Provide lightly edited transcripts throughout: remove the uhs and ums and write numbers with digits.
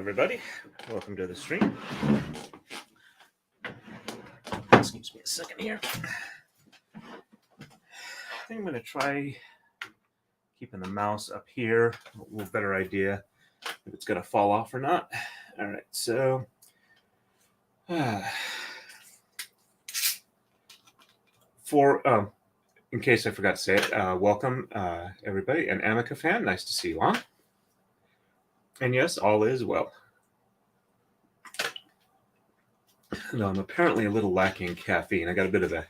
everybody. Welcome to the stream. Excuse me a second here. I think I'm going to try keeping the mouse up here. A little better idea if it's going to fall off or not. All right, so in case I forgot to say it, welcome everybody. And Amica fan, nice to see you on. And yes, all is well. No, I'm apparently a little lacking in caffeine. I got a bit of a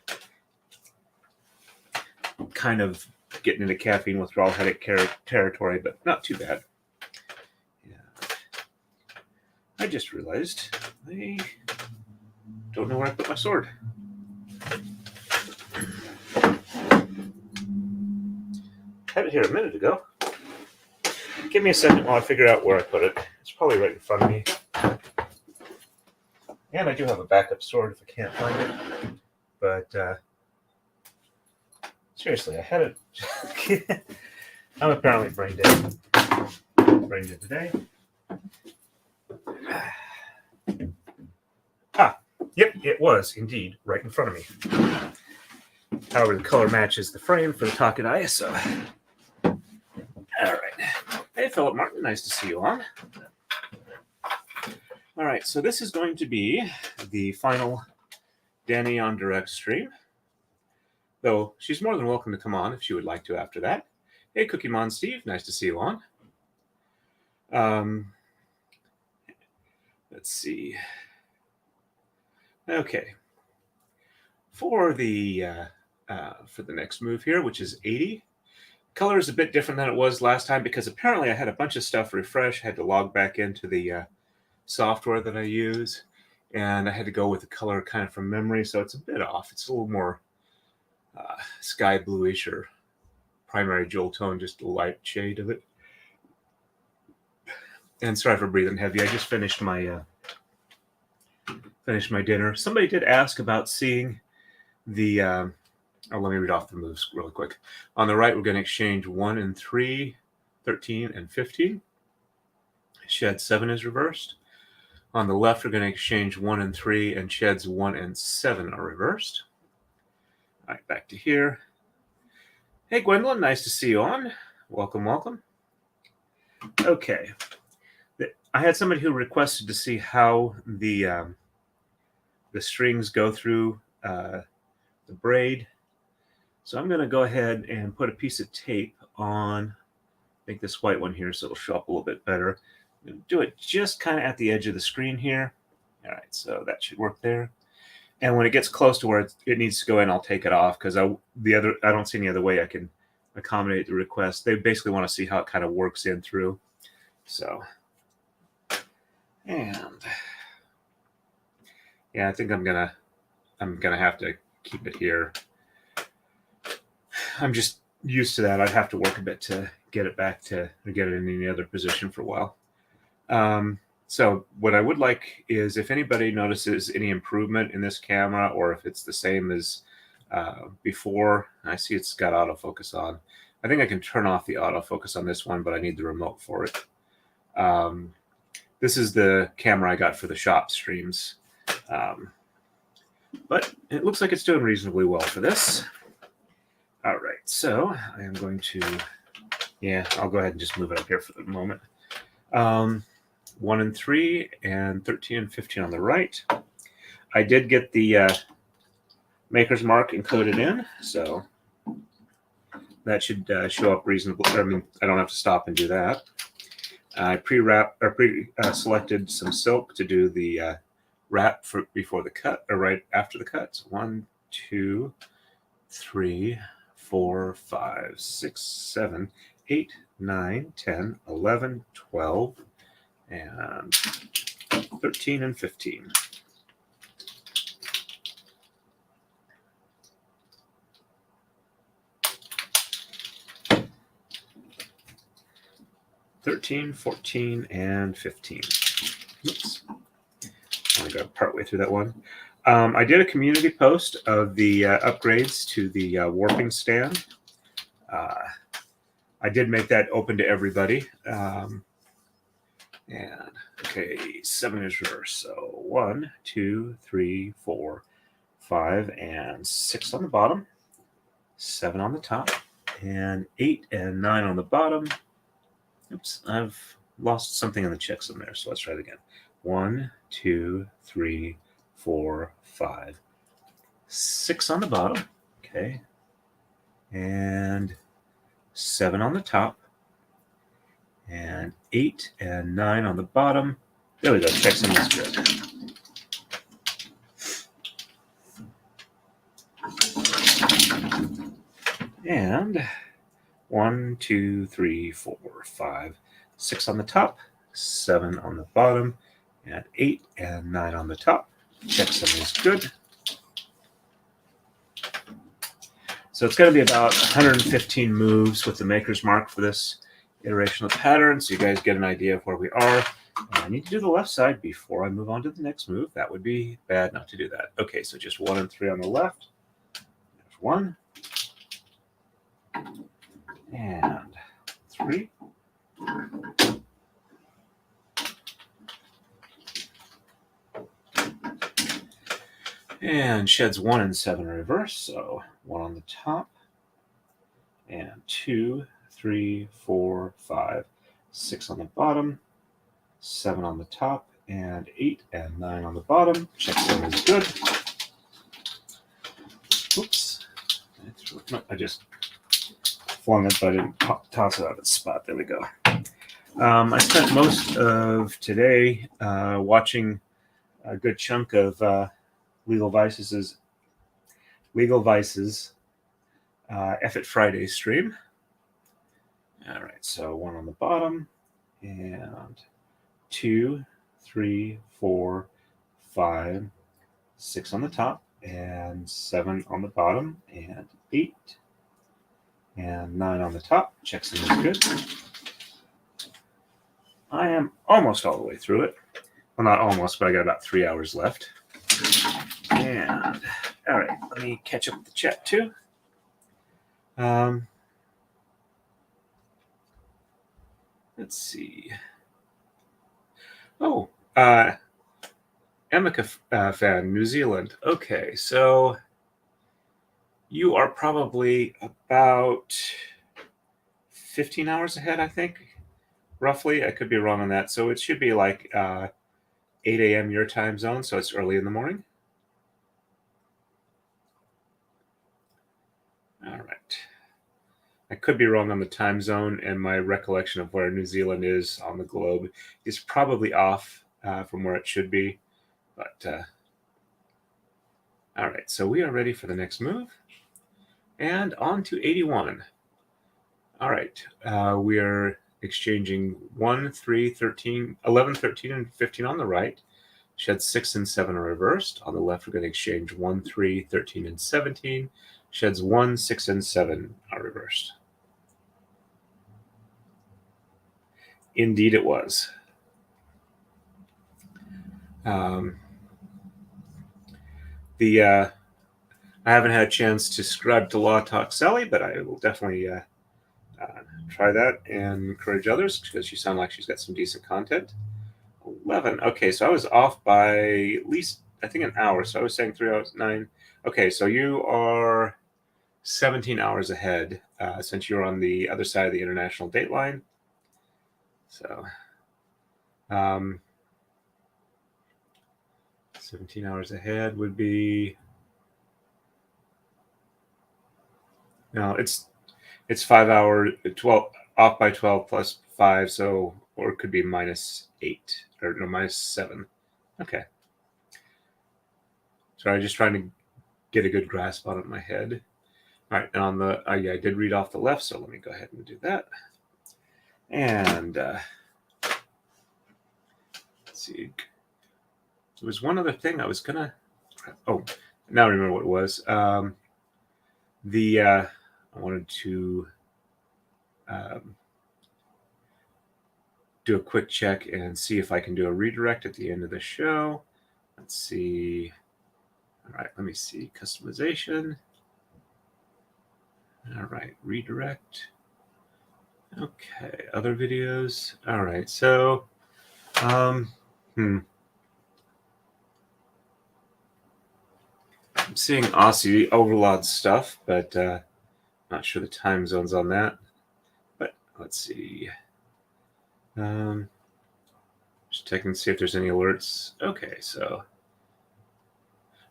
kind of getting into caffeine withdrawal headache territory, but not too bad. Yeah. I just realized I don't know where I put my sword. Had it here a minute ago. Give me a second while I figure out where I put it. It's probably right in front of me. And I do have a backup sword if I can't find it. But seriously, I had it. I'm apparently brain dead. Brain dead today. Yep, it was indeed right in front of me. However, the color matches the frame for the Taka-Dai, so. All right. Hey, Philip Martin, nice to see you on. All right, so this is going to be the final Dani on direct stream. Though she's more than welcome to come on if she would like to after that. Hey, Cookie Mon Steve, nice to see you on. Let's see. Okay. For the next move here, which is 80. Color is a bit different than it was last time because apparently I had a bunch of stuff refresh. I had to log back into the software that I use, and I had to go with the color kind of from memory, so it's a bit off. It's a little more sky bluish or primary jewel tone, just a light shade of it. And sorry for breathing heavy. I just finished my dinner. Somebody did ask about seeing the. Let me read off the moves really quick. On the right, we're going to exchange 1 and 3, 13 and 15. Shed 7 is reversed. On the left, we're going to exchange 1 and 3, and sheds 1 and 7 are reversed. All right, back to here. Hey, Gwendolyn, nice to see you on. Welcome, welcome. Okay. I had somebody who requested to see how the strings go through the braid. So I'm going to go ahead and put a piece of tape on, I think this white one here, so it'll show up a little bit better. I'm going to do it just kind of at the edge of the screen here. All right, so that should work there. And when it gets close to where it needs to go in, I'll take it off because I don't see any other way I can accommodate the request. They basically want to see how it kind of works in through. So, and yeah, I think I'm gonna have to keep it here. I'm just used to that. I'd have to work a bit to get it back to get it in any other position for a while. So what I would like is if anybody notices any improvement in this camera or if it's the same as before. I see it's got autofocus on. I think I can turn off the autofocus on this one, but I need the remote for it. This is the camera I got for the shop streams. But it looks like it's doing reasonably well for this. All right, so I am going to, I'll go ahead and just move it up here for the moment. 1 and 3 and 13 and 15 on the right. I did get the maker's mark encoded in, so that should show up reasonably. I mean, I don't have to stop and do that. I selected some silk to do the wrap for before the cut or right after the cut. So 1, 2, 3, 4, 5, 6, 7, 8, 9, 10, 11, 12, and 13 and 15. $13, $14, and $15. Oops. I got partway through that one. I did a community post of the upgrades to the warping stand. I did make that open to everybody. And okay, 7 is reverse. So 1, 2, 3, 4, 5, and 6 on the bottom, 7 on the top, and 8 and 9 on the bottom. Oops, I've lost something in the checksum there, so let's try it again. 1, 2, 3, 4, 5, 6 on the bottom, okay, and 7 on the top, and 8 and 9 on the bottom. There we go, checksum is good. And 1, 2, 3, 4, 5, 6 on the top, 7 on the bottom, and 8 and 9 on the top. Checksum is good. So it's going to be about 115 moves with the maker's mark for this iteration of the pattern, so you guys get an idea of where we are. And I need to do the left side before I move on to the next move. That would be bad not to do that. Okay, so just 1 and 3 on the left. There's 1. And 3. And sheds 1 and 7 reverse, so 1 on the top, and 2, 3, 4, 5, 6 on the bottom, 7 on the top, and 8 and 9 on the bottom. Checksum is good. Oops. I just flung it, but I didn't toss it out of its spot. There we go. I spent most of today watching a good chunk of Legal Vices F It Friday stream. All right, so 1 on the bottom, and 2, 3, 4, 5, 6 on the top, and 7 on the bottom, and 8 and 9 on the top. Checksum is good. I am almost all the way through it. Well, not almost, but I got about 3 hours left. And all right, let me catch up with the chat too. Let's see. Oh, Emeka fan, New Zealand. Okay, so you are probably about 15 hours ahead, I think, roughly. I could be wrong on that. So it should be like 8 a.m. your time zone, so it's early in the morning. All right. I could be wrong on the time zone, and my recollection of where New Zealand is on the globe is probably off from where it should be. But all right, so we are ready for the next move. And on to 81. All right, we are exchanging 1, 3, 13, 11, 13, and 15 on the right. Sheds 6 and 7 are reversed. On the left, we're going to exchange 1, 3, 13, and 17. Sheds 1, 6, and 7 are reversed. Indeed, it was. I haven't had a chance to subscribe to Law Talk Sally, but I will definitely try that and encourage others because you sound like she's got some decent content. 11. Okay, so I was off by at least, I think, an hour. So I was saying 3 hours, 9. Okay, so you are 17 hours ahead since you're on the other side of the international date line. So 17 hours ahead would be, no, it's 5 hours, 12, off by 12 plus 5, so, or it could be -8, or no, -7. Okay. So I'm just trying to get a good grasp on it in my head. All right, and on the, yeah, I did read off the left, so let me go ahead and do that. And let's see. There was one other thing I was gonna, oh, now I remember what it was. I wanted to do a quick check and see if I can do a redirect at the end of the show. Let's see. All right, let me see. Customization. All right, redirect. Okay, other videos. All right, so I'm seeing Aussie overload stuff, but not sure the time zones on that. But let's see. Just checking to see if there's any alerts. Okay, so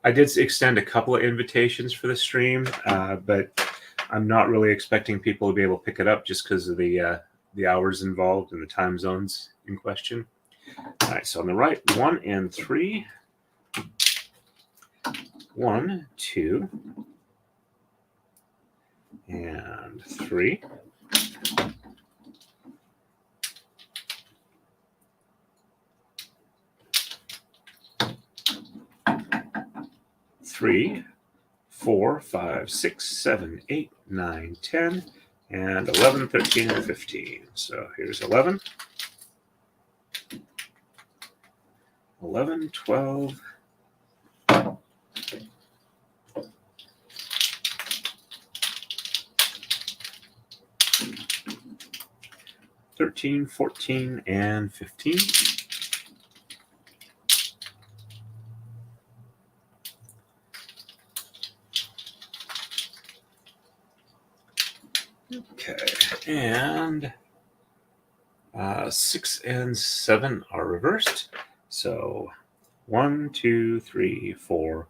I did extend a couple of invitations for the stream, but I'm not really expecting people to be able to pick it up just because of the hours involved and the time zones in question. All right, so on the right, 1 and 3. 1, 2, and 3. 3, 4, 5, 6, 7, 8, 9, 10, and 11, 13, and 15. So here's 11. 11, 12, 13, 14, and 15. Okay, and 6 and 7 are reversed. So 1, 2, 3, 4,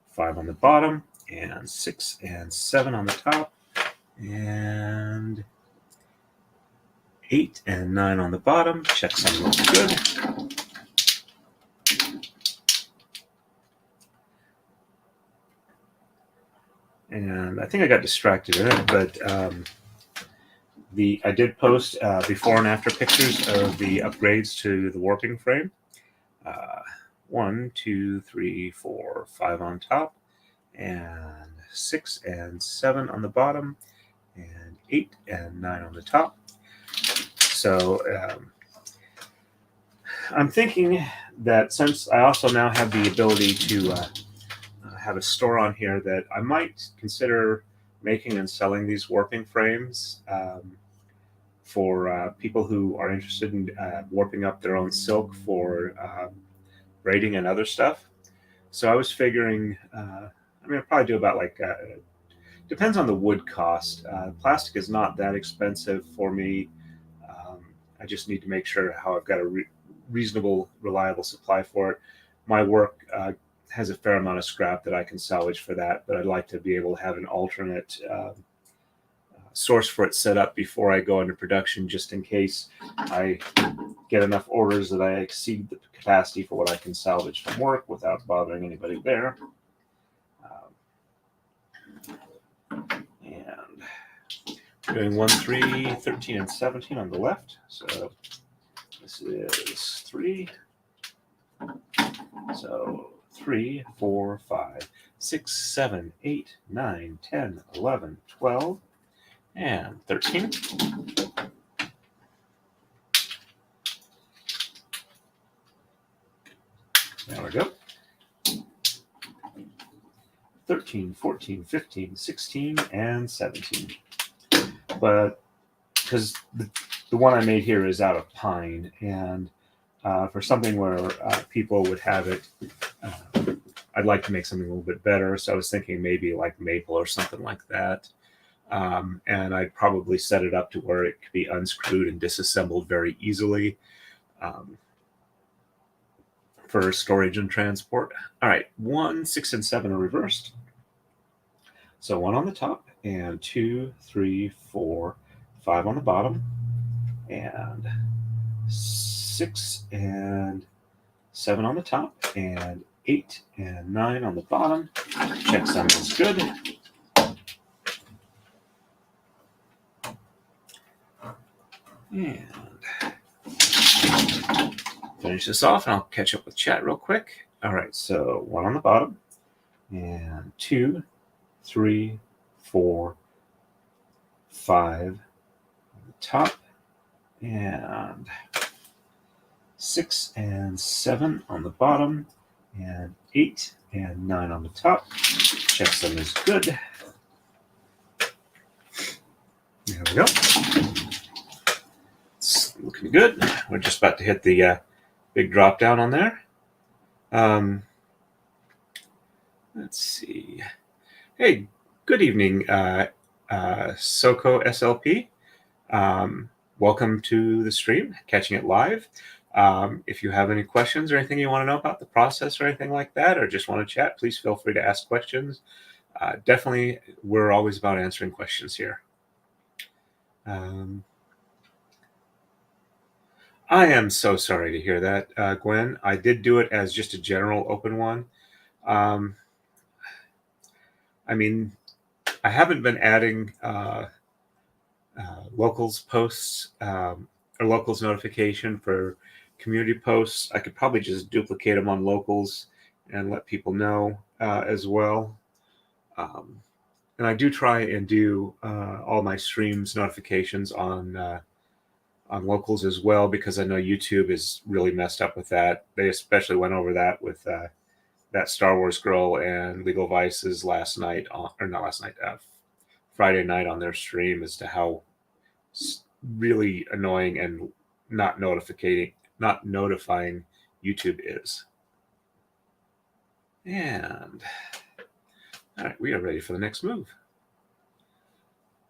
5 on the bottom, and 6 and 7 on the top, and 8 and 9 on the bottom. Checksum looks good. And I think I got distracted in it, but I did post before and after pictures of the upgrades to the warping frame. 1, 2, 3, 4, 5 on top, and 6 and 7 on the bottom, and 8 and 9 on the top. So I'm thinking that since I also now have the ability to have a store on here, that I might consider making and selling these warping frames for people who are interested in warping up their own silk for braiding and other stuff. So I was figuring, I'll probably do about depends on the wood cost. Plastic is not that expensive for me. I just need to make sure how I've got a reasonable, reliable supply for it. My work has a fair amount of scrap that I can salvage for that, but I'd like to be able to have an alternate source for it set up before I go into production, just in case I get enough orders that I exceed the capacity for what I can salvage from work without bothering anybody there. And doing 1, 3, 13, and 17 on the left. So this is 3. So 3, 4, 5, 6, 7, 8, 9, 10, 11, 12, and 13. There we go. 13, 14, 15, 16, and 17. But because the one I made here is out of pine, and for something where people would have it, I'd like to make something a little bit better. So I was thinking maybe like maple or something like that. And I'd probably set it up to where it could be unscrewed and disassembled very easily for storage and transport. All right, 1, 6, and 7 are reversed. So 1 on the top, and 2, 3, 4, 5 on the bottom, and 6 and 7 on the top, and 8 and 9 on the bottom. Checksum is good. And finish this off, and I'll catch up with chat real quick. All right, so 1 on the bottom, and 2, 3, 4, 5 on the top, and 6 and 7 on the bottom, and 8 and 9 on the top. Checksum is good. There we go. It's looking good. We're just about to hit the big drop down on there. Let's see. Hey, good evening, Soko SLP. Welcome to the stream, catching it live. If you have any questions or anything you want to know about the process or anything like that, or just want to chat, please feel free to ask questions. Definitely, we're always about answering questions here. I am so sorry to hear that, Gwen. I did do it as just a general open one. I mean, I haven't been adding locals posts or locals notification for community posts. I could probably just duplicate them on locals and let people know as well. And I do try and do all my streams notifications on locals as well, because I know YouTube is really messed up with that. They especially went over that with that Star Wars girl and Legal Vices last night, Friday night on their stream, as to how really annoying and not notifying YouTube is. And all right, we are ready for the next move.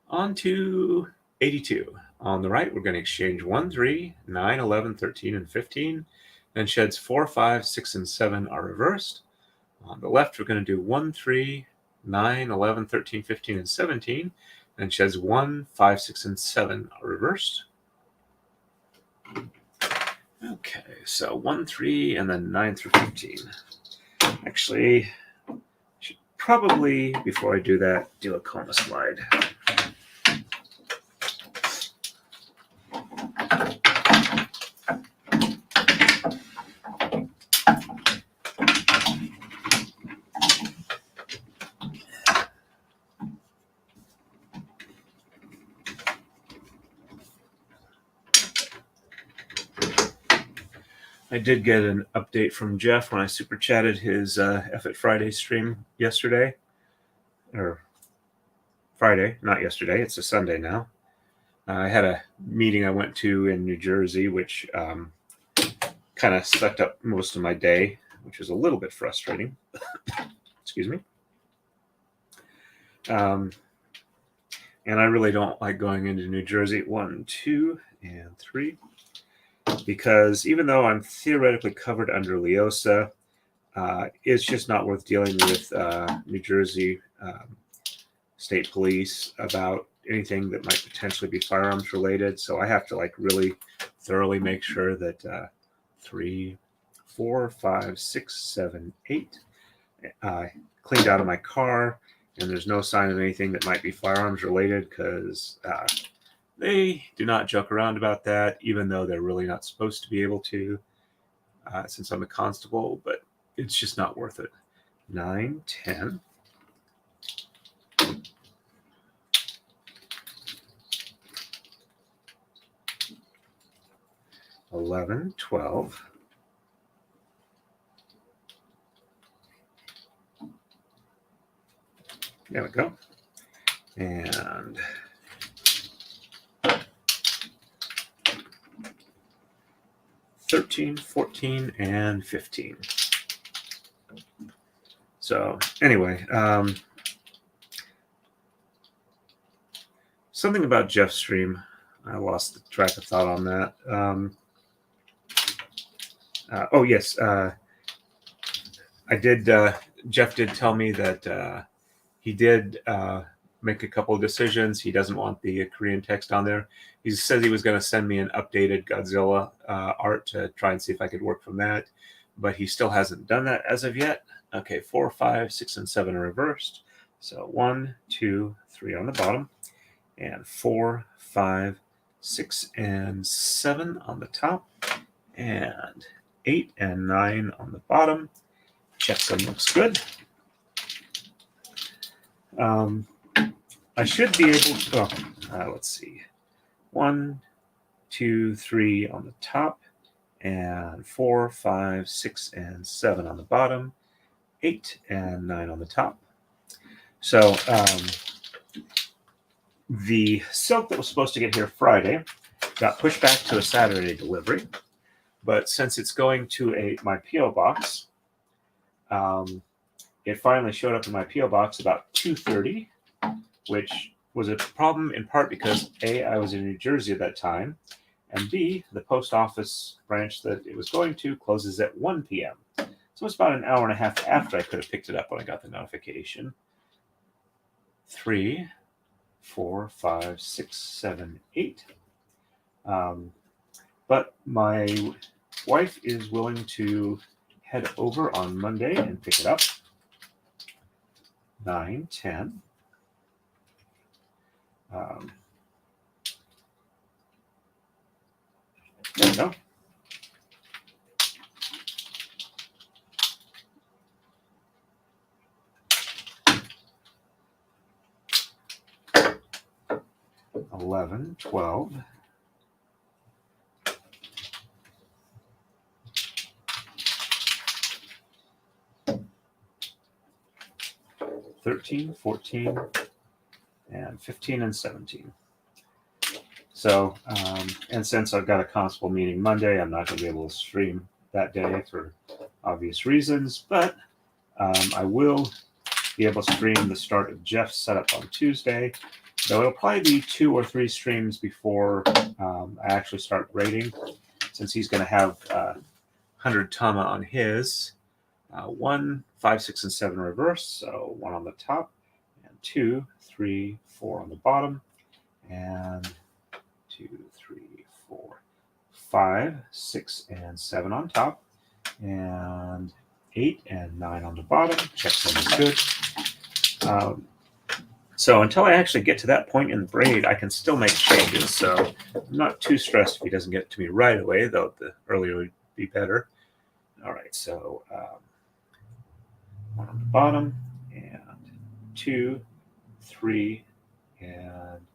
On to 82. On the right, we're going to exchange 1, 3, 9, 11, 13, and 15. Then sheds 4, 5, 6, and 7 are reversed. On the left, we're going to do 1, 3, 9, 11, 13, 15, and 17. Then sheds 1, 5, 6, and 7 are reversed. Okay, so 1, 3, and then 9 through 15. Actually, I should probably, before I do that, do a coma slide. I did get an update from Jeff when I super chatted his F It Friday stream yesterday. Or Friday, not yesterday. It's a Sunday now. I had a meeting I went to in New Jersey, which kind of sucked up most of my day, which was a little bit frustrating. Excuse me. And I really don't like going into New Jersey 1, 2, and 3. Because even though I'm theoretically covered under LEOSA, it's just not worth dealing with New Jersey State Police about anything that might potentially be firearms related. So I have to really thoroughly make sure that 3, 4, 5, 6, 7, 8 cleaned out of my car, and there's no sign of anything that might be firearms related, because they do not joke around about that, even though they're really not supposed to be able to, since I'm a constable, but it's just not worth it. 9, 10. 11, 12. There we go. And 13, 14, and 15. So anyway, something about Jeff's stream. I lost the track of thought on that. Oh, yes. I did. Jeff did tell me that he did make a couple of decisions. He doesn't want the Korean text on there. He says he was going to send me an updated Godzilla art to try and see if I could work from that, but he still hasn't done that as of yet. Okay, 4, 5, 6, and 7 are reversed. So 1, 2, 3 on the bottom, and 4, 5, 6, and 7 on the top, and 8 and 9 on the bottom. Checksum looks good. I should be able to, let's see, 1, 2, 3 on the top, and 4, 5, 6, and 7 on the bottom, 8 and 9 on the top. So the silk that was supposed to get here Friday got pushed back to a Saturday delivery. But since it's going to my P.O. box, it finally showed up in my P.O. box about 2:30, which was a problem in part because A, I was in New Jersey at that time, and B, the post office branch that it was going to closes at 1 p.m. So it's about an hour and a half after I could have picked it up when I got the notification. 3, 4, 5, 6, 7, 8. But my wife is willing to head over on Monday and pick it up. 9, 10. There we go. $11, $12. $13, $14, and $15 and $17. So, and since I've got a constable meeting Monday, I'm not going to be able to stream that day for obvious reasons, but I will be able to stream the start of Jeff's setup on Tuesday, though it'll probably be 2 or 3 streams before I actually start braiding, since he's going to have 100 tama on his. 1, 5, 6, and 7 reverse, so 1 on the top, and 2, 3, 4 on the bottom, and 2, 3, 4, 5, 6, and 7 on top, and 8 and 9 on the bottom. Checksum is good. So until I actually get to that point in the braid, I can still make changes. So I'm not too stressed if he doesn't get it to me right away, though the earlier would be better. All right, so 1 on the bottom, and 2, 3, and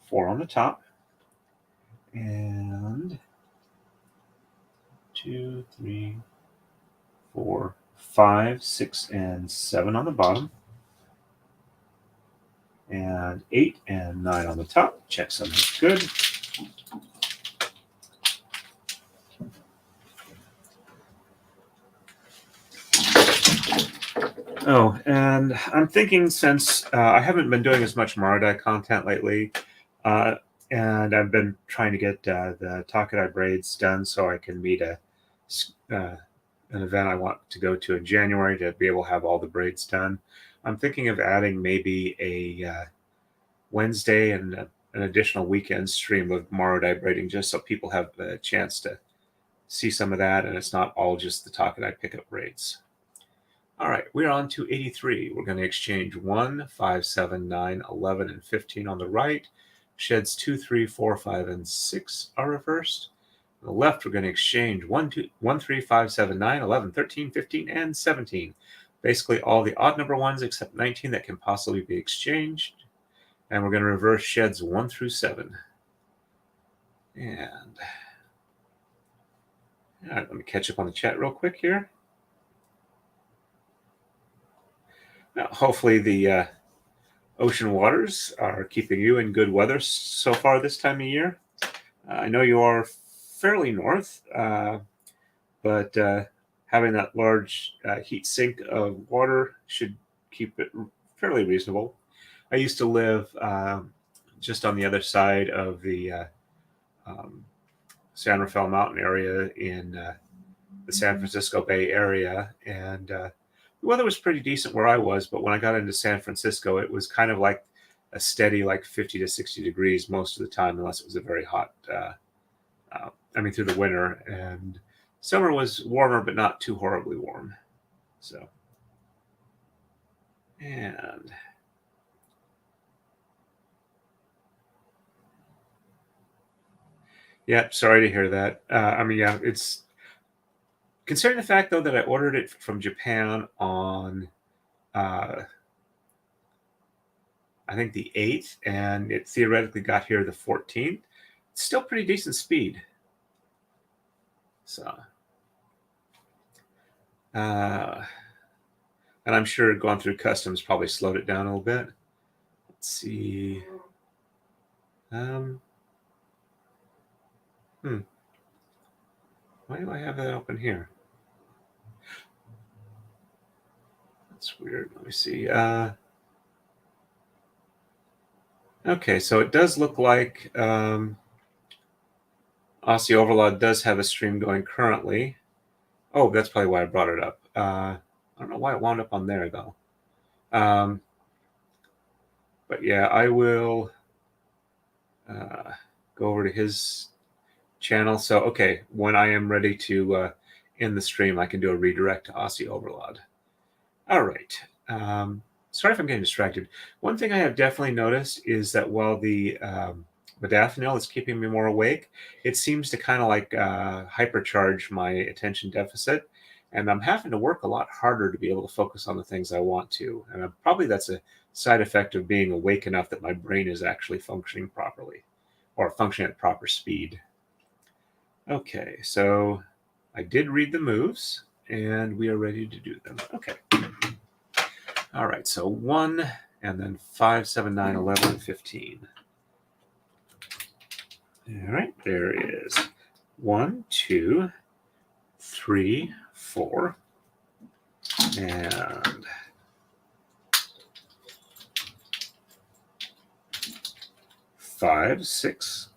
4 on the top, and 2, 3, 4, 5, 6, and 7 on the bottom, and 8 and 9 on the top. Checksum is good. Oh, and I'm thinking, since I haven't been doing as much Marodai content lately, and I've been trying to get the Taka-Dai braids done so I can meet an event I want to go to in January to be able to have all the braids done. I'm thinking of adding maybe a Wednesday and an additional weekend stream of Marodai braiding, just so people have a chance to see some of that, and it's not all just the Taka-Dai pickup braids. All right, we're on to 83. We're going to exchange 1, 5, 7, 9, 11, and 15 on the right. Sheds 2, 3, 4, 5, and 6 are reversed. On the left, we're going to exchange 1, 3, 5, 7, 9, 11, 13, 15, and 17. Basically all the odd number ones except 19 that can possibly be exchanged. And we're going to reverse sheds 1 through 7. And all right, let me catch up on the chat real quick here. Now, hopefully the ocean waters are keeping you in good weather so far this time of year. I know you are fairly north, but having that large heat sink of water should keep it fairly reasonable. I used to live just on the other side of the San Rafael Mountain area in the San Francisco Bay Area, and the weather was pretty decent where I was, but when I got into San Francisco, it was kind of like a steady, like 50 to 60 degrees most of the time, unless it was a very hot, through the winter. And summer was warmer, but not too horribly warm. So, and yeah, sorry to hear that. It's considering the fact, though, that I ordered it from Japan on I think the 8th, and it theoretically got here the 14th. It's still pretty decent speed. So, and I'm sure going through customs probably slowed it down a little bit. Let's see. Why do I have that open here? That's weird. Let me see. Okay, so it does look like Aussie Overlord does have a stream going currently. Oh, that's probably why I brought it up. I don't know why it wound up on there, though. But yeah, I will go over to his channel. So, okay, when I am ready to end the stream, I can do a redirect to Aussie Overlord. All right. Sorry if I'm getting distracted. One thing I have definitely noticed is that while the modafinil is keeping me more awake, it seems to kind of like hypercharge my attention deficit. And I'm having to work a lot harder to be able to focus on the things I want to. And probably that's a side effect of being awake enough that my brain is actually functioning properly or functioning at proper speed. Okay, so I did read the moves and we are ready to do them. Okay. All right, so 1 and then 5, 7, 9, 11, and 15. All right, there is 1, 2, 3, 4, and 5, 6,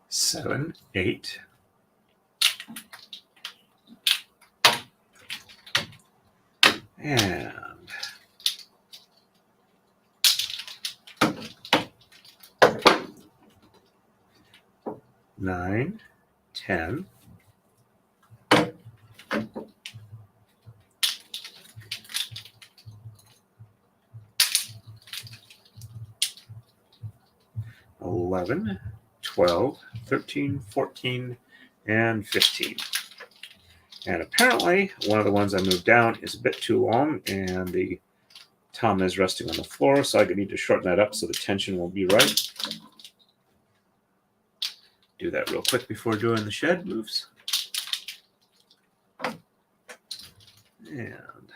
7, 8, and 9, 10, 11, 12, 13, 14, and 15. And apparently, one of the ones I moved down is a bit too long, and the tama is resting on the floor, so I need to shorten that up so the tension will be right. Do that real quick before doing the shed moves. And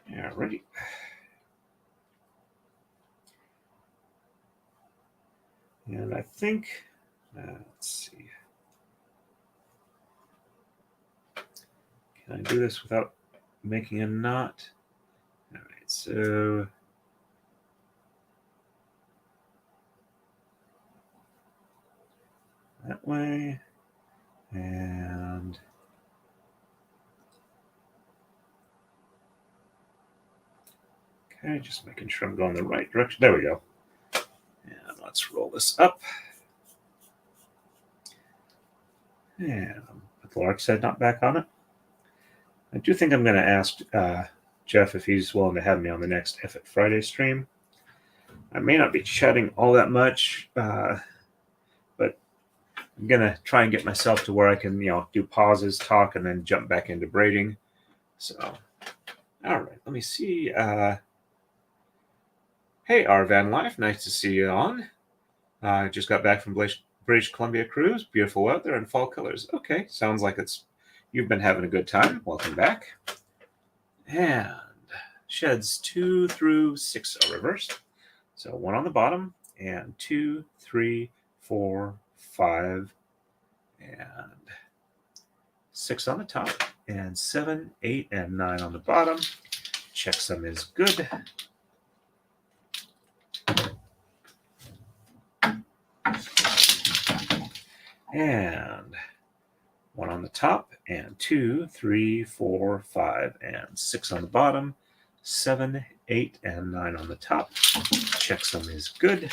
alrighty. And I think, let's see. Can I do this without making a knot? All right, so that way, and okay, just making sure I'm going the right direction. There we go. And let's roll this up. And put the lark's head knot back on it. I do think I'm going to ask Jeff if he's willing to have me on the next F It Friday stream. I may not be chatting all that much, but I'm going to try and get myself to where I can, do pauses, talk, and then jump back into braiding. So, all right, let me see. Hey, R Van Life, nice to see you on. I just got back from British Columbia cruise. Beautiful weather and fall colors. Okay, sounds like you've been having a good time. Welcome back. And sheds 2 through 6 are reversed. So 1 on the bottom, and 2, 3, 4, 5, and 6 on the top, and 7, 8, and 9 on the bottom. Checksum is good. And 1 on the top, and 2, 3, 4, 5, and 6 on the bottom. 7, 8, and 9 on the top. Checksum is good.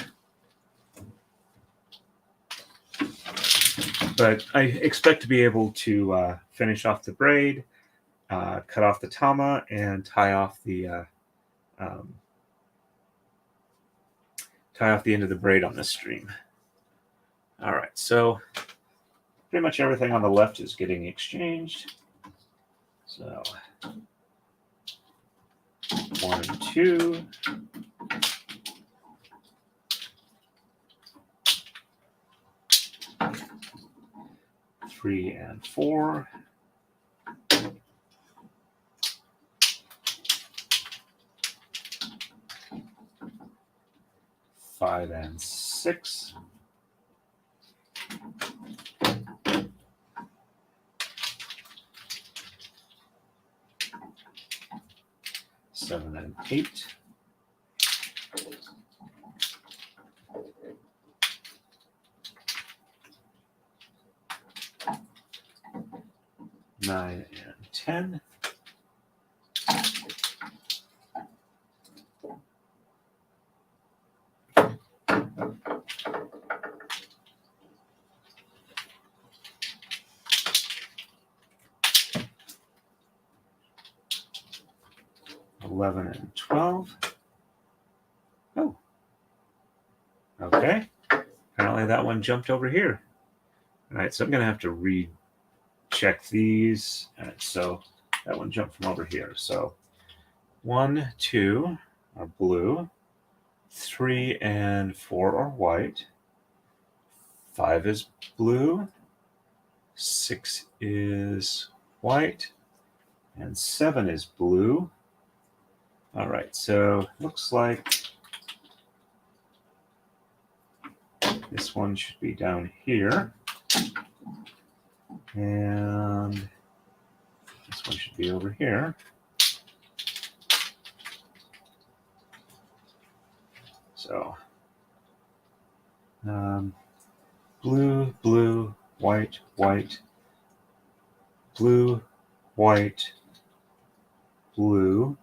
But I expect to be able to finish off the braid, cut off the tama, and tie off the end of the braid on this stream. All right, so pretty much everything on the left is getting exchanged. So 1 and 2. 3 and 4. 5 and 6. 7 and 8. 9 and 10. 11 and 12. Oh. Okay. Apparently that one jumped over here. All right, so I'm going to have to recheck these. All right, so that one jumped from over here. So 1, 2 are blue. 3 and 4 are white. 5 is blue. 6 is white. And 7 is blue. All right, so looks like this one should be down here. And this one should be over here. So blue, blue, white, white, blue, white, blue,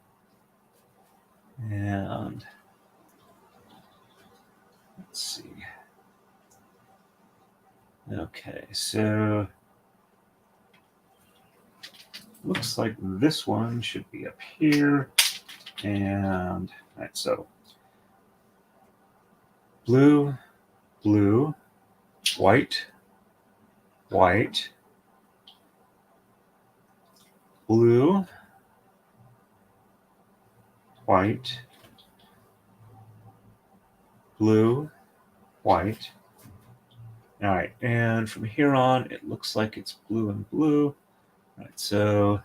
and let's see. Okay, so looks like this one should be up here. And all right, so blue, blue, white, white, blue, white, blue, white. All right, and from here on, it looks like it's blue and blue. All right, so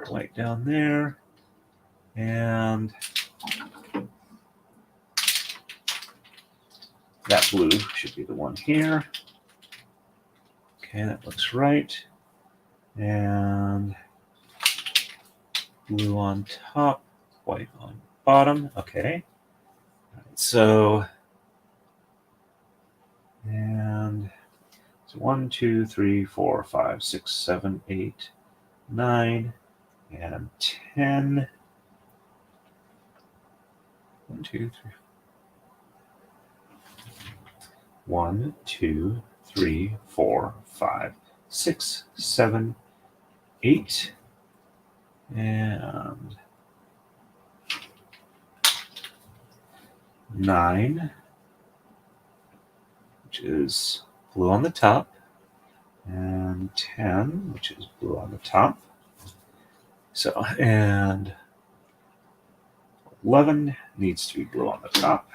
white down there, and that blue should be the one here. Okay, that looks right. And blue on top, white on bottom. Okay. All right, so, and so 1, 2, 3, 4, 5, 6, 7, 8, 9, and 10. 1, 2, 3. 1, 2, 3, 4, 5, 6, 7, 8, and 9, which is blue on the top, and 10, which is blue on the top. So, and 11 needs to be blue on the top.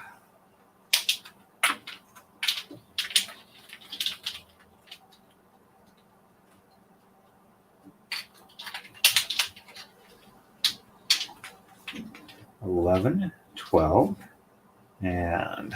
$11, $12, and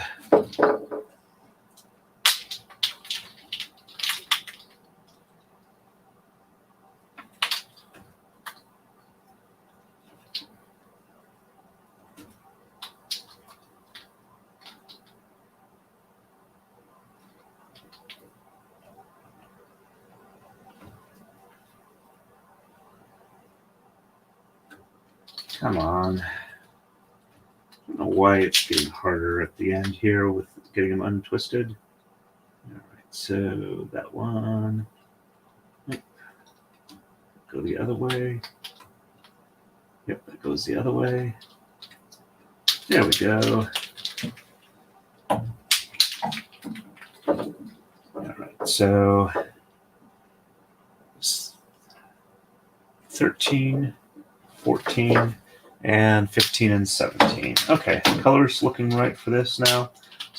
come on. I don't know why it's getting harder at the end here with getting them untwisted. All right, so that one, go the other way. Yep, that goes the other way. There we go. All right, so 13, 14, and 15 and 17. Okay, color's looking right for this now.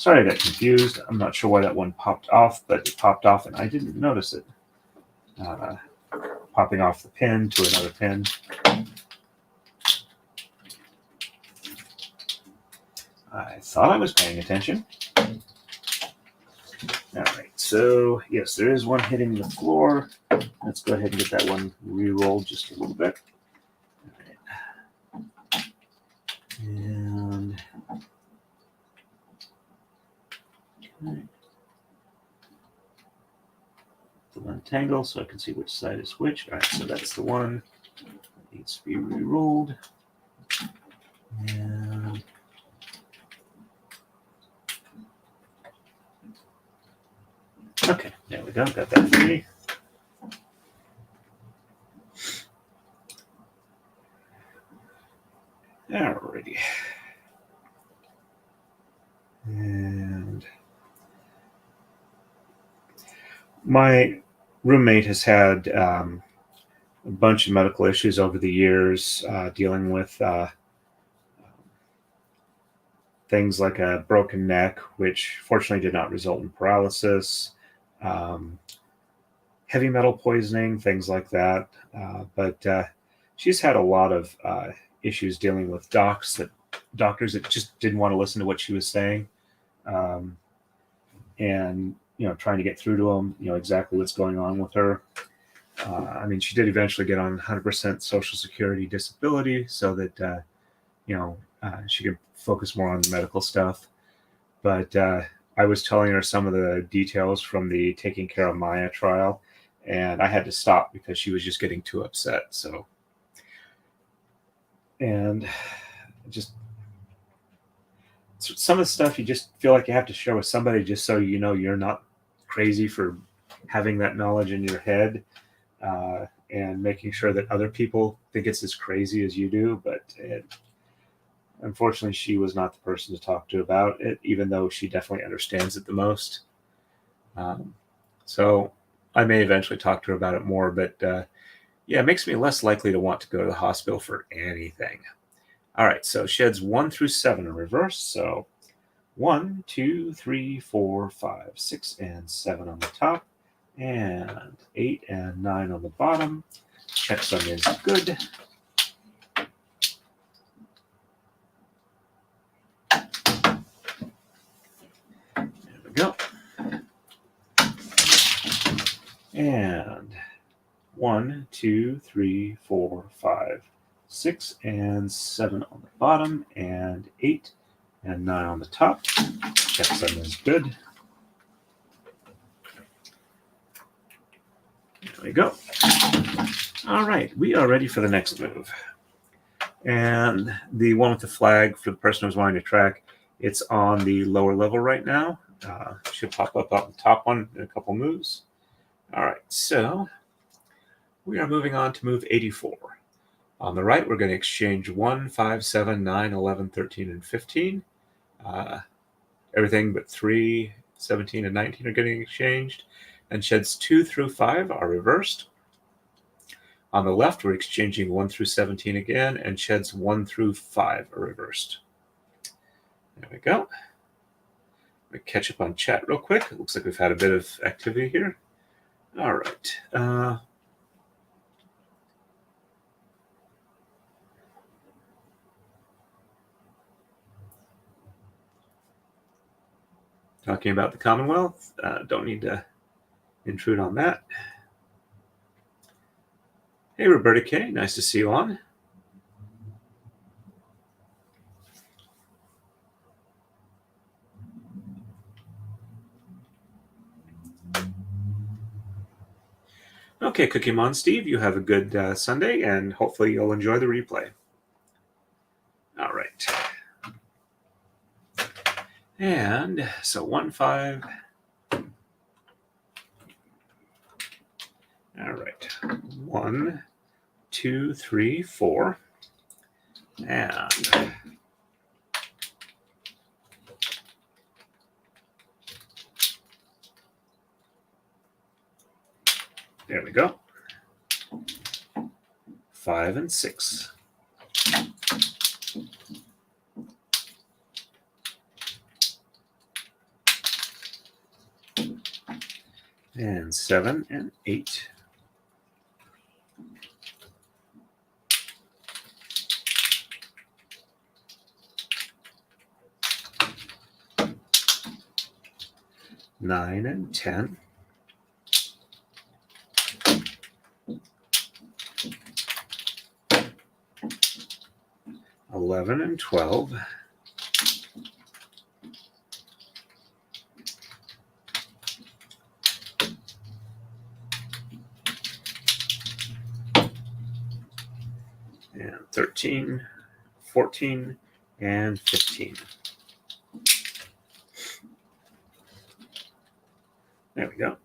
Sorry, I got confused. I'm not sure why that one popped off, but it popped off and I didn't notice it. Popping off the pin to another pin. I thought I was paying attention. All right, so yes, there is one hitting the floor. Let's go ahead and get that one re-rolled just a little bit. All right. And okay. To untangle so I can see which side is which. All right, so that's the one that needs to be re-rolled. And okay, there we go. Got that free. Alrighty. And my roommate has had a bunch of medical issues over the years, dealing with things like a broken neck, which fortunately did not result in paralysis, heavy metal poisoning, things like that. But she's had a lot of issues dealing with doctors that just didn't want to listen to what she was saying, and trying to get through to them, exactly what's going on with her. I mean, she did eventually get on 100% Social Security disability so that she could focus more on the medical stuff. But I was telling her some of the details from the Taking Care of Maya trial, and I had to stop because she was just getting too upset. So, and just some of the stuff you just feel like you have to share with somebody just so you're not crazy for having that knowledge in your head, and making sure that other people think it's as crazy as you do. But unfortunately, she was not the person to talk to about it, even though she definitely understands it the most. So I may eventually talk to her about it more, but yeah, it makes me less likely to want to go to the hospital for anything. All right, so sheds 1 through 7 in reverse. So 1, 2, 3, 4, 5, 6, and 7 on the top, and 8 and 9 on the bottom. Checksum is good. There we go. And 1, 2, 3, 4, 5, 6, and 7 on the bottom, and 8 and 9 on the top. Checksum is good. There we go. All right, we are ready for the next move. And the one with the flag, for the person who's wanting to track, it's on the lower level right now. Should pop up on the top one in a couple moves. All right, so we are moving on to move 84. On the right, we're going to exchange 1, 5, 7, 9, 11, 13, and 15. Everything but 3, 17, and 19 are getting exchanged. And sheds 2 through 5 are reversed. On the left, we're exchanging 1 through 17 again, and sheds 1 through 5 are reversed. There we go. I'm going to catch up on chat real quick. It looks like we've had a bit of activity here. All right. Talking about the Commonwealth. Don't need to intrude on that. Hey, Roberta K. Nice to see you on. Okay, Cookie Mon Steve, you have a good Sunday, and hopefully you'll enjoy the replay. All right. And so 1, 5. All right. 1, 2, 3, 4. And there we go. 5 and 6. and 7 and 8. Nine and 10. 11 and 12. 13, 14, and 15. There we go.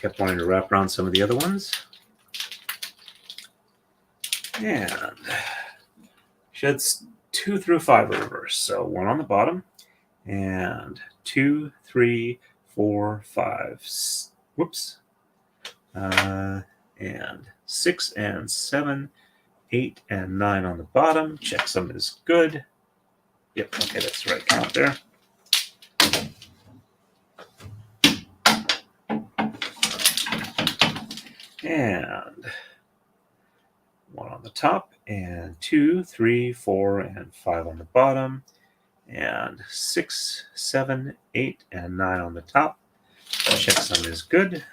Kept wanting to wrap around some of the other ones. And sheds 2 through 5 are reversed. So 1 on the bottom, and 2, 3, 4, 5. Whoops. And 6 and 7, 8 and 9 on the bottom. Checksum is good. Yep, okay, that's the right count there. And 1 on the top, and 2, 3, 4, and 5 on the bottom, and 6, 7, 8, and 9 on the top. Checksum is good.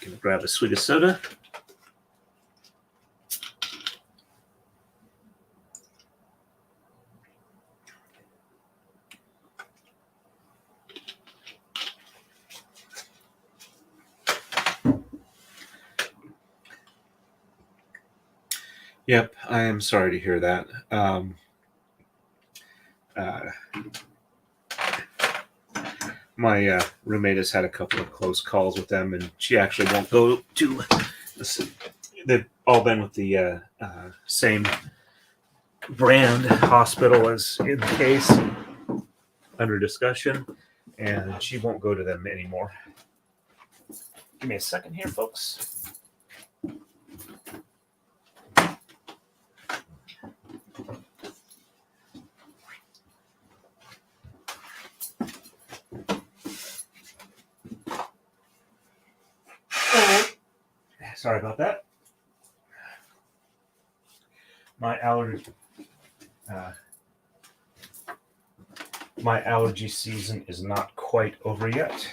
Gonna grab a sweet of soda. Yep, I am sorry to hear that. My roommate has had a couple of close calls with them, and she actually won't go to. They've all been with the same brand hospital as in the case under discussion, and she won't go to them anymore. Give me a second here, folks. Sorry about that. My allergy season is not quite over yet.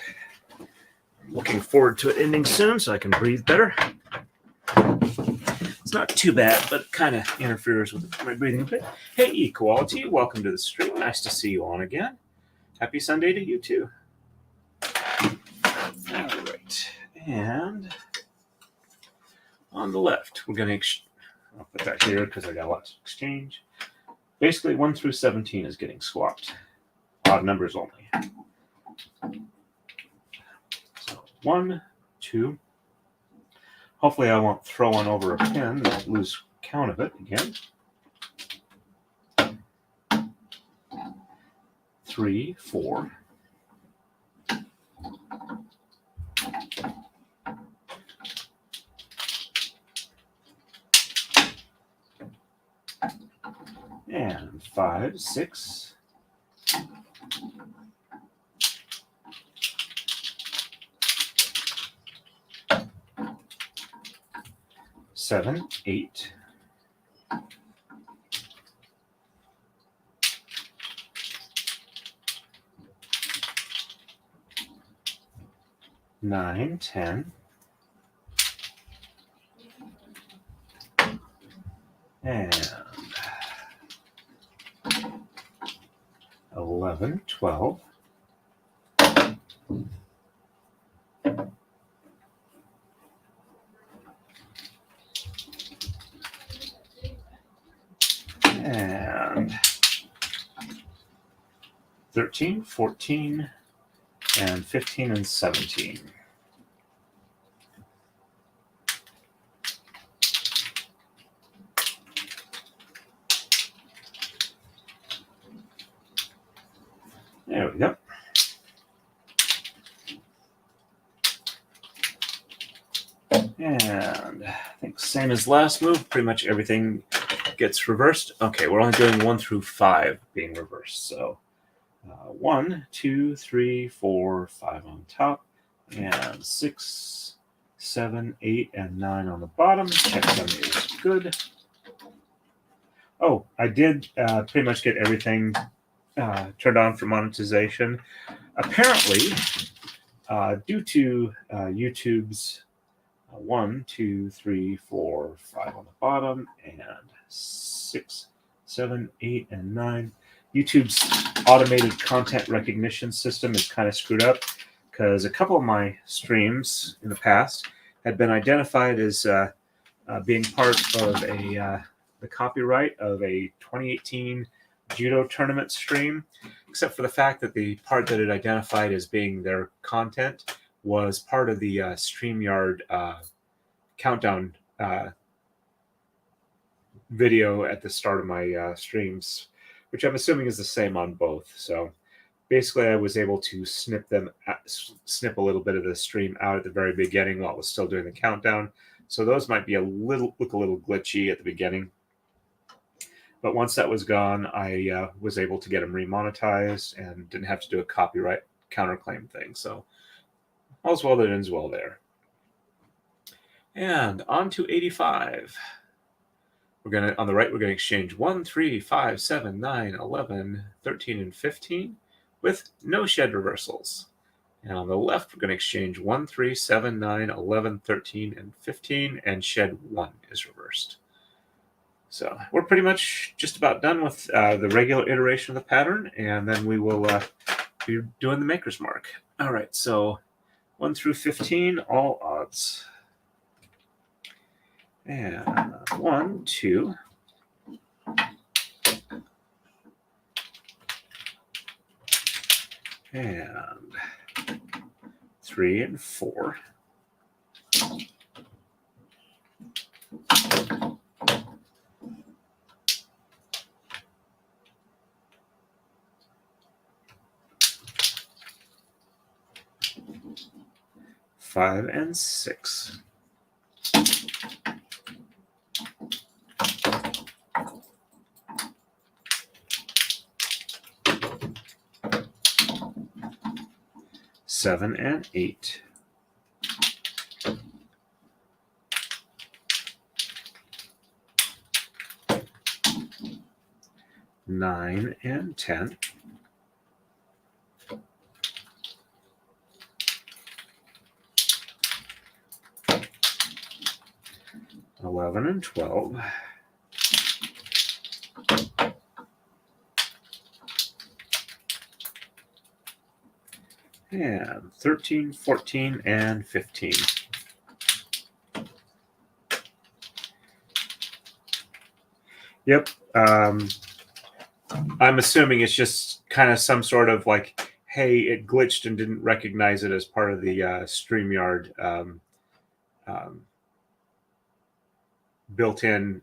I'm looking forward to it ending soon so I can breathe better. It's not too bad, but it kind of interferes with my breathing a bit. Hey, Equality, welcome to the stream. Nice to see you on again. Happy Sunday to you too. All right, and on the left, we're going to, I'll put that here because I got lots to exchange. Basically, 1 through 17 is getting swapped. Odd numbers only. So 1, 2. Hopefully I won't throw one over a pin and lose count of it again. 3, 4. 5, 6. 7, 8. 9, 10. And 11, 12. And 13, 14, and 15 and 17. There we go. And I think same as last move, pretty much everything gets reversed. Okay, we're only doing 1 through 5 being reversed. So 1, 2, 3, 4, 5 on top, and 6, 7, 8, and 9 on the bottom. Checksum is good. Oh, I did pretty much get everything turned on for monetization. Apparently, due to YouTube's 1, 2, 3, 4, 5 on the bottom, and 6, 7, 8, and 9. YouTube's automated content recognition system is kind of screwed up because a couple of my streams in the past had been identified as being part of the copyright of a 2018 judo tournament stream, except for the fact that the part that it identified as being their content was part of the StreamYard countdown video at the start of my streams, which I'm assuming is the same on both. So basically, I was able to snip a little bit of the stream out at the very beginning while it was still doing the countdown. So those might be look a little glitchy at the beginning. But once that was gone, I was able to get them remonetized and didn't have to do a copyright counterclaim thing. So all's well that ends well there. And on to 85. On the right, we're going to exchange 1, 3, 5, 7, 9, 11, 13, and 15 with no shed reversals. And on the left, we're going to exchange 1, 3, 7, 9, 11, 13, and 15, and shed 1 is reversed. So we're pretty much just about done with the regular iteration of the pattern, and then we will be doing the maker's mark. All right, so 1 through 15, all odds. And 1, 2. And 3 and 4. Five and 6. Seven and 8. 9 and 10. 11 and 12. 13, 14, and 15. Yep. I'm assuming it's just kind of some sort of like, hey, it glitched and didn't recognize it as part of the StreamYard built-in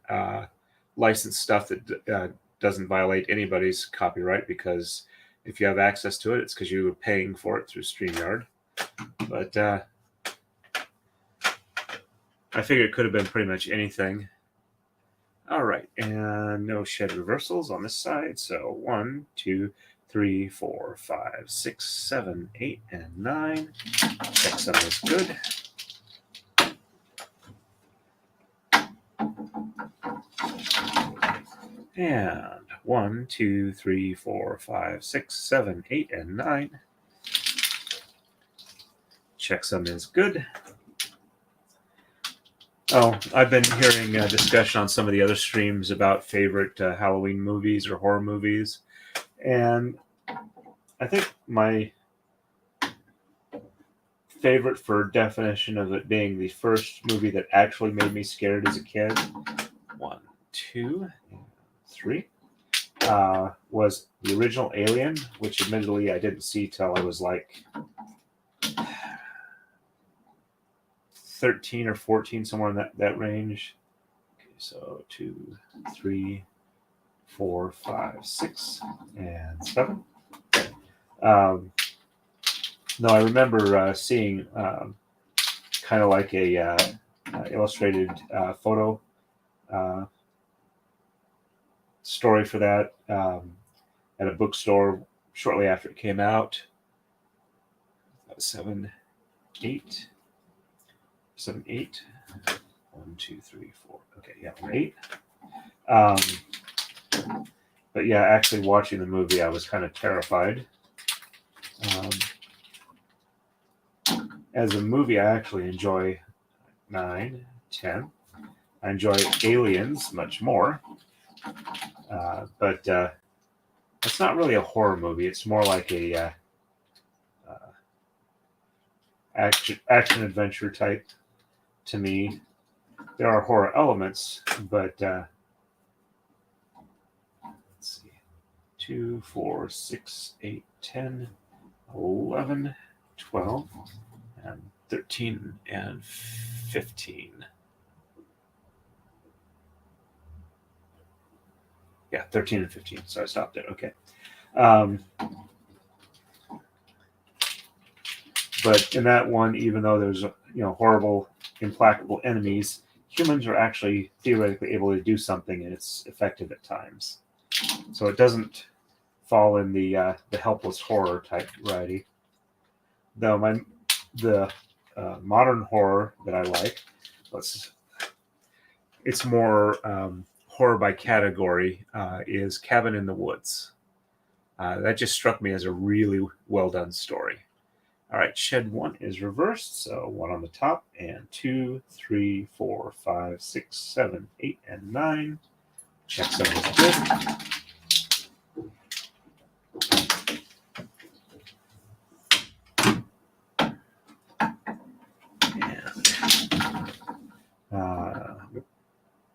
license stuff that doesn't violate anybody's copyright, because if you have access to it, it's because you were paying for it through StreamYard. But I figure it could have been pretty much anything. All right, and no shed reversals on this side. So 1, 2, 3, 4, 5, 6, 7, 8, and 9. Checksum is good. And 1, 2, 3, 4, 5, 6, 7, 8, and 9. Checksum is good. Oh, I've been hearing a discussion on some of the other streams about favorite Halloween movies or horror movies. And I think my favorite, for definition of it being the first movie that actually made me scared as a kid, 1, 2, 3, was the original Alien, which admittedly I didn't see till I was like 13 or 14, somewhere in that range. Okay, so 2, 3, 4, 5, 6, and 7. No, I remember seeing kind of like a illustrated photo story for that at a bookstore shortly after it came out. 7, 8, 7, 8. 1, 2, 3, 4. Okay, yeah, 8. But yeah, actually watching the movie, I was kind of terrified. As a movie, I actually enjoy 9, 10. I enjoy Aliens much more. But it's not really a horror movie. It's more like a action adventure type to me. There are horror elements, but let's see, 2, 4, 6, 8, 10, 11, 12, and 13, and 15. Yeah, 13 and 15. So I stopped it. Okay. But in that one, even though there's horrible, implacable enemies, humans are actually theoretically able to do something, and it's effective at times. So it doesn't fall in the helpless horror type variety. Though the modern horror that I like, it's more horror by category, is Cabin in the Woods. That just struck me as a really well done story. All right, shed 1 is reversed, so 1 on the top, and 2, 3, 4, 5, 6, 7, 8, and 9. Check 7 is good. And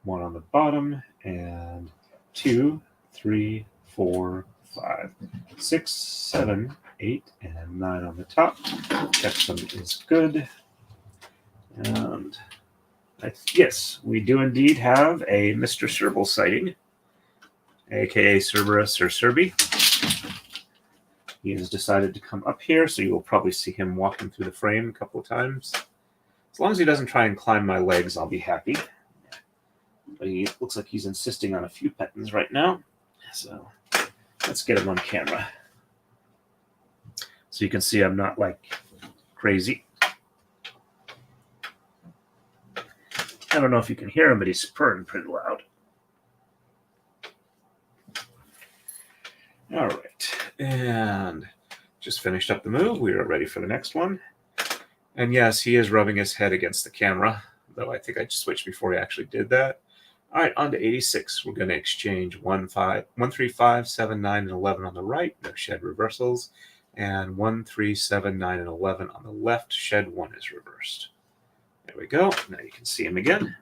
1 on the bottom, and 2, 3, 4, 5, 6, 7, 8, and 9 on the top. Checksum is good. And yes, we do indeed have a Mr. Serval sighting, aka Cerberus or Serby. He has decided to come up here, so you will probably see him walking through the frame a couple of times. As long as he doesn't try and climb my legs, I'll be happy. But he looks like he's insisting on a few pettins right now. So let's get him on camera. So you can see I'm not like crazy. I don't know if you can hear him, but he's purring pretty loud. All right. And just finished up the move. We are ready for the next one. And yes, he is rubbing his head against the camera, though I think I switched before he actually did that. All right, on to 86. We're going to exchange 1, 3, 5, 7, 9, and 11 on the right. No shed reversals. And 1, 3, 7, 9, and 11 on the left. Shed 1 is reversed. There we go. Now you can see him again.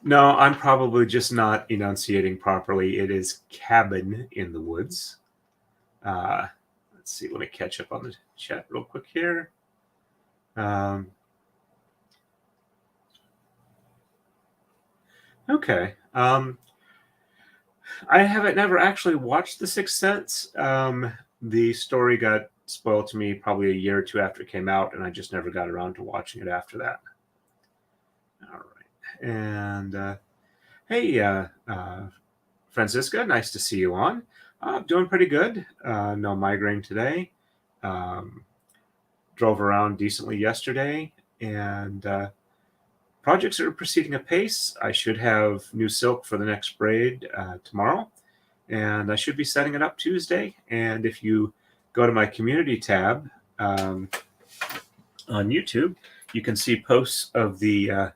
No, I'm probably just not enunciating properly. It is Cabin in the Woods. Let's see. Let me catch up on the chat real quick here. Okay. I haven't never actually watched The Sixth Sense. The story got spoiled to me probably a year or two after it came out, and I just never got around to watching it after that. All right. And hey, Francisca, nice to see you on. Doing pretty good. No migraine today. Drove around decently yesterday, and projects are proceeding apace. I should have new silk for the next braid tomorrow, and I should be setting it up Tuesday. And if you go to my community tab on YouTube, you can see posts of the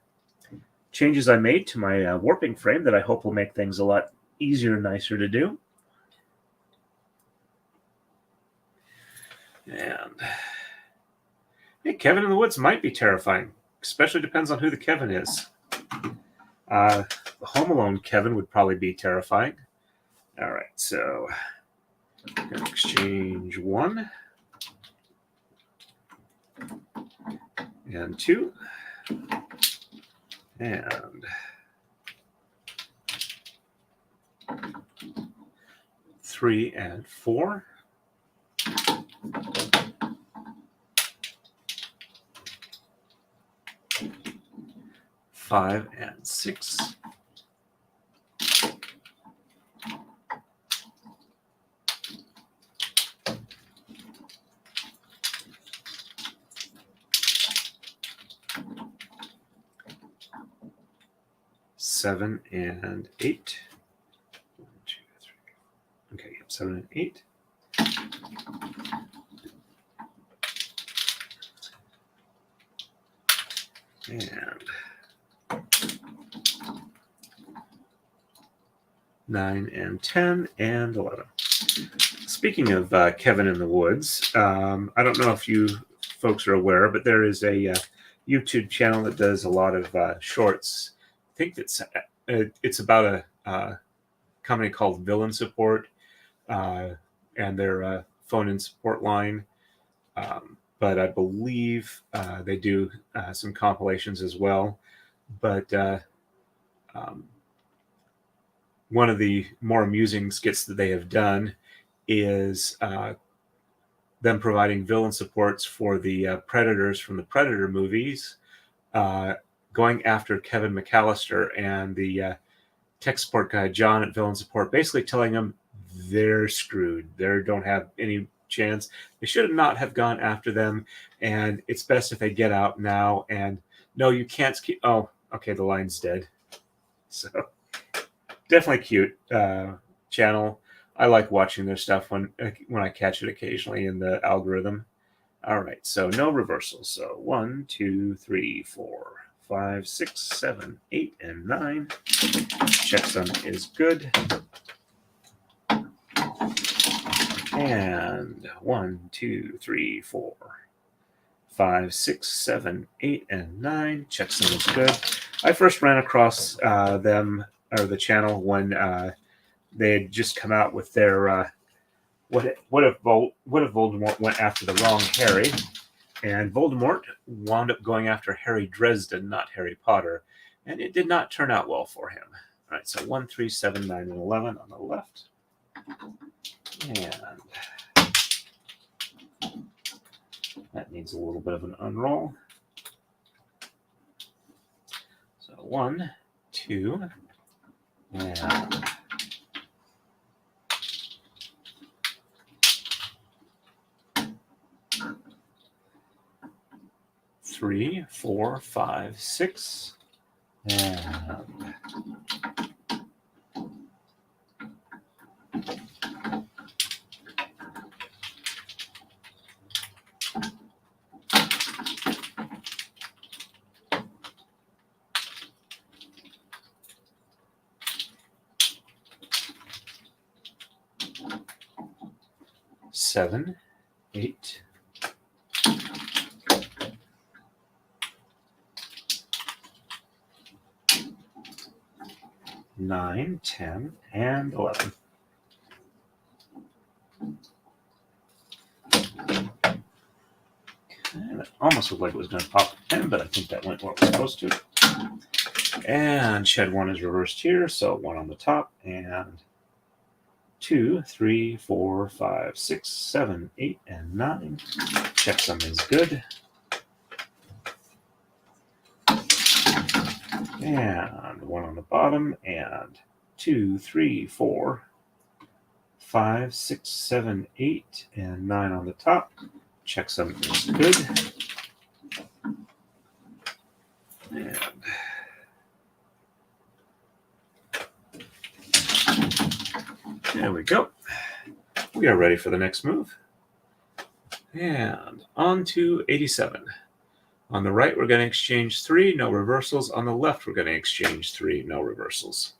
changes I made to my warping frame that I hope will make things a lot easier and nicer to do. And hey, Kevin in the Woods might be terrifying. Especially depends on who the Kevin is. The Home Alone Kevin would probably be terrifying. All right, so I'm going to exchange 1 and 2 and 3 and 4. 5 and 6. 7 and 8. 1, 2, 3. Okay, 7 and 8. And 9 and 10 and 11. Speaking of Kevin in the Woods, I don't know if you folks are aware, but there is a YouTube channel that does a lot of shorts. I think it's about a company called Villain Support and their phone-in support line. But I believe they do some compilations as well. But one of the more amusing skits that they have done is them providing villain supports for the Predators from the Predator movies, going after Kevin McAllister, and the tech support guy, John, at Villain Support, basically telling them they're screwed. They don't have any chance. They should not have gone after them, and it's best if they get out now. And no, you can't keep... Oh, okay, the line's dead. So definitely cute channel. I like watching their stuff when I catch it occasionally in the algorithm. All right, so no reversals. So 1, 2, 3, 4, 5, 6, 7, 8, and 9. Checksum is good. And 1, 2, 3, 4, 5, 6, 7, 8, and 9. Checksum is good. I first ran across them, or the channel, when they had just come out with their what if Voldemort went after the wrong Harry, and Voldemort wound up going after Harry Dresden, not Harry Potter, and it did not turn out well for him. All right, so 1, 3, 7, 9, and 11 on the left, and that needs a little bit of an unroll. So 1, 2, and 3, 4, 5, 6, and 7, 8, 9, 10, and 11. And it almost looked like it was going to pop a 10, but I think that went where it was supposed to. And shed 1 is reversed here, so 1 on the top, and 2, 3, 4, 5, 6, 7, 8, and 9. Checksum is good. And 1 on the bottom, and 2, 3, 4, 5, 6, 7, 8, and 9 on the top. Checksum is good. And there we go. We are ready for the next move. And on to 87. On the right, we're going to exchange 3, no reversals. On the left, we're going to exchange 3, no reversals.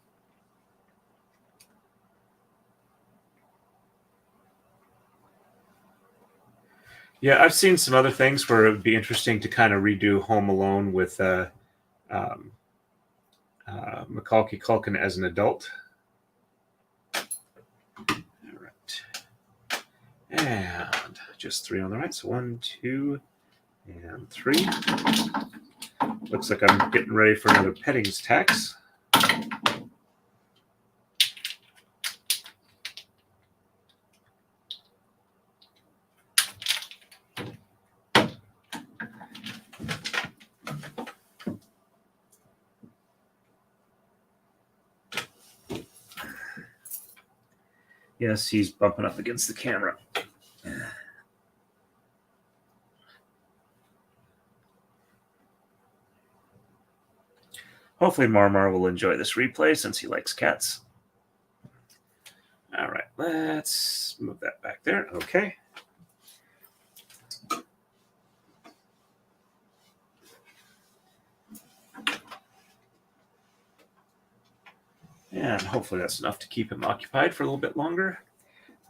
Yeah, I've seen some other things where it would be interesting to kind of redo Home Alone with Macaulay Culkin as an adult. All right. And just 3 on the right. So 1, 2, and 3. Looks like I'm getting ready for another Pettings tax. Yes, he's bumping up against the camera. Hopefully Marmar will enjoy this replay since he likes cats. All right, let's move that back there. Okay. And hopefully that's enough to keep him occupied for a little bit longer.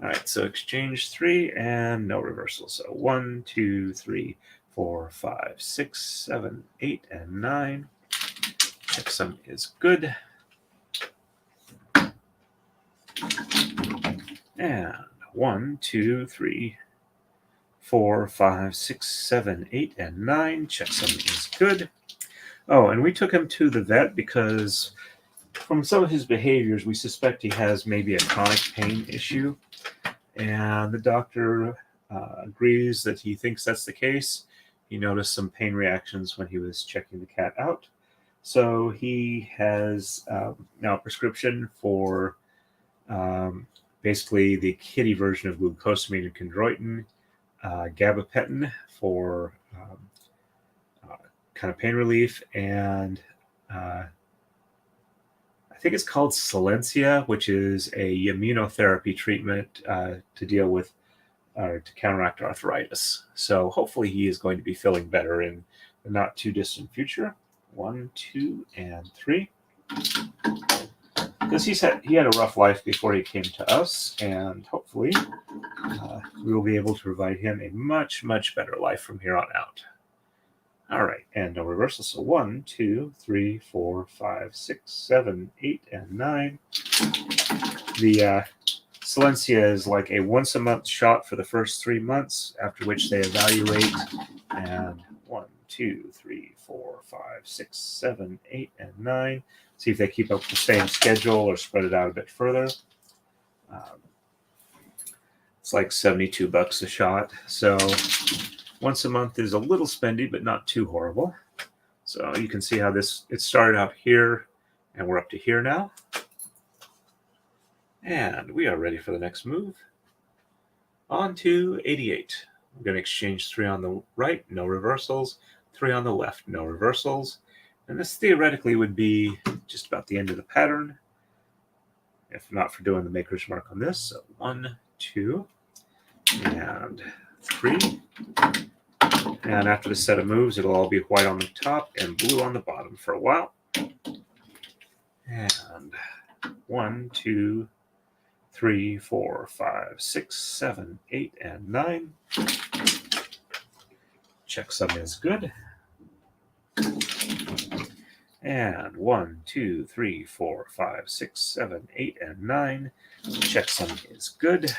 All right, so exchange 3 and no reversal. So 1, 2, 3, 4, 5, 6, 7, 8, and 9. Checksum is good. And 1, 2, 3, 4, 5, 6, 7, 8, and 9. Checksum is good. Oh, and we took him to the vet because from some of his behaviors, we suspect he has maybe a chronic pain issue. And the doctor agrees that he thinks that's the case. He noticed some pain reactions when he was checking the cat out. So he has now a prescription for basically the kitty version of glucosamine and chondroitin, gabapentin for kind of pain relief, and I think it's called Silencia, which is a immunotherapy treatment to deal with or to counteract arthritis. So hopefully he is going to be feeling better in the not too distant future. 1, 2, and 3. Because he had a rough life before he came to us, and hopefully we will be able to provide him a much, much better life from here on out. All right, and no reversal. So 1, 2, 3, 4, 5, 6, 7, 8, and 9. The Silencia is like a once-a-month shot for the first 3 months, after which they evaluate. And 1, 2, 3, 4, 5, 6, 7, 8, and 9. See if they keep up the same schedule or spread it out a bit further. It's like $72 a shot. So once a month is a little spendy, but not too horrible. So you can see how it started out here, and we're up to here now. And we are ready for the next move. On to 88. We're going to exchange 3 on the right, no reversals. 3 on the left, no reversals. And this theoretically would be just about the end of the pattern, if not for doing the maker's mark on this. So 1, 2, and 3. And after the set of moves, it'll all be white on the top and blue on the bottom for a while. And 1, 2, 3, 4, 5, 6, 7, 8, and 9. Checksum is good. And 1, 2, 3, 4, 5, 6, 7, 8, and 9. Checksum is good.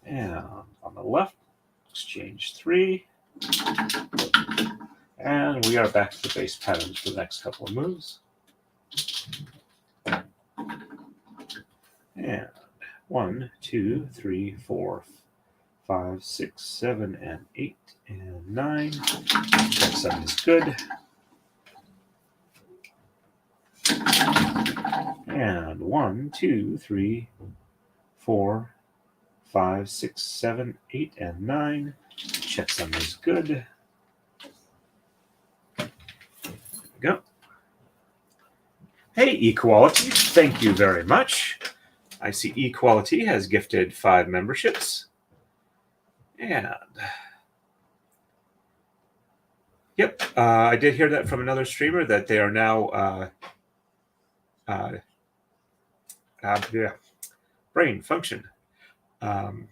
And on the left, exchange 3. And we are back to the base patterns for the next couple of moves. And 1, 2, 3, 4, 5, 6, 7, and 8, and 9. Checksum is good. And 1, 2, 3, 4, 5, 6, 7, 8, and 9. Checksum is good. There we go. Hey, Equality, thank you very much. I see Equality has gifted 5 memberships. And yep, I did hear that from another streamer that they are now brain function. That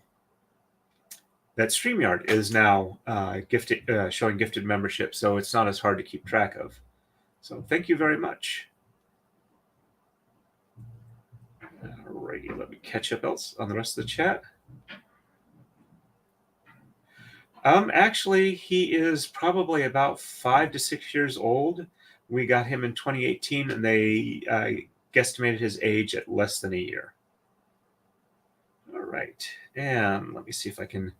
StreamYard is now showing gifted membership, so it's not as hard to keep track of. So thank you very much. Alrighty, let me catch up else on the rest of the chat. Actually, he is probably about 5 to 6 years old. We got him in 2018, and they guesstimated his age at less than a year. All right, and let me see if I can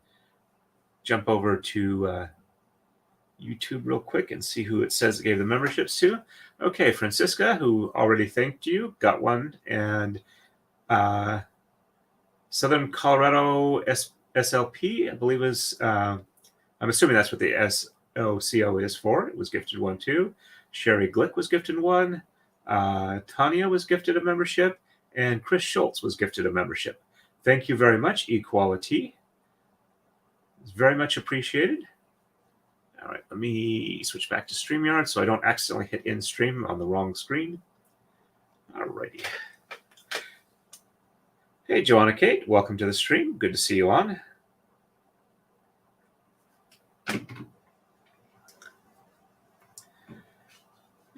jump over to YouTube real quick and see who it says it gave the memberships to. Okay, Francisca, who already thanked you, got one, and Southern Colorado SLP, I believe is, I'm assuming that's what the OCO is 4. It was gifted 1 too. Sherry Glick was gifted 1. Tanya was gifted a membership. And Chris Schultz was gifted a membership. Thank you very much, Equality. It's very much appreciated. All right, let me switch back to StreamYard so I don't accidentally hit in stream on the wrong screen. All righty. Hey, Joanna Kate, welcome to the stream. Good to see you on.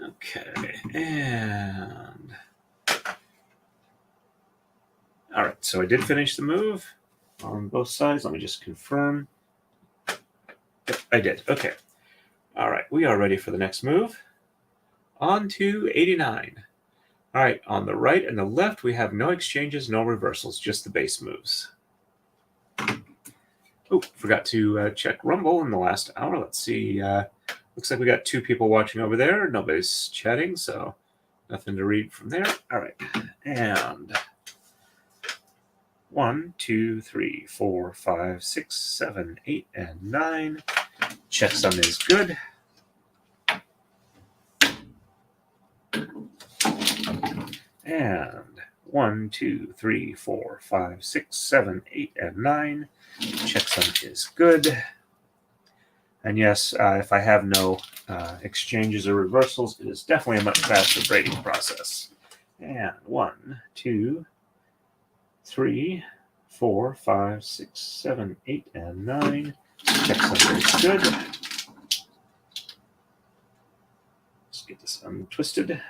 Okay, and all right, so I did finish the move on both sides. Let me just confirm. Yep, I did. Okay. All right, we are ready for the next move. On to 89. All right, on the right and the left, we have no exchanges, no reversals, just the base moves. Oh, forgot to check Rumble in the last hour. Let's see. Looks like we got 2 people watching over there. Nobody's chatting, so nothing to read from there. All right, and 1, 2, 3, 4, 5, 6, 7, 8, and 9. Checksum is good. And 1, 2, 3, 4, 5, 6, 7, 8, and 9. Checksum is good. And yes, if I have no exchanges or reversals, it is definitely a much faster braiding process. And 1, 2, 3, 4, 5, 6, 7, 8, and 9. Checksum is good. Let's get this untwisted.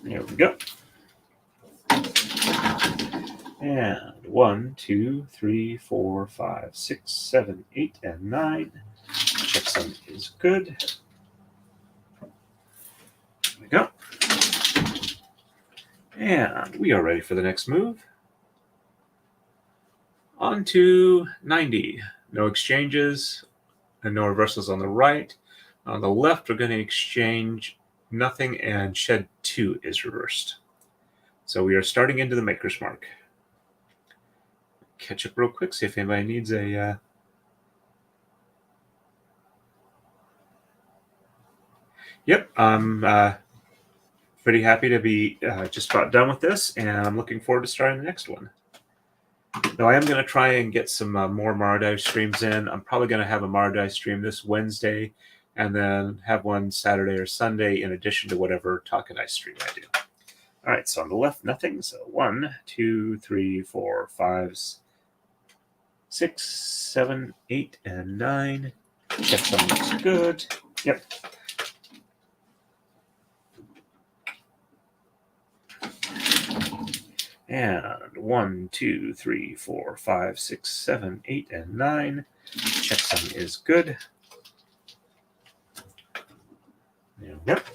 There we go. And 1, 2, 3, 4, 5, 6, 7, 8, and 9. Checksum is good. There we go. And we are ready for the next move. On to 90. No exchanges and no reversals on the right. On the left, we're going to exchange nothing, and shed 2 is reversed. So we are starting into the maker's mark. Catch up real quick, see if anybody needs a... Yep, I'm pretty happy to be just about done with this, and I'm looking forward to starting the next one. Though I am going to try and get some more Maradai streams in. I'm probably going to have a Maradai stream this Wednesday, and then have one Saturday or Sunday in addition to whatever Taka-Dai stream I do. All right, so on the left, nothing. So 1, 2, 3, 4, 5, 6, 7, 8, and 9. Checksum looks good. Yep. And 1, 2, 3, 4, 5, 6, 7, 8, and 9. Checksum is good. Yep.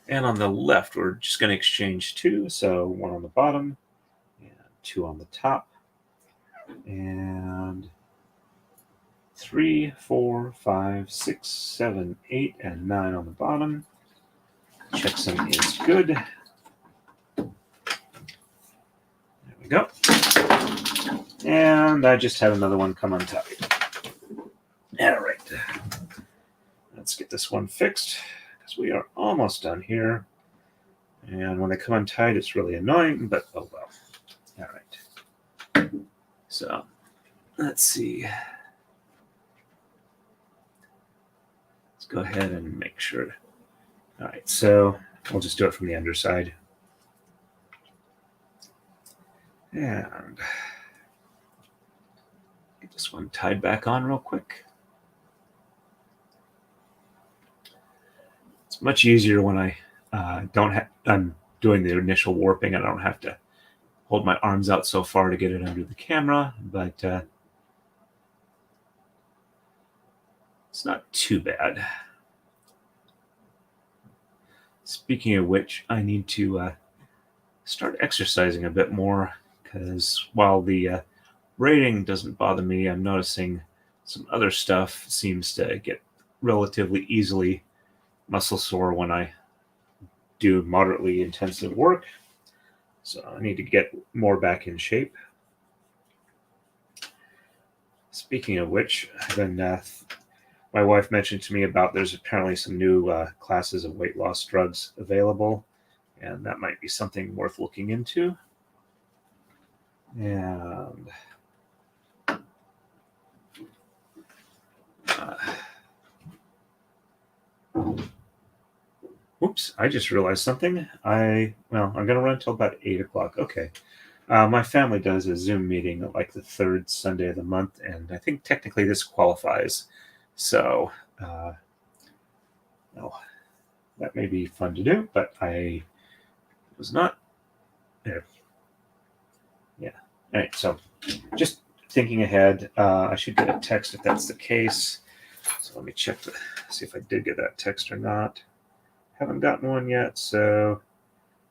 And on the left, we're just going to exchange 2. So 1 on the bottom and 2 on the top. And 3, 4, 5, 6, 7, 8, and 9 on the bottom. Checksum is good. There we go. And I just had another one come untied. All right. Let's get this one fixed, because we are almost done here. And when they come untied, it's really annoying, but oh well. All right. So let's see. Let's go ahead and make sure. All right, so we'll just do it from the underside. And get this one tied back on real quick. It's much easier when I I'm doing the initial warping. I don't have to hold my arms out so far to get it under the camera, but it's not too bad. Speaking of which, I need to start exercising a bit more, because while the braiding doesn't bother me, I'm noticing some other stuff seems to get relatively easily muscle sore when I do moderately intensive work. So I need to get more back in shape. Speaking of which, my wife mentioned to me about there's apparently some new classes of weight loss drugs available, and that might be something worth looking into. And whoops, I just realized something. I'm going to run till about 8 o'clock. Okay. My family does a Zoom meeting like the third Sunday of the month, and I think technically this qualifies. So, that may be fun to do, but I was not there. Yeah. All right. So, just thinking ahead, I should get a text if that's the case. So let me check to see if I did get that text or not. Haven't gotten one yet, so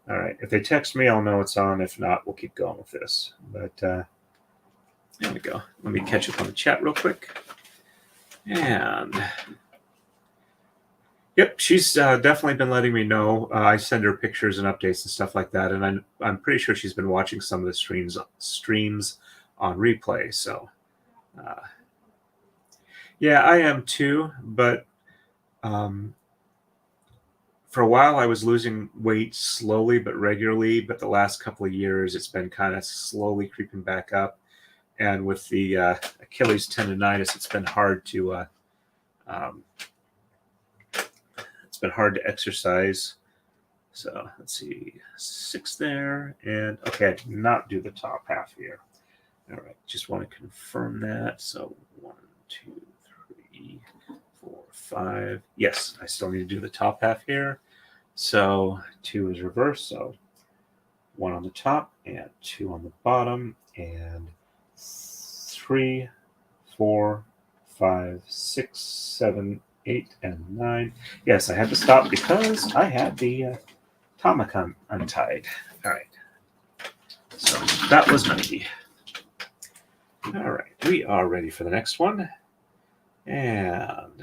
all right. If they text me, I'll know it's on. If not, we'll keep going with this. But there we go. Let me catch up on the chat real quick. And yep, she's definitely been letting me know. I send her pictures and updates and stuff like that, and I'm pretty sure she's been watching some of the streams on replay. So yeah, I am too. But for a while, I was losing weight slowly but regularly. But the last couple of years, it's been kind of slowly creeping back up. And with the Achilles tendonitis, it's been hard to exercise. So let's see, 6 there, and okay, I did not do the top half here. All right, just want to confirm that. So 1, 2, 3, 4, 5. Yes, I still need to do the top half here. So 2 is reversed. So 1 on the top and 2 on the bottom, and 3, 4, 5, 6, 7, 8, and 9. Yes, I had to stop because I had the Tomahawk untied. All right. So that was 90. All right. We are ready for the next one. And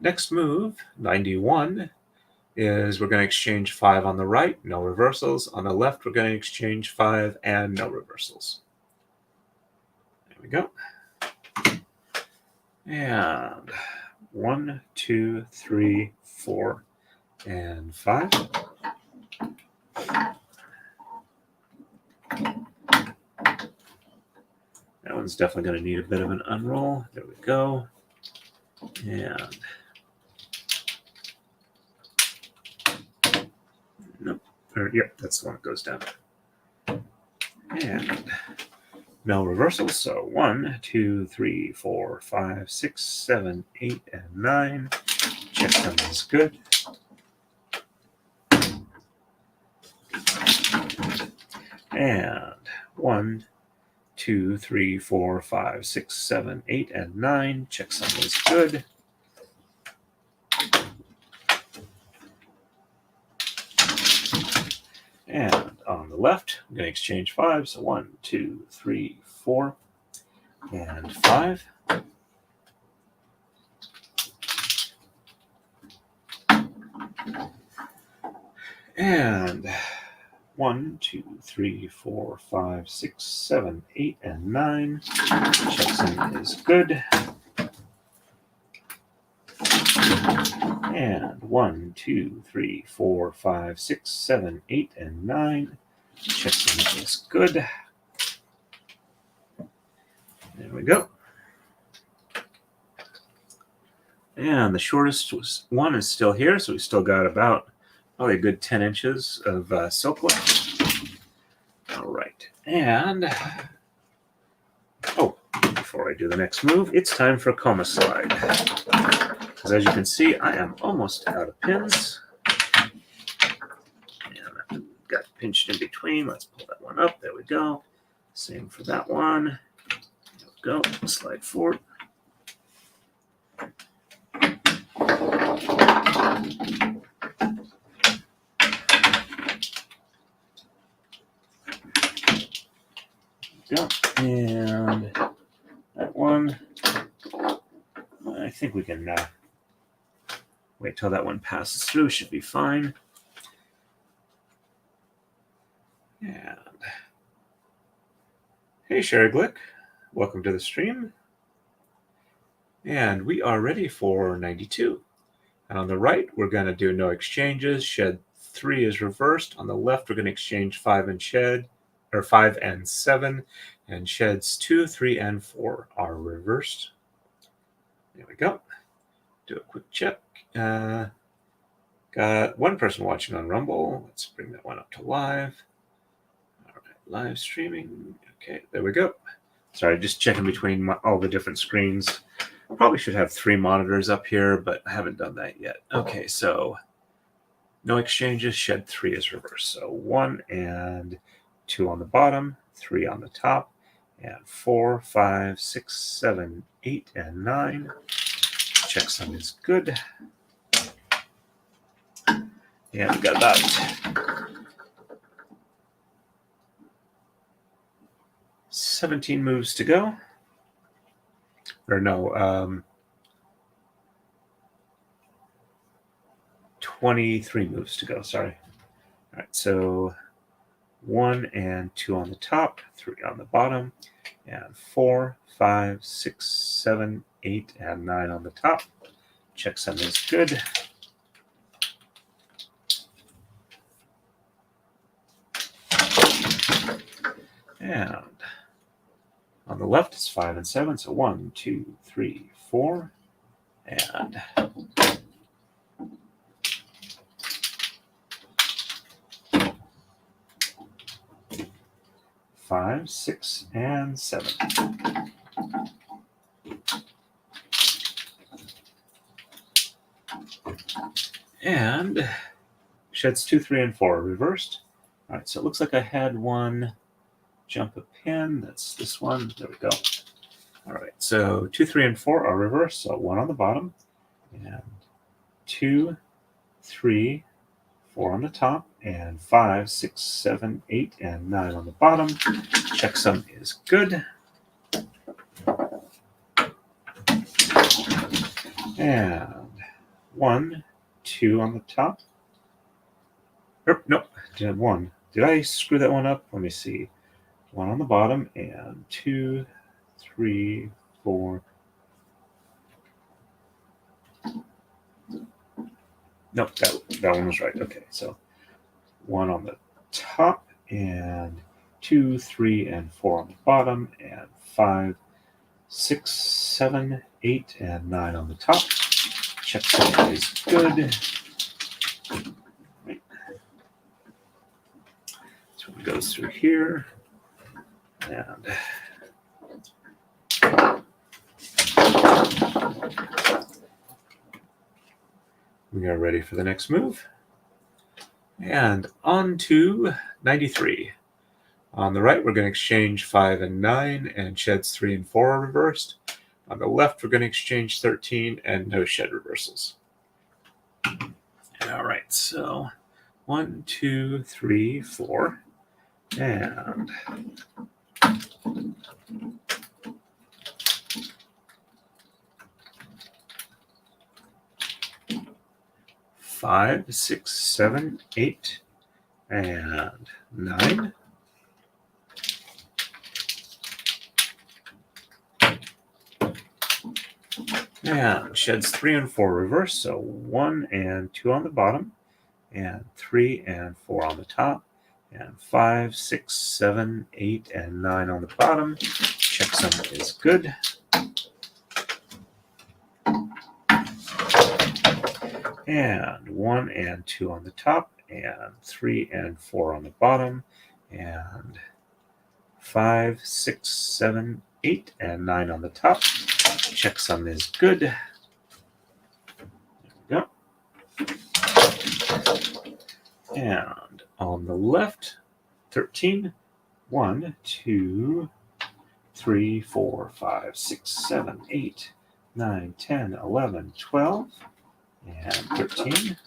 next move, 91, is we're going to exchange 5 on the right, no reversals. On the left, we're going to exchange 5 and no reversals. There we go. And 1, 2, 3, 4, and 5. That one's definitely going to need a bit of an unroll. There we go. And nope. Yep, that's the one that goes down. And no reversals. So 1, 2, 3, 4, 5, 6, 7, 8, and 9. Check them is good. And 1, 2, 3, 4, 5, 6, 7, 8, and 9. Checksum is good. And on the left, I'm going to exchange 5. So 1, 2, 3, 4, and 5. And 1, 2, 3, 4, 5, 6, 7, 8, and 9. Checksum is good. And 1, 2, 3, 4, 5, 6, 7, 8, and 9. Checksum is good. There we go. And the shortest one is still here, so we still got about probably a good 10 inches of silk left. All right. And before I do the next move, it's time for a coma slide. Because as you can see, I am almost out of pins. And I've got pinched in between. Let's pull that one up. There we go. Same for that one. There we go. Slide forward. Go. And that one, I think we can wait till that one passes through. Should be fine. And hey, Sherry Glick. welcome to the stream. And we are ready for 92. And on the right, we're going to do no exchanges. Shed 3 is reversed. On the left, we're going to exchange 5 and 7. And sheds 2, 3, and 4 are reversed. There we go. Do a quick check. Got one person watching on Rumble. Let's bring that one up to live. All right, live streaming. Okay, there we go. Sorry, just checking between all the different screens. Probably should have 3 monitors up here, but I haven't done that yet. Okay, so no exchanges. Shed 3 is reversed. So 1 and 2 on the bottom, 3 on the top, and 4, 5, 6, 7, 8, and 9. Checksum is good. Yeah, we've got about 17 moves to go. Or no, 23 moves to go, sorry. All right, so 1 and 2 on the top, 3 on the bottom, and 4, 5, 6, 7, 8, and 9 on the top. Checksum is good. And on the left, it's 5 and 7. So 1, 2, 3, 4, and 5, 6, and 7. And sheds 2, 3, and 4 are reversed. All right, so it looks like I had one jump a pin. That's this one. There we go. All right, so 2, 3, and 4 are reversed. So 1 on the bottom, and 2, 3, 4 on the top, and 5, 6, 7, 8, and 9 on the bottom. Checksum is good. And 1, 2 on the top. Nope, did 1. Did I screw that one up? Let me see. 1 on the bottom, and 2, 3, 4. Nope, that one was right. Okay, so 1 on the top, and 2, 3, and 4 on the bottom, and 5, 6, 7, 8, and 9 on the top. Checksum is good. Right. So it goes through here, and we are ready for the next move. And on to 93. On the right, we're going to exchange 5 and 9, and sheds 3 and 4 are reversed. On the left, we're going to exchange 13 and no shed reversals. All right, so 1, 2, 3, 4, and 5, 6, 7, 8, and 9. And sheds 3 and 4 reverse, so 1 and 2 on the bottom, and 3 and 4 on the top, and 5, 6, 7, 8, and 9 on the bottom. Checksum is good. And 1 and 2 on the top, and 3 and 4 on the bottom, and 5, 6, 7, 8, and 9 on the top. Checksum is good. There we go. And on the left, 13. 1, 2, 3, 4, 5, 6, 7, 8, 9, 10, 11, 12, and 13.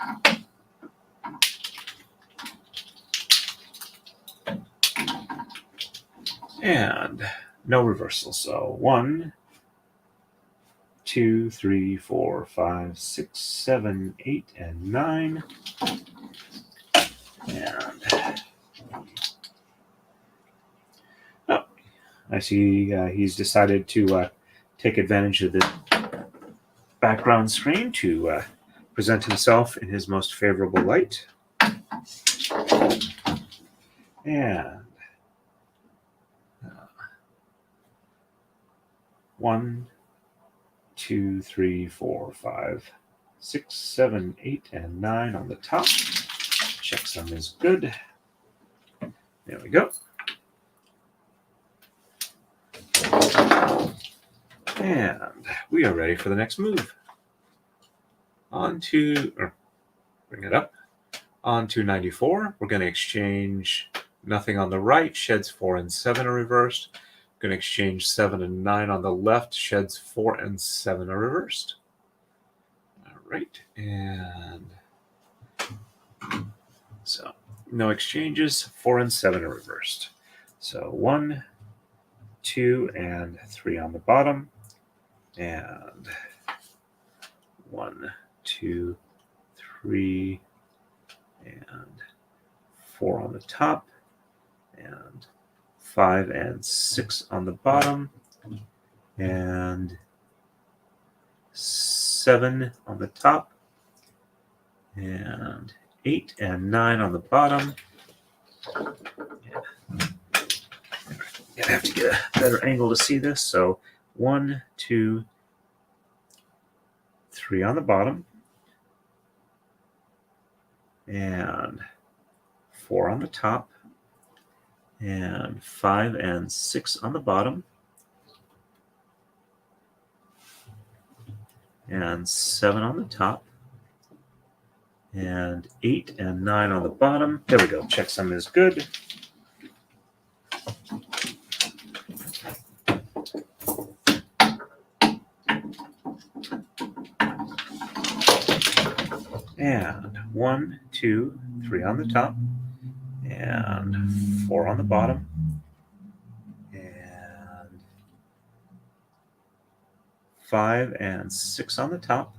And no reversal. So 1, 2, 3, 4, 5, 6, 7, 8, and 9. And I see he's decided to take advantage of the background screen to present himself in his most favorable light. And 1, 2, 3, 4, 5, 6, 7, 8, and 9 on the top. Checksum is good. There we go. And we are ready for the next move. Bring it up. On to 94. We're going to exchange nothing on the right. Sheds 4 and 7 are reversed. Going to exchange 7 and 9 on the left. Sheds 4 and 7 are reversed. All right. And so no exchanges. 4 and 7 are reversed. So 1, 2, and 3 on the bottom. And 1, 2, 3, and 4 on the top, and 5 and 6 on the bottom, and 7 on the top, and 8 and 9 on the bottom. Yeah. Gonna have to get a better angle to see this. So 1, 2, 3 on the bottom, and 4 on the top, and 5 and 6 on the bottom, and 7 on the top, and 8 and 9 on the bottom. There we go. Checksum is good. And 1, 2, 3 on the top, and 4 on the bottom, and 5 and 6 on the top,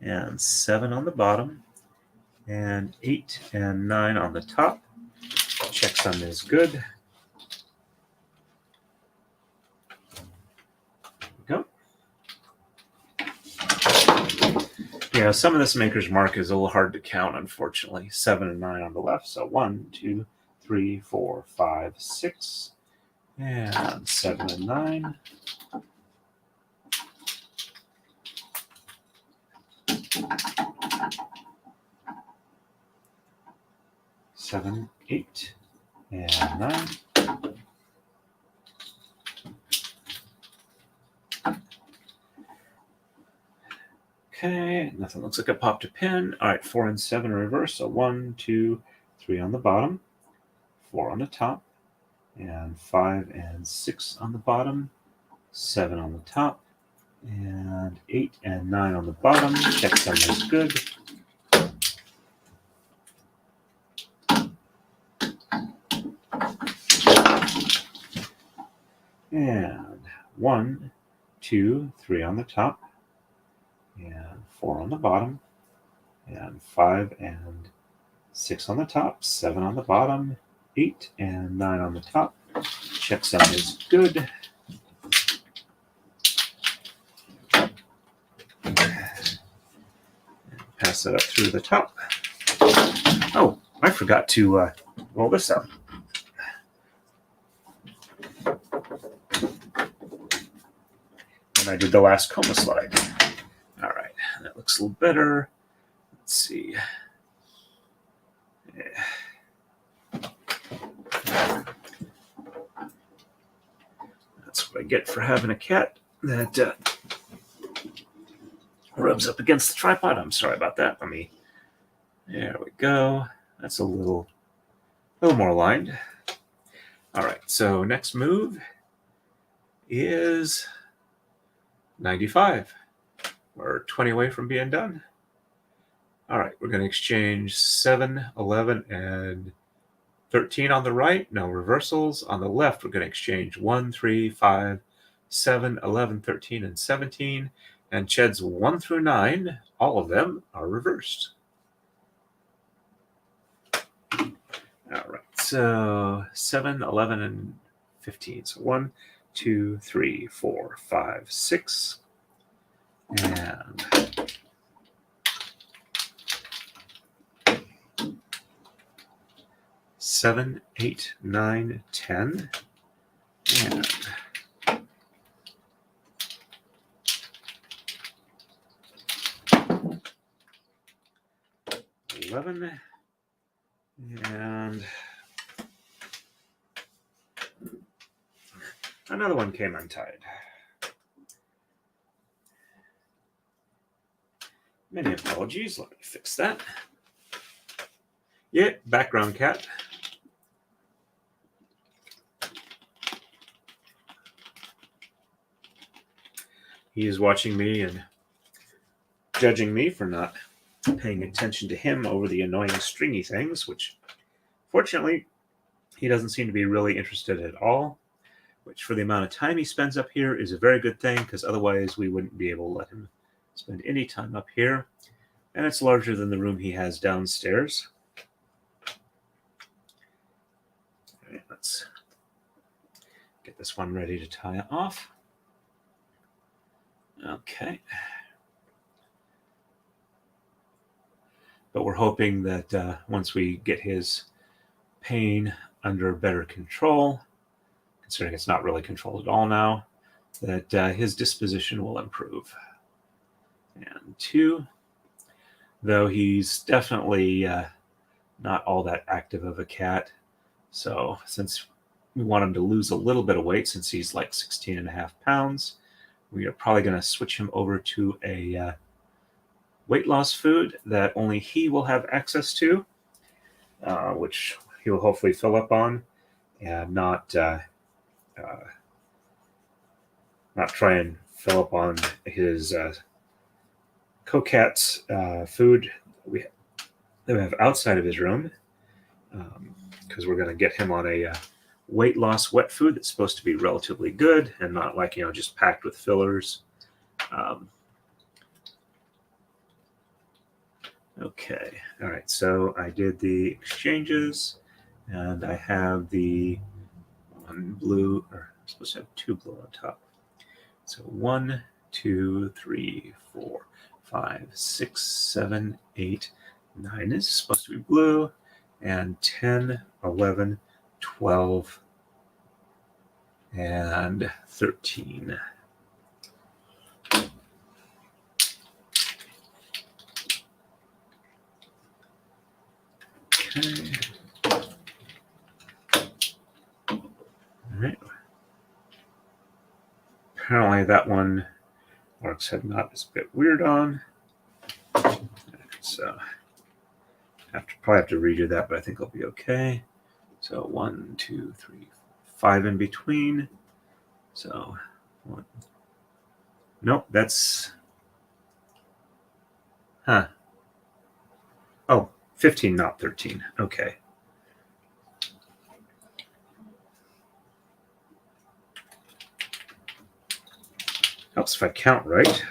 and 7 on the bottom, and 8 and 9 on the top. Checksum is good. There we go. Yeah, some of this maker's mark is a little hard to count, unfortunately. 7 and 9 on the left. So 1, 2, 3, 4, 5, 6, and 7 and 9. Seven, 8, and 9. Okay, nothing looks like it popped a pin. All right, 4 and 7 are reversed. So 1, 2, 3 on the bottom, 4 on the top, and 5 and 6 on the bottom, 7 on the top, and 8 and 9 on the bottom. Checksum is good. And 1, 2, 3 on the top, and 4 on the bottom, and 5 and 6 on the top, 7 on the bottom, 8 and 9 on the top. Checksum is good. Pass it up through the top. Oh, I forgot to roll this up. And I did the last coma slide. All right, that looks a little better. Let's see. Yeah. That's what I get for having a cat that rubs up against the tripod. I'm sorry about that. There we go. That's a little more aligned. All right, so next move is 95. We're 20 away from being done. All right, we're going to exchange 7, 11, and 13 on the right. No reversals. On the left, we're going to exchange 1, 3, 5, 7, 11, 13, and 17. And Cheds 1 through 9, all of them are reversed. All right, so 7, 11, and 15. So 1, 2, 3, 4, 5, 6. And 7, 8, 9, 10. And 11. And another one came untied. Many apologies. Let me fix that. Yeah, background cat. He is watching me and judging me for not paying attention to him over the annoying stringy things, which fortunately he doesn't seem to be really interested at all, which for the amount of time he spends up here is a very good thing, because otherwise we wouldn't be able to let him spend any time up here. And it's larger than the room he has downstairs. All right, let's get this one ready to tie off. Okay. But we're hoping that once we get his pain under better control, considering it's not really controlled at all now, that his disposition will improve. And 2, though he's definitely not all that active of a cat. So since we want him to lose a little bit of weight, since he's like 16.5 pounds, we are probably going to switch him over to a weight loss food that only he will have access to, which he will hopefully fill up on, and not try and fill up on his co-cat's food that we have outside of his room, because we're going to get him on a weight loss wet food that's supposed to be relatively good and not like, just packed with fillers. Okay, all right, so I did the exchanges, and I have the one blue, or I'm supposed to have 2 blue on top. So 1, 2, 3, 4, 5, 6, 7, 8, 9 is supposed to be blue, and 10, 11, 12, and 13. Okay. All right. Apparently that one Mark's head knot is a bit weird on. So probably have to redo that, but I think I'll be okay. So 1, 2, 3, 5 in between. So 1. Nope, that's Oh, 15, not 13. Okay. Helps if I count right.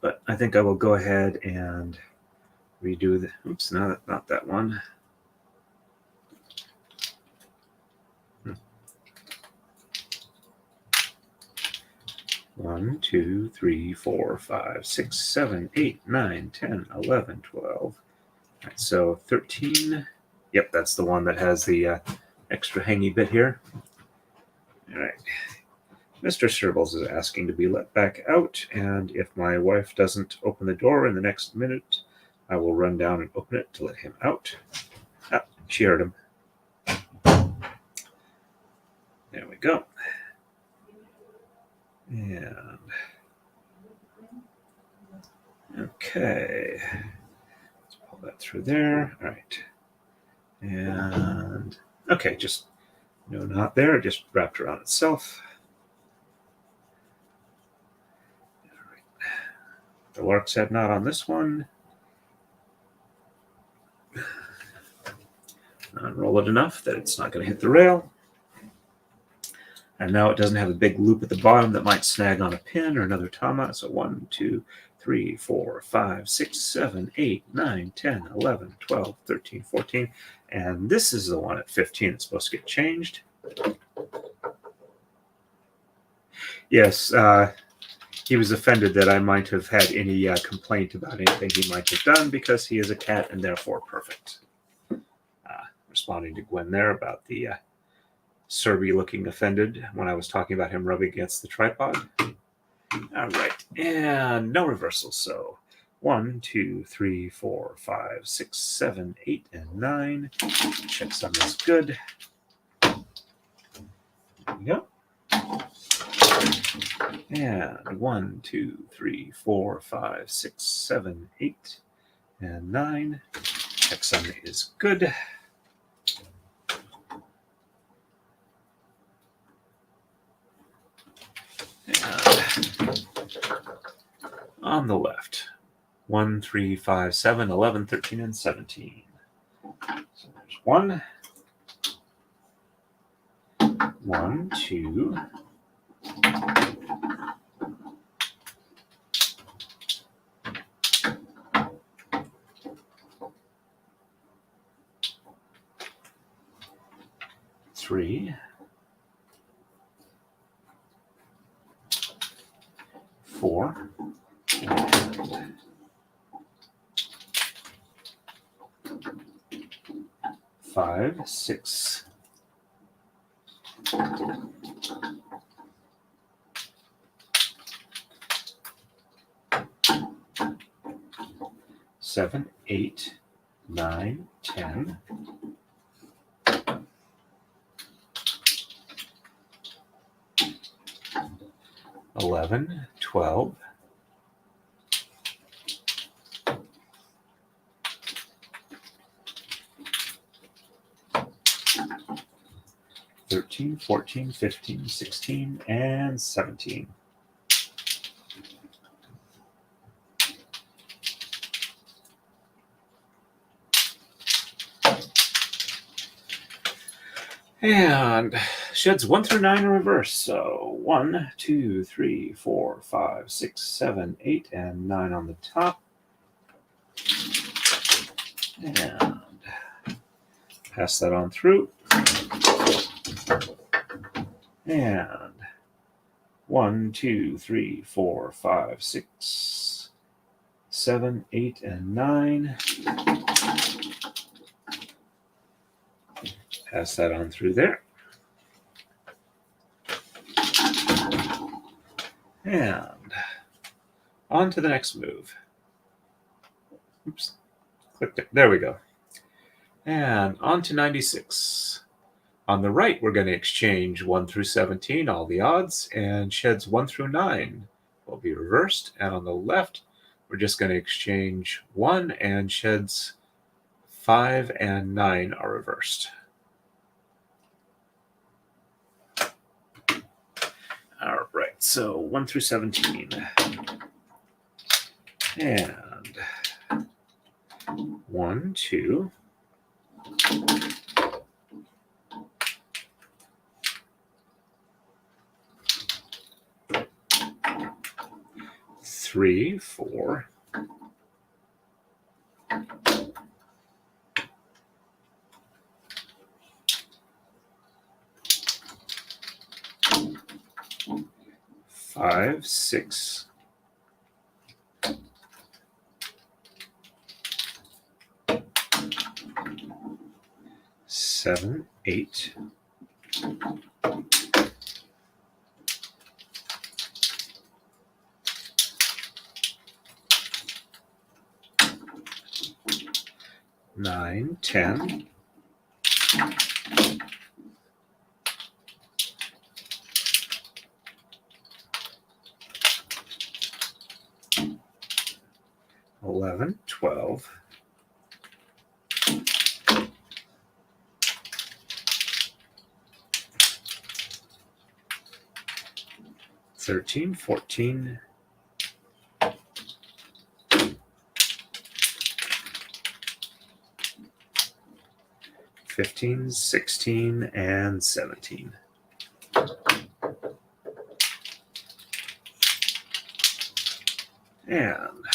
But I think I will go ahead and redo the, oops, no, not that one. 1, 2, 3, 4, 5, 6, 7, 8, 9, 10, 11, 12. All right, so 13. Yep, that's the one that has the extra hangy bit here. All right. Mr. Serbles is asking to be let back out, and if my wife doesn't open the door in the next minute, I will run down and open it to let him out. Ah, she heard him. There we go. And okay, let's pull that through there. All right. And okay, just no knot there, it just wrapped around itself. All right. The lark's head knot on this one. Unroll it enough that it's not going to hit the rail. And now it doesn't have a big loop at the bottom that might snag on a pin or another tama. So 1, 2, 3, 4, 5, 6, 7, 8, 9, 10, 11, 12, 13, 14. And this is the one at 15 that's supposed to get changed. Yes, he was offended that I might have had any complaint about anything he might have done because he is a cat and therefore perfect. Responding to Gwen there about the Serby looking offended when I was talking about him rubbing against the tripod. All right, and no reversal. So 1, 2, 3, 4, 5, 6, 7, 8, and 9. Checksum is good. There we go. And 1, 2, 3, 4, 5, 6, 7, 8, and 9. Checksum is good. And on the left, 1, 3, 5, 7, 11, 13, and 17. So there's 1, 1, 2, 3, 4, and 5, 6, 7, 8, 9, 10, 11, 12, 13, 14, 15, 16, and 17. And sheds 1 through 9 in reverse. So 1, 2, 3, 4, 5, 6, 7, 8, and 9 on the top. And pass that on through. And 1, 2, 3, 4, 5, 6, 7, 8, and 9. Pass that on through there. And on to the next move. Oops, clicked it. There we go. And on to 96. On the right, we're going to exchange 1 through 17, all the odds, and sheds 1 through 9 will be reversed. And on the left, we're just going to exchange 1, and sheds 5 and 9 are reversed. All right, so 1 through 17. And 1, 2, 3, 4, 5, 6, 7, 8, 9, 10, 11, 12, 13, 14, 15, 16, and 17. And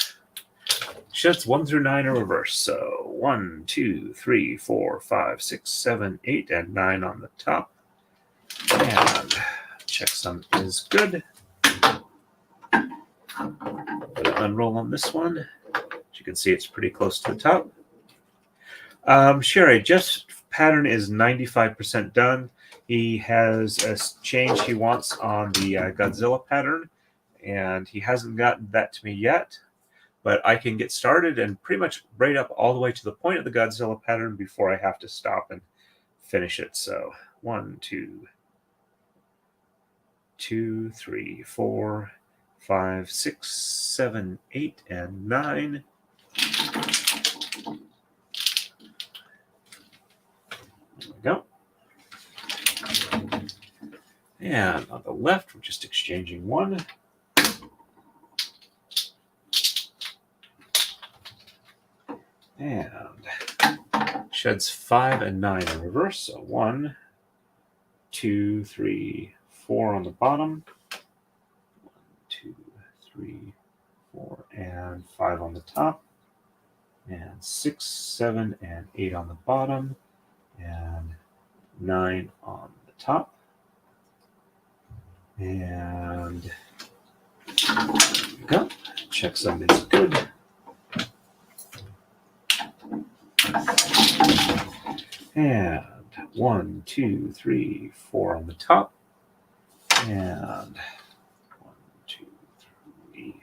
sheds 1 through 9 are reversed. So 1, 2, 3, 4, 5, 6, 7, 8, and 9 on the top. And checksum is good. Unroll on this one. As you can see, it's pretty close to the top. Sherry, Jeff's pattern is 95% done. He has a change he wants on the Godzilla pattern, and he hasn't gotten that to me yet. But I can get started and pretty much braid up all the way to the point of the Godzilla pattern before I have to stop and finish it. So 1, 2, 2, 3, 4, 5, 6, 7, 8, and 9. There we go. And on the left, we're just exchanging 1. And sheds 5 and 9 in reverse. So 1, 2, 3, 4 on the bottom. 1, 2, 3, 4, and 5 on the top. And 6, 7, and 8 on the bottom. And 9 on the top. And there we go. Checksum is good. And 1, 2, 3, 4 on the top. And 1, 2, 3,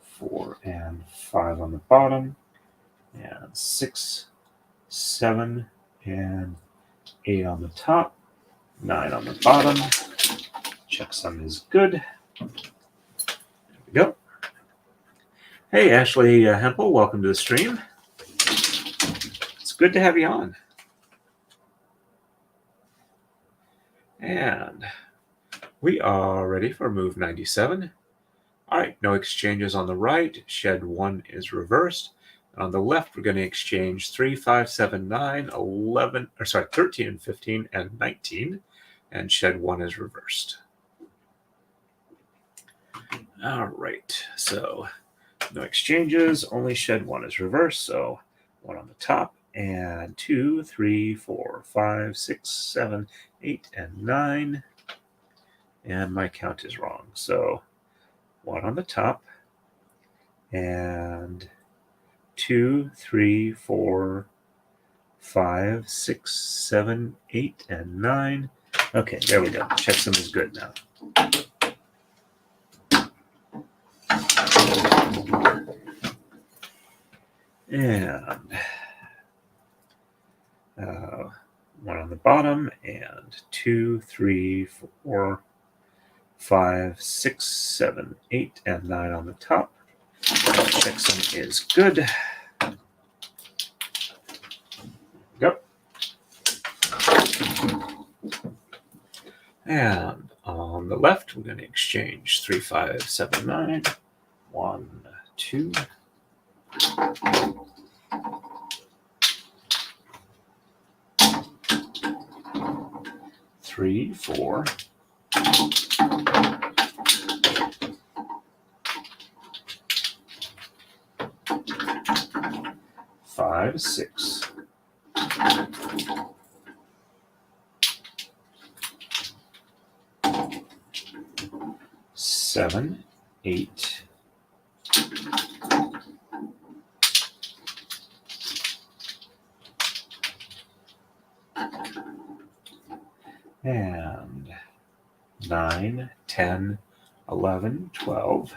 4, and 5 on the bottom. And 6, 7, and 8 on the top. 9 on the bottom. Checksum is good. There we go. Hey, Ashley Hempel, welcome to the stream. It's good to have you on. And we are ready for move 97. All right, no exchanges on the right. Shed 1 is reversed. And on the left, we're going to exchange 3, 5, 7, 9, 11, or sorry, 13 and 15 and 19. And shed 1 is reversed. All right, so no exchanges, only shed 1 is reversed. So 1 on the top, and 2, 3, 4, 5, 6, 7, 8, and 9. And my count is wrong. So 1 on the top, and 2, 3, 4, 5, 6, 7, 8, and 9. Okay, there we go. Checksum is good now. And 1 on the bottom, and 2, 3, 4, 5, 6, 7, 8, and 9 on the top. Checksum is good. Go. And on the left, we're going to exchange 3, 5, 7, 9. 1, 2. 3, 4. 5, 6. 7, 8. And 9, 10, 11, 12.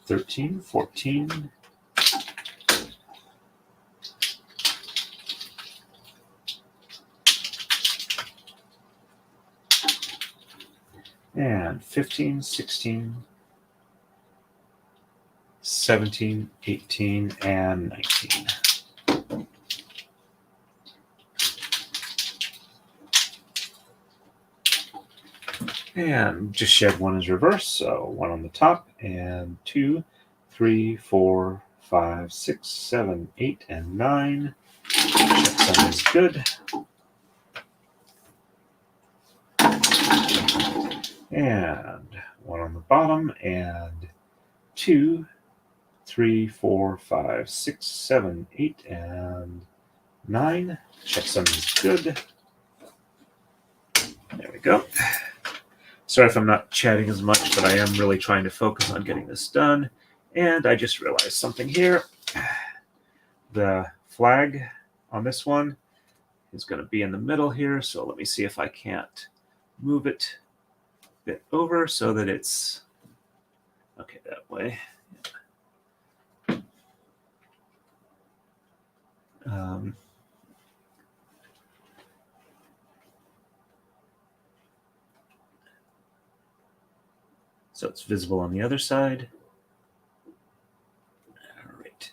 13, 14. 15, 16. 17, 18, and 19. And just shed 1 is reversed, so 1 on the top, and 2, 3, 4, 5, 6, 7, 8, and 9. Checksum is good. and 1 on the bottom, and 2, 3, 4, 5, 6, 7, 8, and 9. Checksum is good. There we go. Sorry if I'm not chatting as much, but I am really trying to focus on getting this done. And I just realized something here. The flag on this one is going to be in the middle here, so let me see if I can't move it a bit over so that it's okay that way. So it's visible on the other side. All right.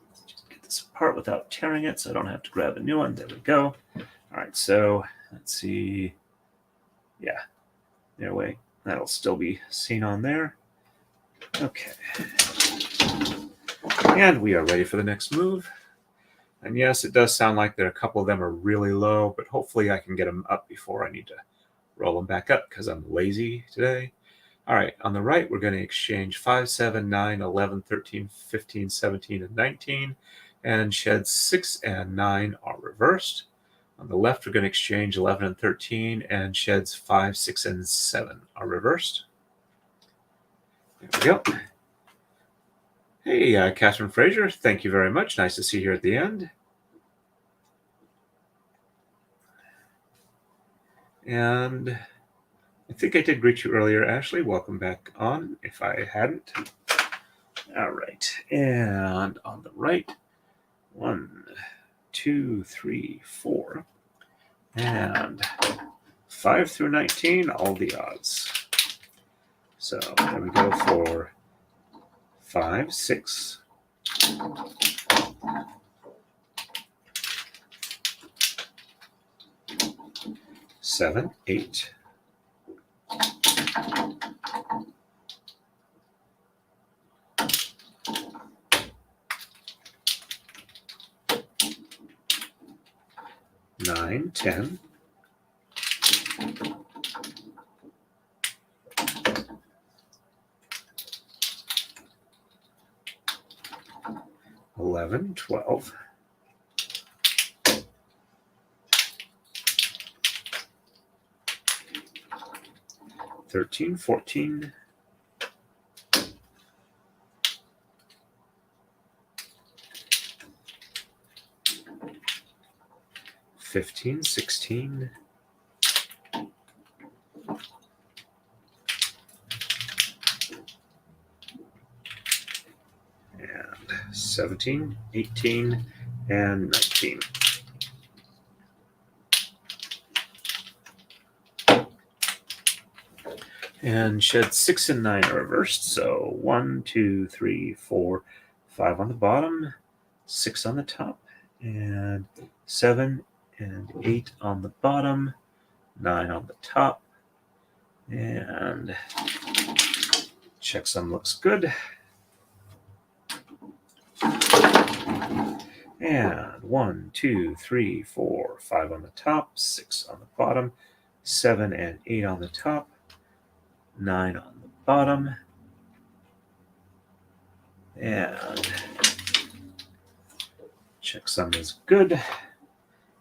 Let's just get this apart without tearing it so I don't have to grab a new one. There we go. All right, so let's see. Yeah, there way. That'll still be seen on there. Okay. And we are ready for the next move. And yes, it does sound like there are a couple of them are really low, but hopefully I can get them up before I need to roll them back up because I'm lazy today. All right, on the right, we're going to exchange 5, 7, 9, 11, 13, 15, 17, and 19, and sheds 6 and 9 are reversed. On the left, we're going to exchange 11 and 13, and sheds 5, 6, and 7 are reversed. There we go. Hey, Catherine Fraser, thank you very much. Nice to see you here at the end. And I think I did greet you earlier, Ashley. Welcome back on, if I hadn't. All right, and on the right, 1, 2, 3, 4, and 5 through 19, all the odds. So there we go for 5, 6, 7, 8, 9, 10, 11, 12, 13, 14, 15, 16, and 17, 18, and 19. And shed 6 and 9 are reversed. So 1, 2, 3, 4, 5 on the bottom, 6 on the top, and 7 and 8 on the bottom, 9 on the top, and checksum looks good. And 1, 2, 3, 4, 5 on the top, 6 on the bottom, 7 and 8 on the top, 9 on the bottom, and checksum is good.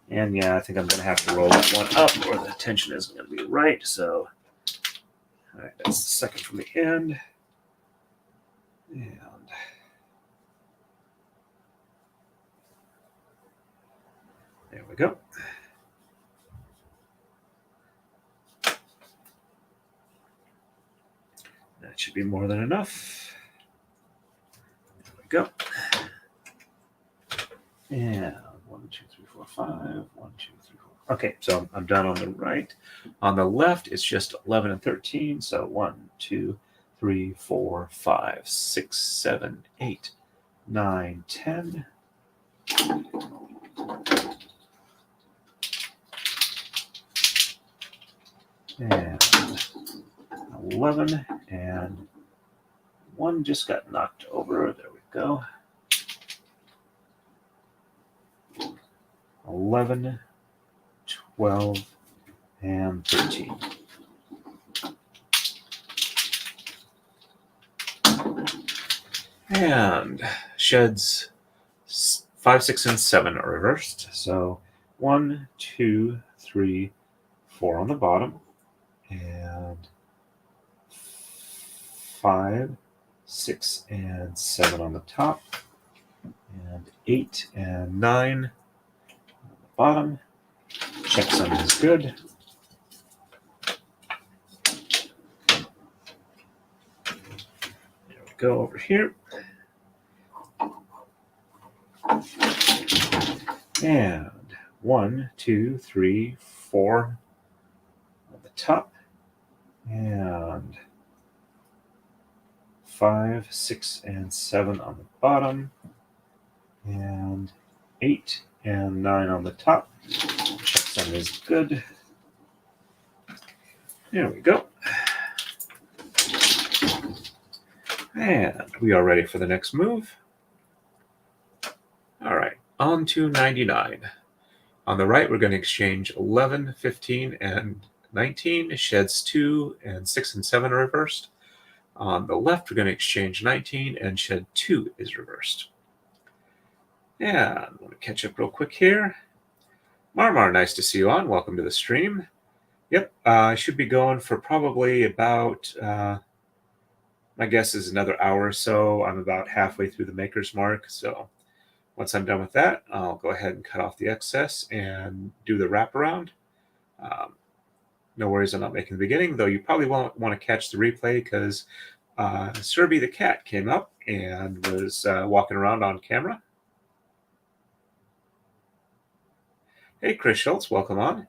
And yeah, I think I'm going to have to roll that one up or the tension isn't going to be right. So, all right, that's the second from the end. And there we go. That should be more than enough. There we go. And 1, 2, 3, 4, 5. 1, 2, 3, 4. Okay, so I'm done on the right. On the left, it's just 11 and 13. So 1, 2, 3, 4, 5, 6, 7, 8, 9, 10. And 11, and 1 just got knocked over. There we go. 11, 12, and 13. And sheds 5, 6, and 7 are reversed. So 1, 2, 3, 4 on the bottom, and 5, 6, and 7 on the top, and 8 and 9 on the bottom. Checksum is good. There we go over here. And 1, 2, 3, 4 on the top, and 5, 6, and 7 on the bottom, and 8 and 9 on the top. Checksum is good. There we go. And we are ready for the next move. All right, on to 99. On the right, we're going to exchange 11, 15, and 19. Sheds 2 and 6 and 7 are reversed. On the left, we're going to exchange 19, and shed 2 is reversed. And I'm going to catch up real quick here. Marmar, nice to see you on. Welcome to the stream. Yep, I should be going for probably about, my guess is another hour or so. I'm about halfway through the maker's mark, so once I'm done with that, I'll go ahead and cut off the excess and do the wraparound. No worries, I'm not making the beginning, though you probably won't want to catch the replay because Serby the cat came up and was walking around on camera. Hey, Chris Schultz, welcome on.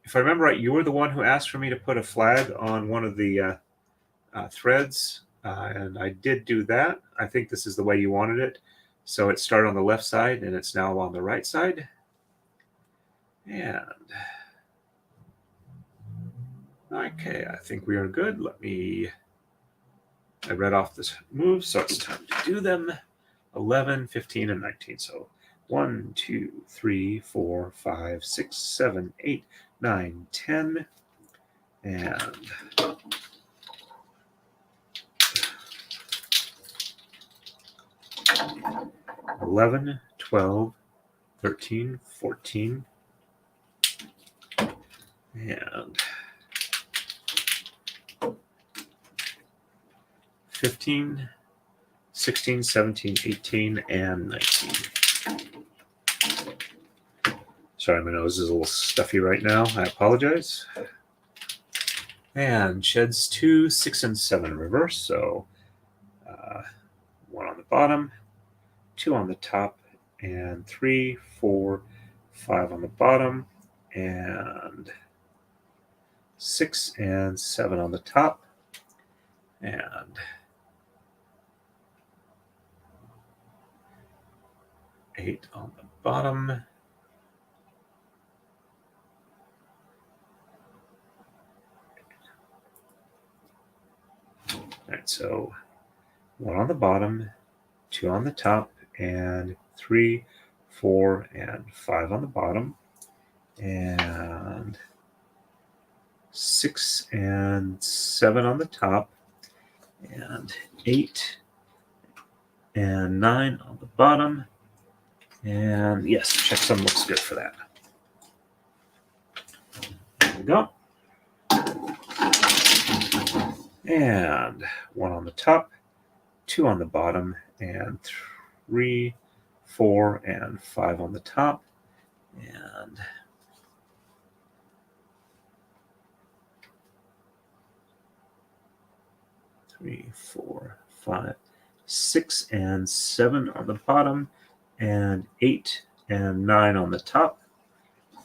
If I remember right, you were the one who asked for me to put a flag on one of the threads, and I did do that. I think this is the way you wanted it. So it started on the left side, and it's now on the right side. And okay, I think we are good. I read off this move, so it's time to do them. 11, 15, and 19. So 1, 2, 3, 4, 5, 6, 7, 8, 9, 10, and 11, 12, 13, 14, and 15, 16, 17, 18, and 19. Sorry, my nose is a little stuffy right now. I apologize. And sheds 2, 6, and 7 reverse. So 1 on the bottom, 2 on the top, and 3, 4, 5 on the bottom, and 6 and 7 on the top, and 8 on the bottom. All right, so 1 on the bottom, 2 on the top, and 3, 4, and 5 on the bottom, and 6 and 7 on the top, and 8 and 9 on the bottom. And yes, checksum looks good for that. There we go. And 1 on the top, 2 on the bottom, and 3, 4, and 5 on the top, and 3, 4, 5, 6, and 7 on the bottom, and 8 and 9 on the top.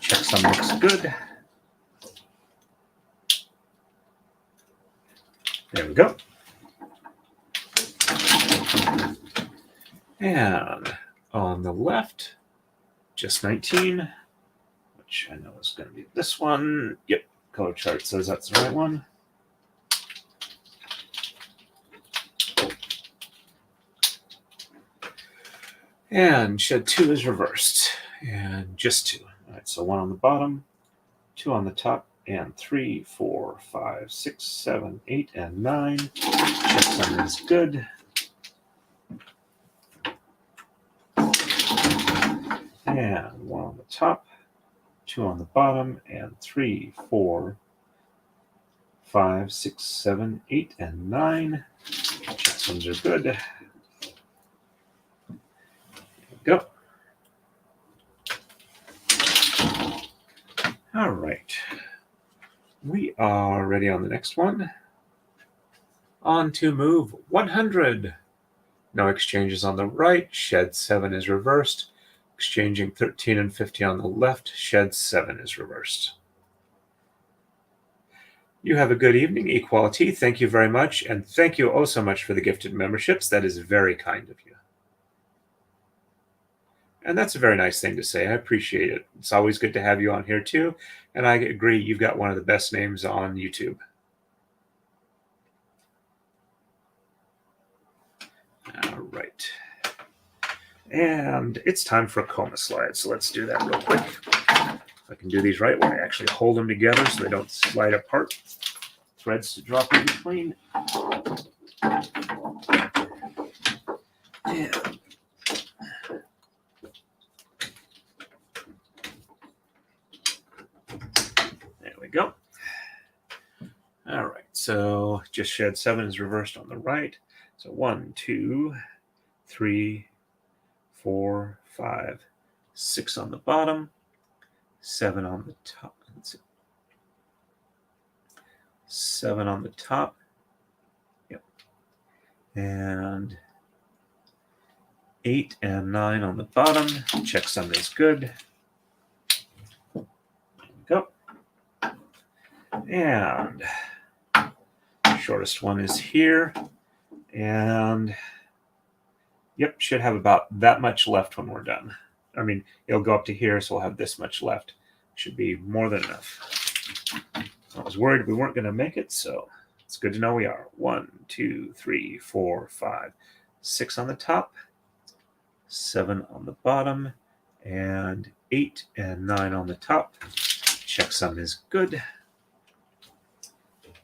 Checksum looks good. There we go. And on the left, just 19, which I know is going to be this one. Yep, color chart says that's the right one. And shed 2 is reversed, and just 2. All right, so 1 on the bottom, 2 on the top, and 3, 4, 5, 6, 7, 8, and 9. Checksum is good. And 1 on the top, 2 on the bottom, and 3, 4, 5, 6, 7, 8, and 9. Checksums are good. There we go. All right. We are ready on the next one. On to move 100. No exchanges on the right. Shed 7 is reversed. Exchanging 13 and 50 on the left. Shed 7 is reversed. You have a good evening, Equality. Thank you very much. And thank you oh so much for the gifted memberships. That is very kind of you. And that's a very nice thing to say. I appreciate it. It's always good to have you on here too. And I agree, you've got one of the best names on YouTube. All right. And it's time for a coma slide. So let's do that real quick. If I can do these right, where I actually hold them together so they don't slide apart. Threads to drop in between. Yeah. There we go. All right, so just shed 7 is reversed on the right. So 1, 2, 3, 4, 5, 6 on the bottom, 7 on the top. 7 on the top. Yep. And 8 and 9 on the bottom. Checksum is good. There we go. And shortest one is here. And yep, should have about that much left when we're done. I mean, it'll go up to here, so we'll have this much left. Should be more than enough. I was worried we weren't going to make it, so it's good to know we are. 1, 2, 3, 4, 5, 6 on the top, 7 on the bottom, and 8 and 9 on the top. Checksum is good.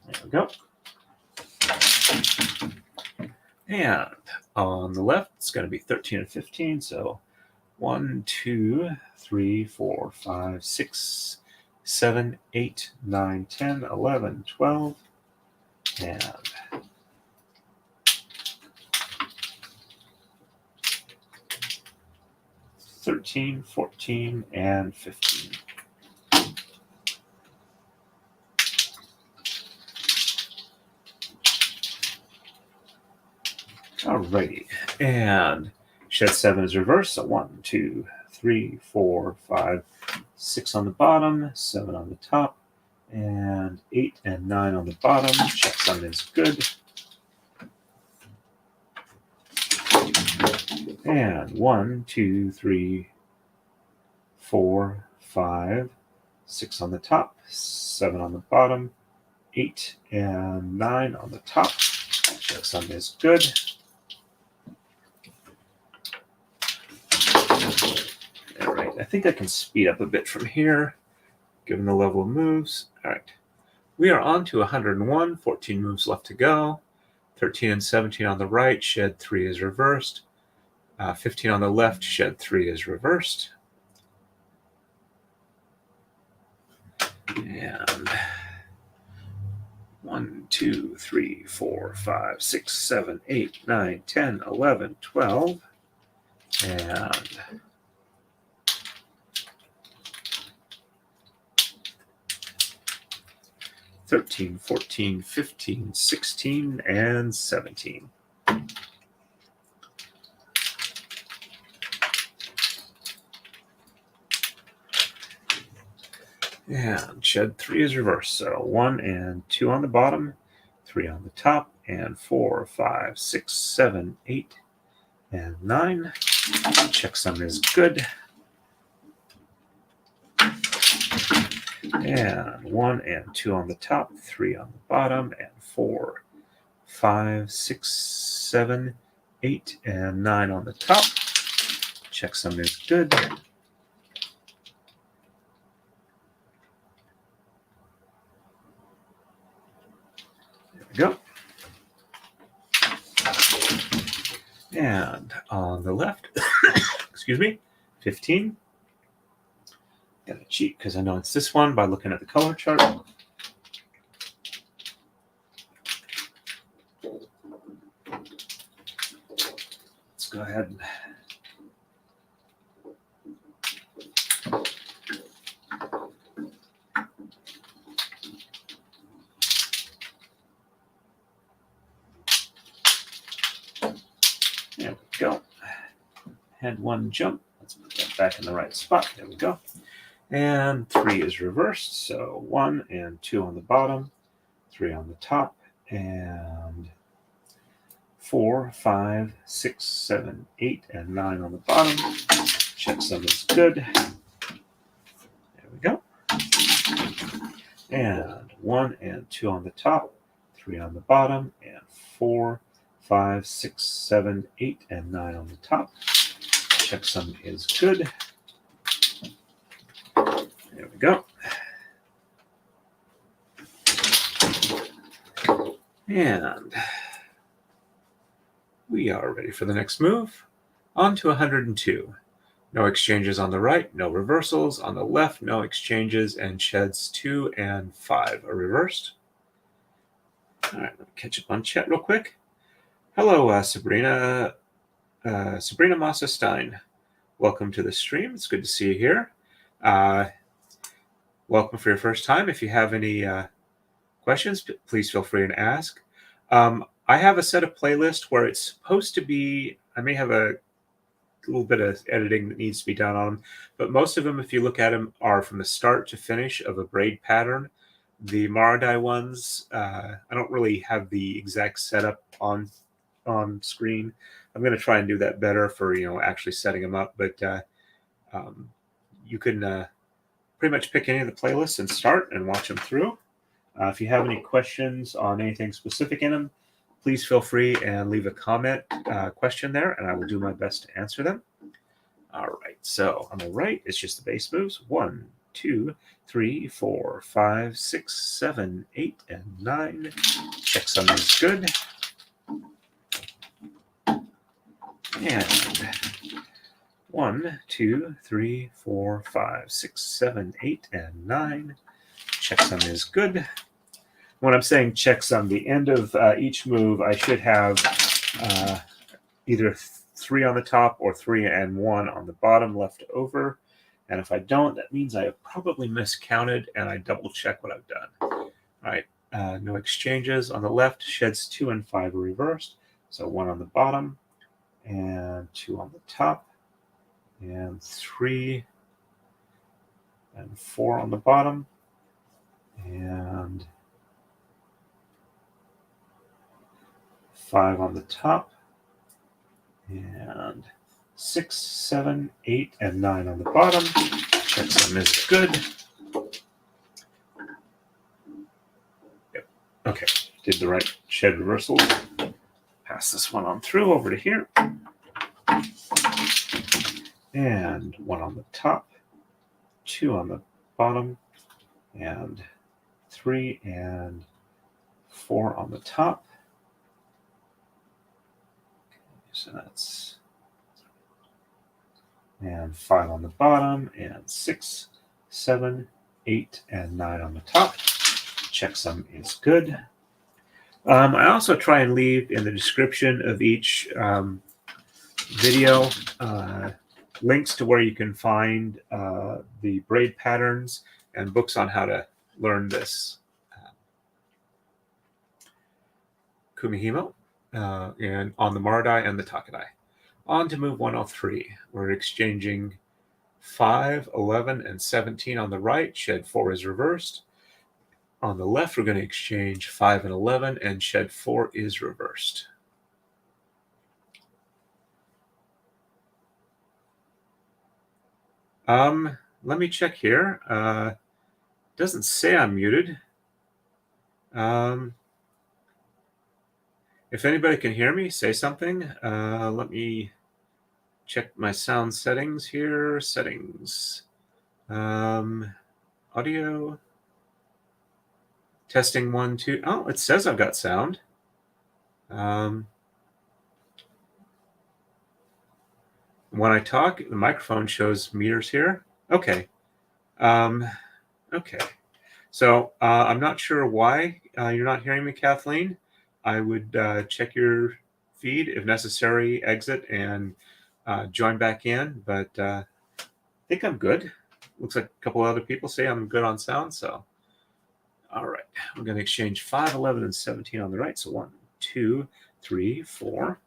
There we go. And on the left, it's going to be 13 and 15. So 1, 2, 3, 4, 5, 6, 7, 8, 9, 10, 11, 12, and 13, 14, and 15. Alrighty, and shed 7 is reversed. So 1, 2, 3, 4, 5, 6 on the bottom, 7 on the top, and 8 and 9 on the bottom. Checksum is good. And 1, 2, 3, 4, 5, 6 on the top, 7 on the bottom, 8 and 9 on the top. Checksum is good. All right, I think I can speed up a bit from here, given the level of moves. All right, we are on to 101, 14 moves left to go. 13 and 17 on the right, shed 3 is reversed. 15 on the left, shed 3 is reversed. And 1, 2, 3, 4, 5, 6, 7, 8, 9, 10, 11, 12. And 13, 14, 15, 16, and 17. And shed 3 is reversed. So 1 and 2 on the bottom, 3 on the top, and 4, 5, 6, 7, 8, and 9. Checksum is good. And 1 and 2 on the top, 3 on the bottom, and 4, 5, 6, 7, 8, and 9 on the top. Checksum is good. There we go. And on the left, excuse me, 15. Gotta cheat because I know it's this one by looking at the color chart. Let's go ahead and there we go. Had one jump. Let's put that back in the right spot. There we go. And 3 is reversed. So 1 and 2 on the bottom, 3 on the top, and 4, 5, 6, 7, 8, and 9 on the bottom. Checksum is good. There we go. And 1 and 2 on the top, 3 on the bottom, and 4, 5, 6, 7, 8, and 9 on the top. Checksum is good. There we go. And we are ready for the next move. On to 102. No exchanges on the right, no reversals. On the left, no exchanges, and sheds 2 and 5 are reversed. All right, let me catch up on chat real quick. Hello, Sabrina Massa Stein. Welcome to the stream. It's good to see you here. Welcome for your first time. If you have any questions, please feel free to ask. I have a set of playlists where it's supposed to be, I may have a little bit of editing that needs to be done on them, but most of them, if you look at them, are from the start to finish of a braid pattern. The Maradai ones, I don't really have the exact setup on screen. I'm going to try and do that better for actually setting them up, but you can pretty much pick any of the playlists and start and watch them through. If you have any questions on anything specific in them, please feel free and leave a comment question there, and I will do my best to answer them. All right, so on the right, it's just the base moves. 1, 2, 3, 4, 5, 6, 7, 8, and 9. Checksum is good. And 1, 2, 3, 4, 5, 6, 7, 8, and 9. Checksum is good. When I'm saying checksum, the end of each move, I should have either 3 on the top or 3 and 1 on the bottom left over. And if I don't, that means I have probably miscounted, and I double check what I've done. All right, no exchanges. On the left, sheds 2 and 5 are reversed. So 1 on the bottom and 2 on the top, and 3 and 4 on the bottom, and 5 on the top, and 6, 7, 8, and 9 on the bottom. Checksum is good. Yep. Okay, did the right shed reversal. Pass this one on through over to here. And 1 on the top, 2 on the bottom, and 3 and 4 on the top. So that's, and 5 on the bottom, and 6, 7, 8, and 9 on the top. Checksum is good. I also try and leave in the description of each video links to where you can find the braid patterns and books on how to learn this Kumihimo. And on the Maradai and the Taka-Dai. On to move 103. We're exchanging 5, 11, and 17 on the right. Shed 4 is reversed. On the left, we're going to exchange 5 and 11, and shed 4 is reversed. Let me check here. Doesn't say I'm muted. If anybody can hear me, say something. Let me check my sound settings here. Settings. Audio. Testing 1, 2. Oh, it says I've got sound. When I talk, the microphone shows meters here. Okay. Okay. So I'm not sure why you're not hearing me, Kathleen. I would check your feed. If necessary, exit and join back in. But I think I'm good. Looks like a couple other people say I'm good on sound. So, all right. We're going to exchange 5, 11, and 17 on the right. So 1, 2, 3, 4.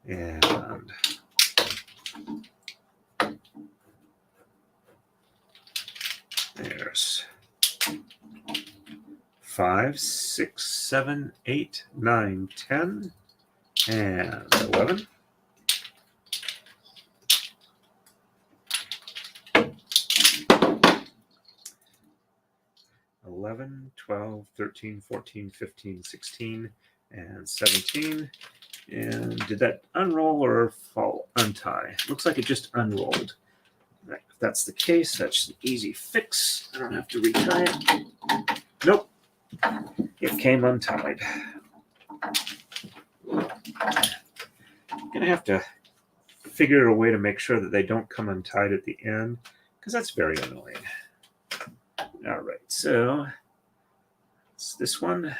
And there's 5, 6, 7, 8, 9, 10, and 11. 11, 12, 13, 14, 15, 16, and 17. And did that unroll or fall untie? Looks like it just unrolled. Right, if that's the case, that's an easy fix. I don't have to retie it. Nope. It came untied. I'm going to have to figure a way to make sure that they don't come untied at the end, because that's very annoying. All right, so it's this one.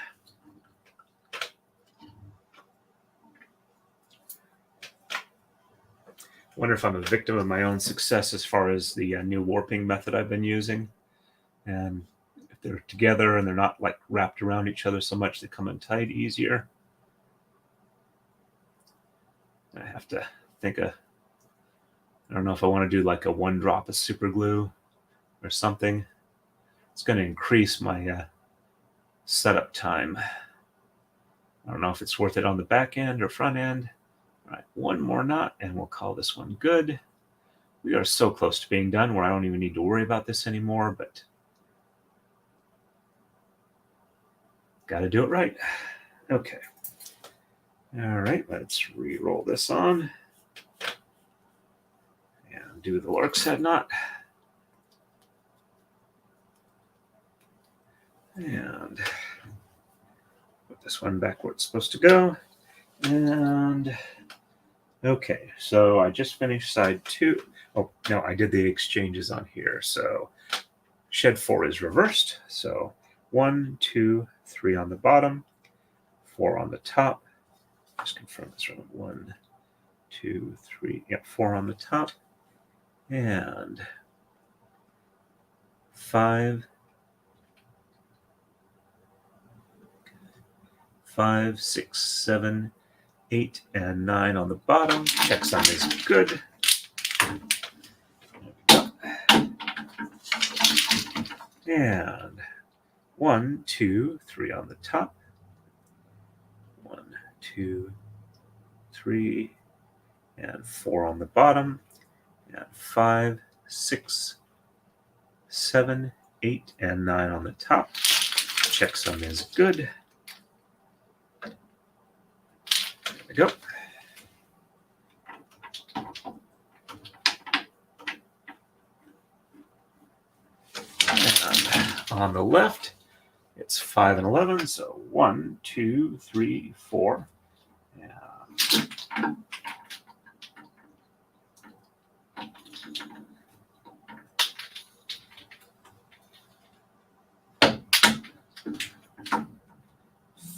Wonder if I'm a victim of my own success as far as the new warping method I've been using. And if they're together and they're not like wrapped around each other so much, they come untied easier. I have to think I don't know if I want to do like a 1 drop of super glue or something. It's going to increase my setup time. I don't know if it's worth it on the back end or front end. All right, 1 more knot, and we'll call this one good. We are so close to being done where I don't even need to worry about this anymore, but got to do it right. Okay. All right, let's re-roll this on and do the lark's head knot. And put this one back where it's supposed to go. And okay, so I just finished side 2. Oh, no, I did the exchanges on here. So shed 4 is reversed. So 1, 2, 3 on the bottom, 4 on the top. Just confirm this one. 1, 2, 3. Yep, 4 on the top. And 5, 6, 7, 8, and 9 on the bottom. Checksum is good. And 1, 2, 3 on the top. 1, 2, 3, and 4 on the bottom. And 5, 6, 7, 8, and 9 on the top. Checksum is good. There we go. And on the left, it's 5 and 11, so 1, 2, 3, 4. And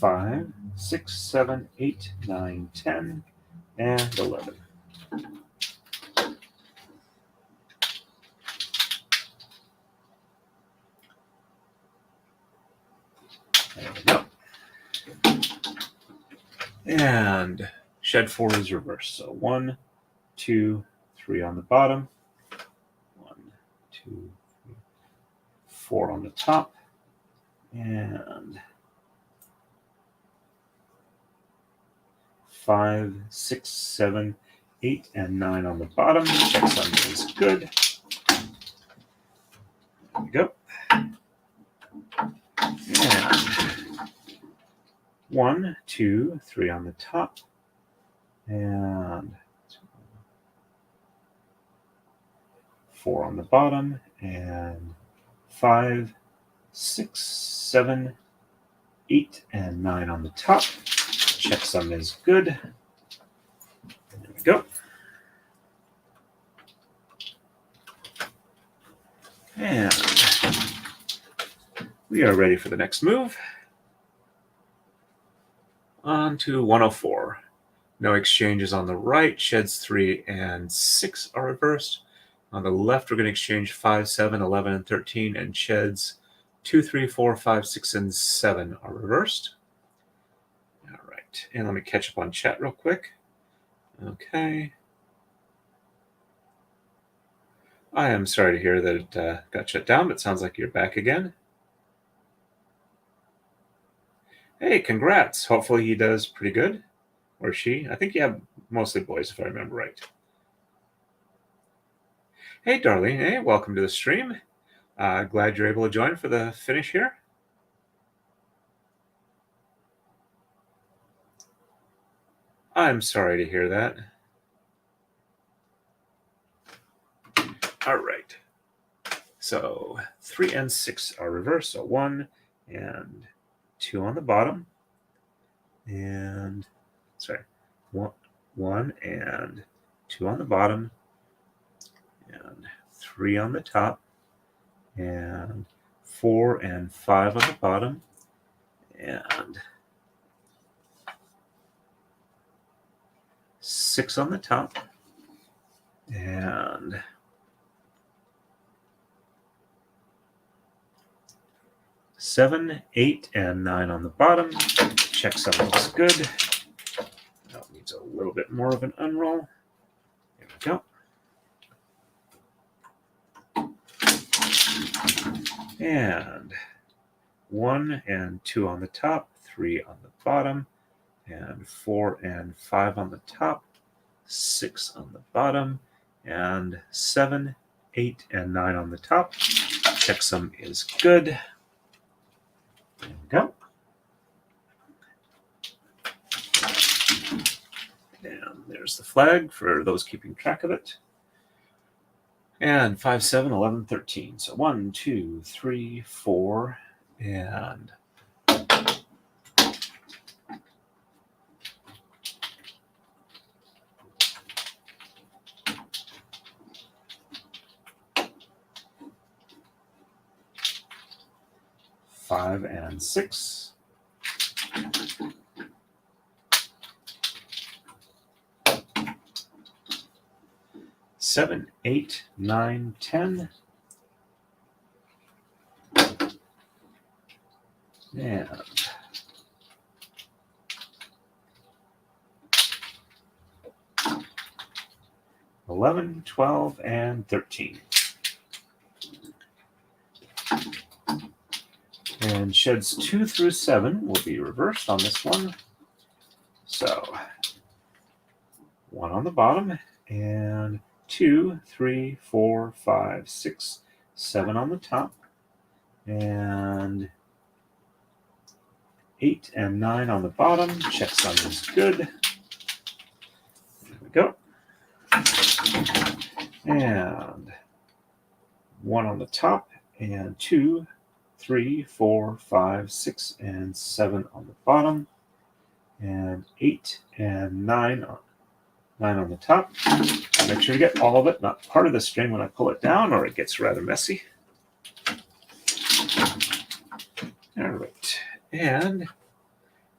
5, 6, 7, 8, 9, 10, and 11. There we go. And shed 4 is reversed. So 1, 2, 3 on the bottom. 1, 2, 3, 4 on the top. And 5, 6, 7, 8, and 9 on the bottom. Checksum is good. There we go. And 1, 2, 3 on the top. And 4 on the bottom. And 5, 6, 7, 8, and 9 on the top. Checksum is good. There we go. And we are ready for the next move. On to 104. No exchanges on the right. Sheds 3 and 6 are reversed. On the left, we're going to exchange 5, 7, 11, and 13, and sheds 2, 3, 4, 5, 6, and 7 are reversed. All right, and let me catch up on chat real quick. Okay. I am sorry to hear that it got shut down, but it sounds like you're back again. Hey, congrats. Hopefully he does pretty good. Or she. I think you have mostly boys, if I remember right. Hey, Darlene. Hey, welcome to the stream. Glad you're able to join for the finish here. I'm sorry to hear that. All right. So 3 and 6 are reversed. So 1 and 2 on the bottom. And, sorry, 1 and 2 on the bottom. And 3 on the top. And 4 and 5 on the bottom. And 6 on the top. And 7, 8, and 9 on the bottom. Checksum looks good. That needs a little bit more of an unroll. There we go. And 1 and 2 on the top, 3 on the bottom, and 4 and 5 on the top, 6 on the bottom, and 7, 8, and 9 on the top. Checksum is good. There we go. And there's the flag for those keeping track of it. And 5, 7, 11, 13. So 1, 2, 3, 4, and 5 and 6. Seven, 8, 9, 10. And 11, 12, and 13. And sheds 2 through 7 will be reversed on this one. So 1 on the bottom, and 2, 3, 4, 5, 6, 7 on the top, and 8 and 9 on the bottom. Checksum is good. There we go. And 1 on the top, and 2, 3, 4, 5, 6, and 7 on the bottom, and 8 and 9 on the top. Make sure to get all of it, not part of the string when I pull it down, or it gets rather messy. All right, and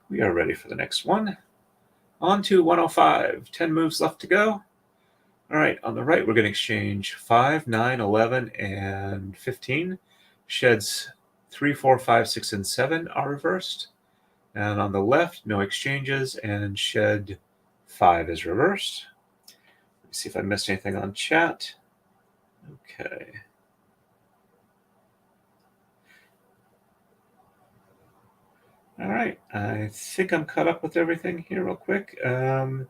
we are ready for the next one. On to 105, 10 moves left to go. All right, on the right, we're going to exchange 5, 9, 11, and 15. Sheds 3, 4, 5, 6, and 7 are reversed. And on the left, no exchanges, and shed 5 is reversed. Let me see if I missed anything on chat. Okay. All right, I think I'm caught up with everything here real quick. All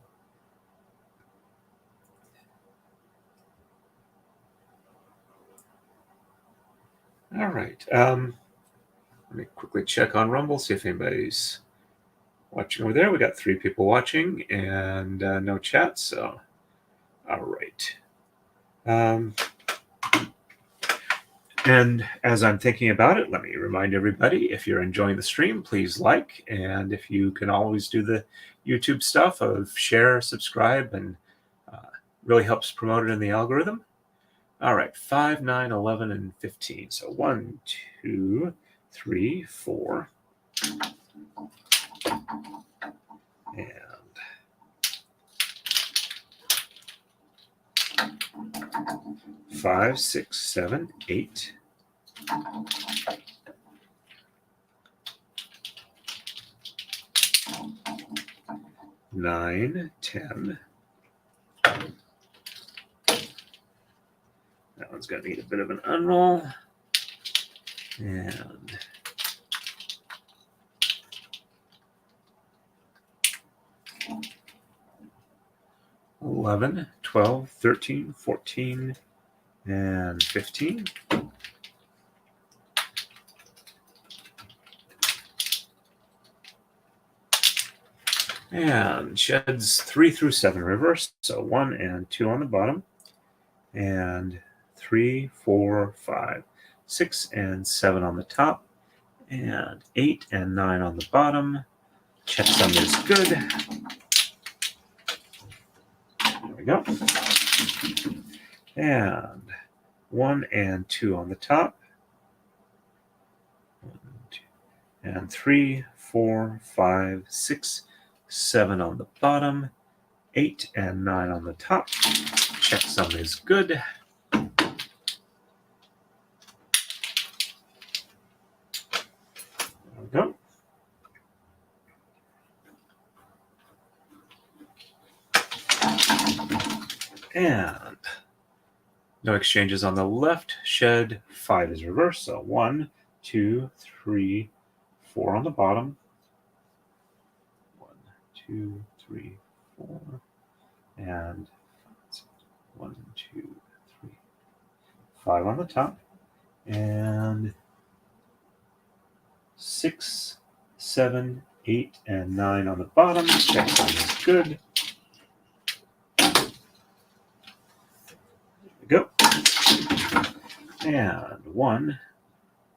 right. Let me quickly check on Rumble, see if anybody's watching over there. We got 3 people watching and no chat, so all right. And as I'm thinking about it, let me remind everybody, if you're enjoying the stream, please like, and if you can always do the YouTube stuff of share, subscribe, and really helps promote it in the algorithm. All right, 5, 9, 11, and 15. So 1, 2, 3, 4. And 5, 6, 7, 8. 9, 10. That one's going to need a bit of an unroll. And 11, 12, 13, 14, and 15. And sheds 3 through 7 reverse. So 1 and 2 on the bottom. And 3, 4, 5, 6, and 7 on the top. And 8 and 9 on the bottom. Checksum is good. There we go. And 1 and 2 on the top. 1, 2, and 3, 4, 5, 6, 7 on the bottom. 8 and 9 on the top. Checksum is good. There we go. And no exchanges on the left. Shed 5 is reversed. So 1, 2, 3, 4 on the bottom. 1, 2, 3, 4. And 1, 2, 3, 5 on the top. And 6, 7, 8, and 9 on the bottom. Checksum is good. Go. And 1,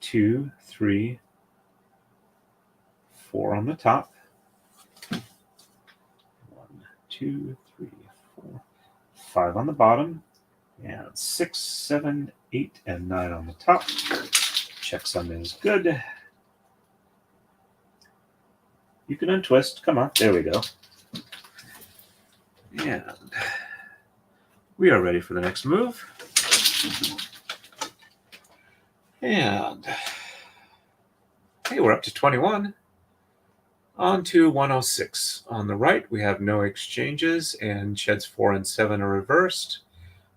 2, 3, 4 on the top. 1, 2, 3, 4, 5 on the bottom. And 6, 7, 8, and 9 on the top. Checksum is good. You can untwist. Come on. There we go. And we are ready for the next move. And hey, we're up to 21. On to 106. On the right, we have no exchanges, and sheds 4 and 7 are reversed.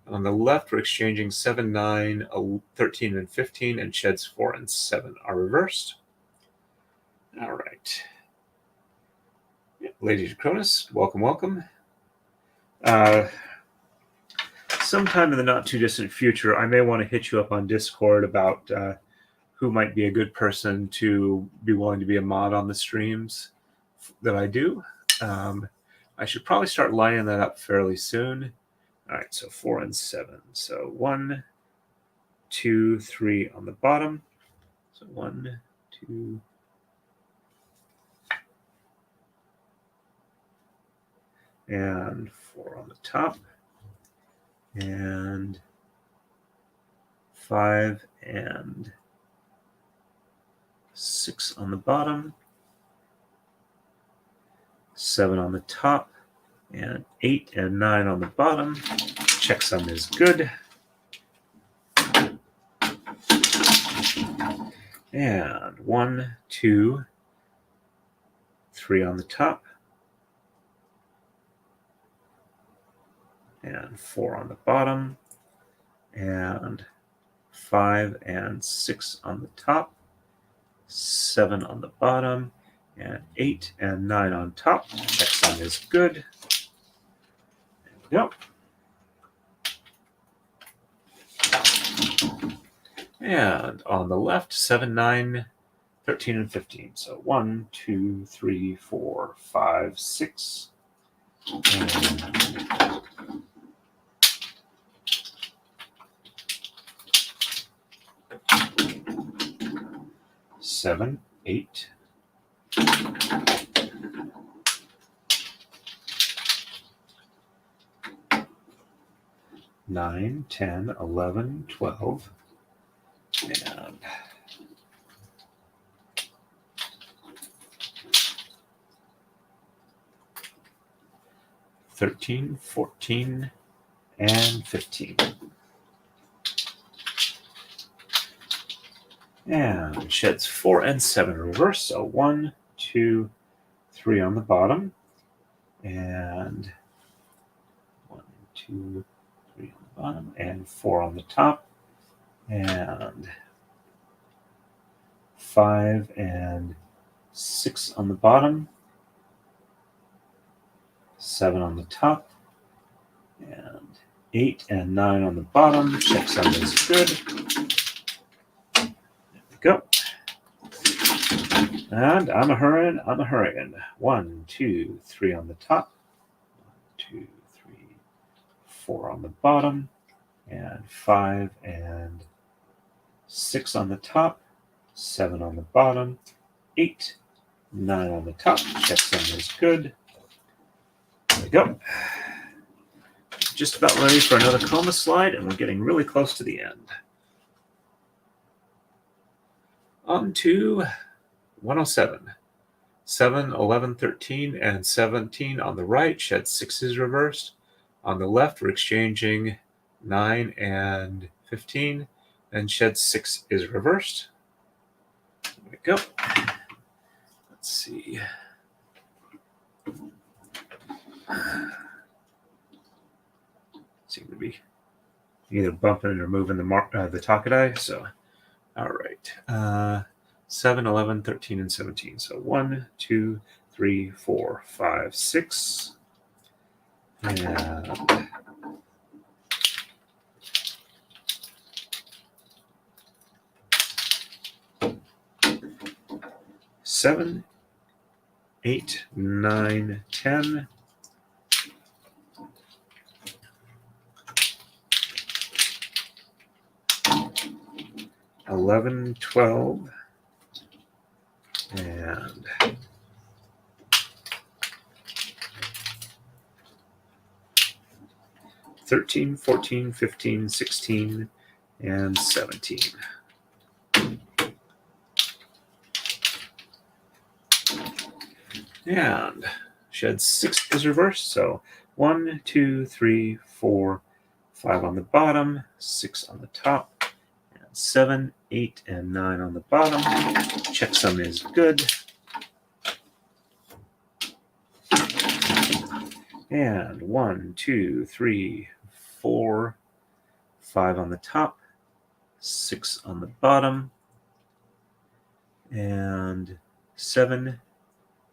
On the left, we're exchanging 7, 9, 13, and 15, and sheds 4 and 7 are reversed. All right. Lady Cronus, welcome, welcome. Sometime in the not too distant future, I may want to hit you up on Discord about who might be a good person to be willing to be a mod on the streams that I do. I should probably start lining that up fairly soon. All right, so 4 and 7. So 1, 2, 3 on the bottom. So 1, 2, and 4 on the top. And 5 and 6 on the bottom. 7 on the top. And 8 and 9 on the bottom. Checksum is good. And 1, 2, 3 on the top. And 4 on the bottom. And 5 and 6 on the top. 7 on the bottom. And 8 and 9 on top. Checksum is good. There we go. And on the left, 7, 9, 13, and 15. So 1, 2, 3, 4, 5, 6. And 7, 8. 9, 10, 11, 12, and 13, 14, and 15. And sheds 4 and 7 reverse. So 1, 2, 3 on the bottom, and 1, 2, 3 on the bottom, and 4 on the top, and 5 and 6 on the bottom, 7 on the top, and 8 and 9 on the bottom. Checksum is good. There we go. And I'm a hurrying. 1, 2, 3 on the top, 1, 2, 3, 4 on the bottom, and 5 and 6 on the top, 7 on the bottom, 8, 9 on the top. Checksum is good. There we go. Just about ready for another coma slide, and we're getting really close to the end. On to 107. 7, 11, 13, and 17 on the right. Shed 6 is reversed. On the left, we're exchanging 9 and 15, and shed 6 is reversed. There we go. Let's see. Seem to be either bumping or moving the Taka-Dai. So, all right. 7, 11, 13, and 17. So 1, 2, 3, 4, 5, 6. And 7, 8, 9, 10. 11, 12, and 13, 14, 15, 16, and 17. And shed 6 is reversed, so 1, 2, 3, 4, 5 on the bottom, 6 on the top, 7, 8, and 9 on the bottom. Checksum is good. And 1, 2, 3, 4, 5 on the top, 6 on the bottom, and 7,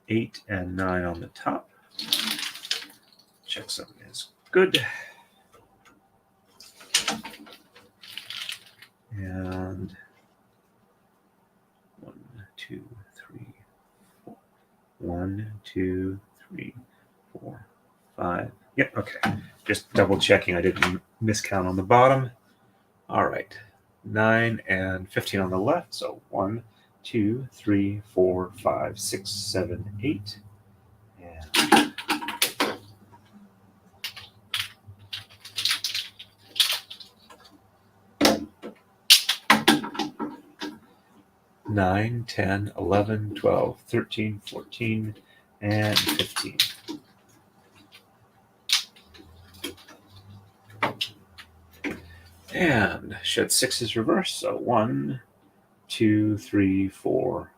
8, and 9 on the top. Checksum is good. And 1, 2, 3, 4. 1, 2, 3, 4, 5. Yep, okay. Just double checking I didn't miscount on the bottom. All right. 9 and 15 on the left. So 1, 2, 3, 4, 5, 6, 7, 8. And 9, 10, 11, 12, 13, 14, and 15. And shed 6 is reversed, so 1, 2, 3, 4,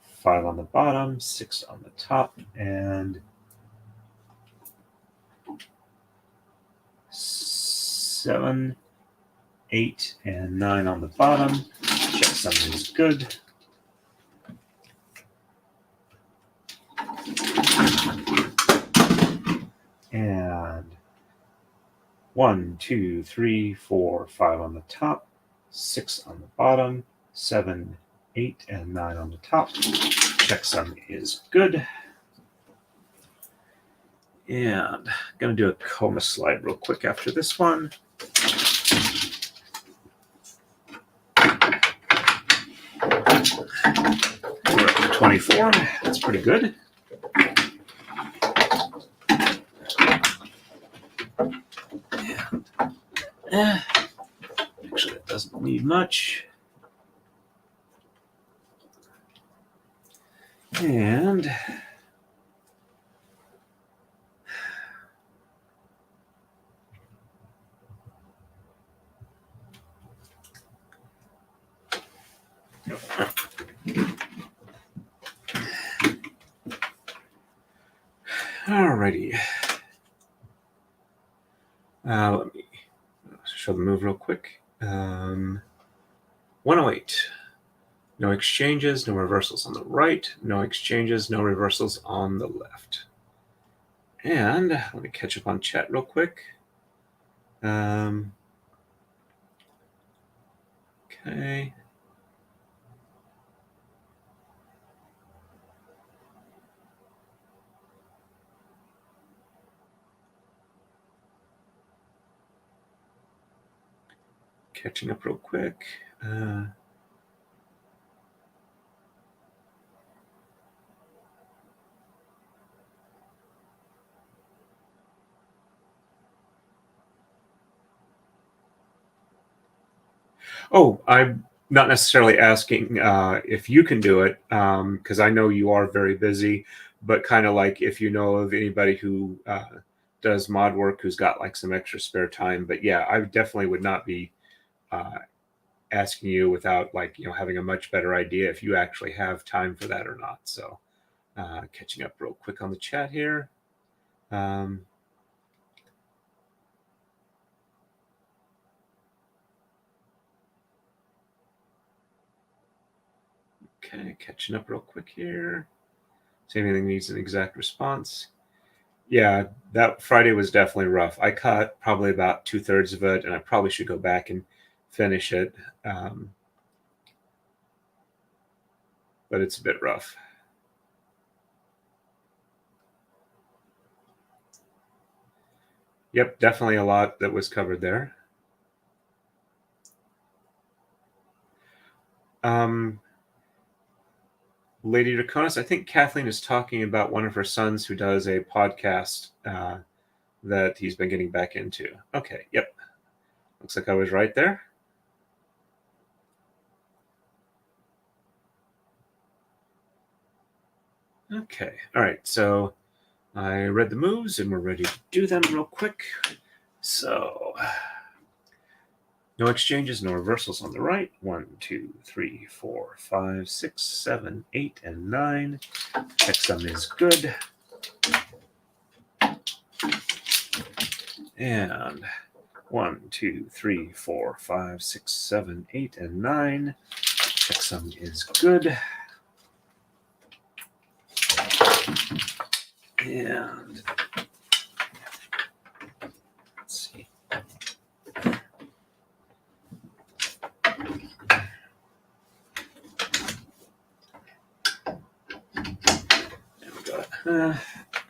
5 on the bottom, 6 on the top, and 7, 8, and 9 on the bottom. Checksum is good. And 1, 2, 3, 4, 5 on the top, 6 on the bottom, 7, 8, and 9 on the top. Checksum is good. And I'm going to do a coma slide real quick after this one. We're up to 24. That's pretty good. Actually, it doesn't need much. And alrighty. Let me show the move real quick. 108. No exchanges, no reversals on the right. No exchanges, no reversals on the left. And let me catch up on chat real quick. Okay. Catching up real quick. Oh, I'm not necessarily asking if you can do it, because I know you are very busy, but kind of like if you know of anybody who does mod work who's got like some extra spare time. But yeah, I definitely would not be asking you without like, having a much better idea if you actually have time for that or not. So catching up real quick on the chat here. Okay, catching up real quick here. See if anything needs an exact response. Yeah, that Friday was definitely rough. I cut probably about 2/3 of it, and I probably should go back and finish it. But it's a bit rough. Yep, definitely a lot that was covered there. Lady Draconis, I think Kathleen is talking about one of her sons who does a podcast that he's been getting back into. Okay, yep. Looks like I was right there. Okay, all right. So I read the moves and we're ready to do them real quick. So no exchanges, no reversals on the right. 1, 2, 3, 4, 5, 6, 7, 8, and 9. Checksum is good. And 1, 2, 3, 4, 5, 6, 7, 8, and 9. Checksum is good. And let's see. There we go.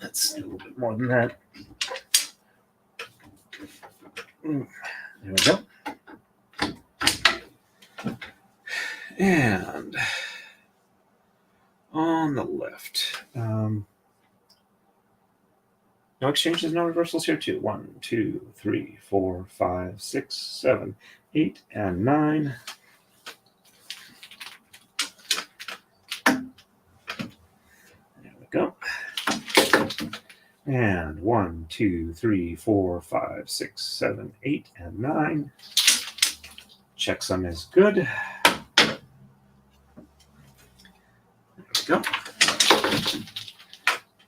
That's a little bit more than that. There we go. And on the left, no exchanges, no reversals here too. 1, 2, 3, 4, 5, 6, 7, 8, and 9. There we go. And 1, 2, 3, 4, 5, 6, 7, 8, and 9. Checksum is good. There we go.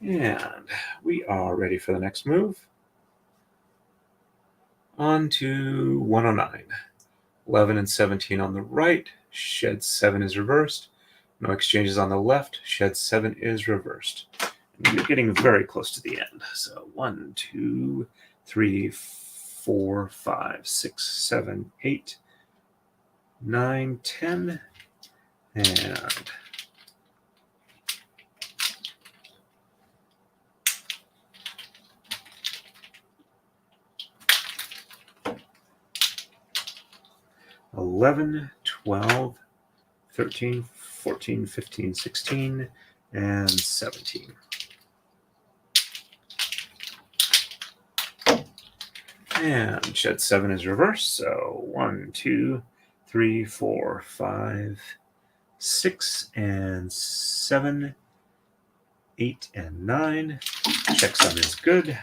And we are ready for the next move. On to 109. 11 and 17 on the right. Shed 7 is reversed. No exchanges on the left. Shed 7 is reversed. And we're getting very close to the end. So 1, 2, 3, 4, 5, 6, 7, 8, 9, 10, and 11, 12, 13, 14, 15, 16, and 17. And shed 7 is reversed. So 1, 2, 3, 4, 5, 6, and 7, 8, and 9. Checksum is good.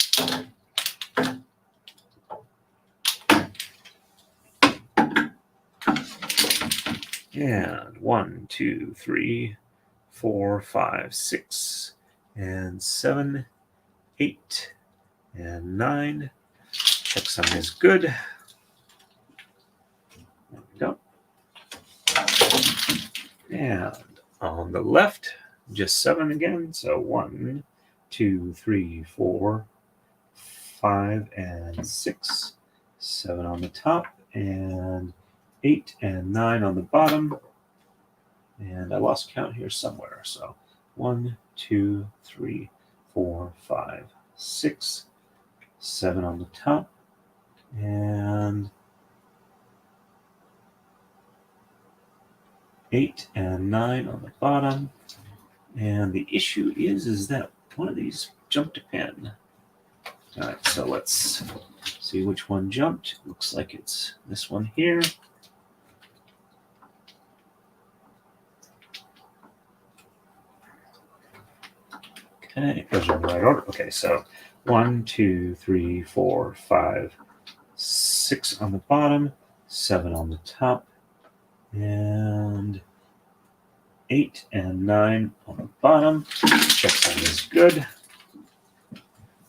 And 1, 2, 3, 4, 5, 6, and 7, 8, and 9. Checksum is good. There we go. And on the left, just 7 again. So 1, 2, 3, 4, 5, and 6. 7 on the top, and 8 and 9 on the bottom. And I lost count here somewhere. So 1, 2, 3, 4, 5, 6, 7 on the top, and 8 and 9 on the bottom. And the issue is that one of these jumped a pin. All right, so let's see which one jumped. Looks like it's this one here. Okay, those are in the right order. Okay, so 1, 2, 3, 4, 5, 6 on the bottom, 7 on the top, and 8 and 9 on the bottom. Checksum is good.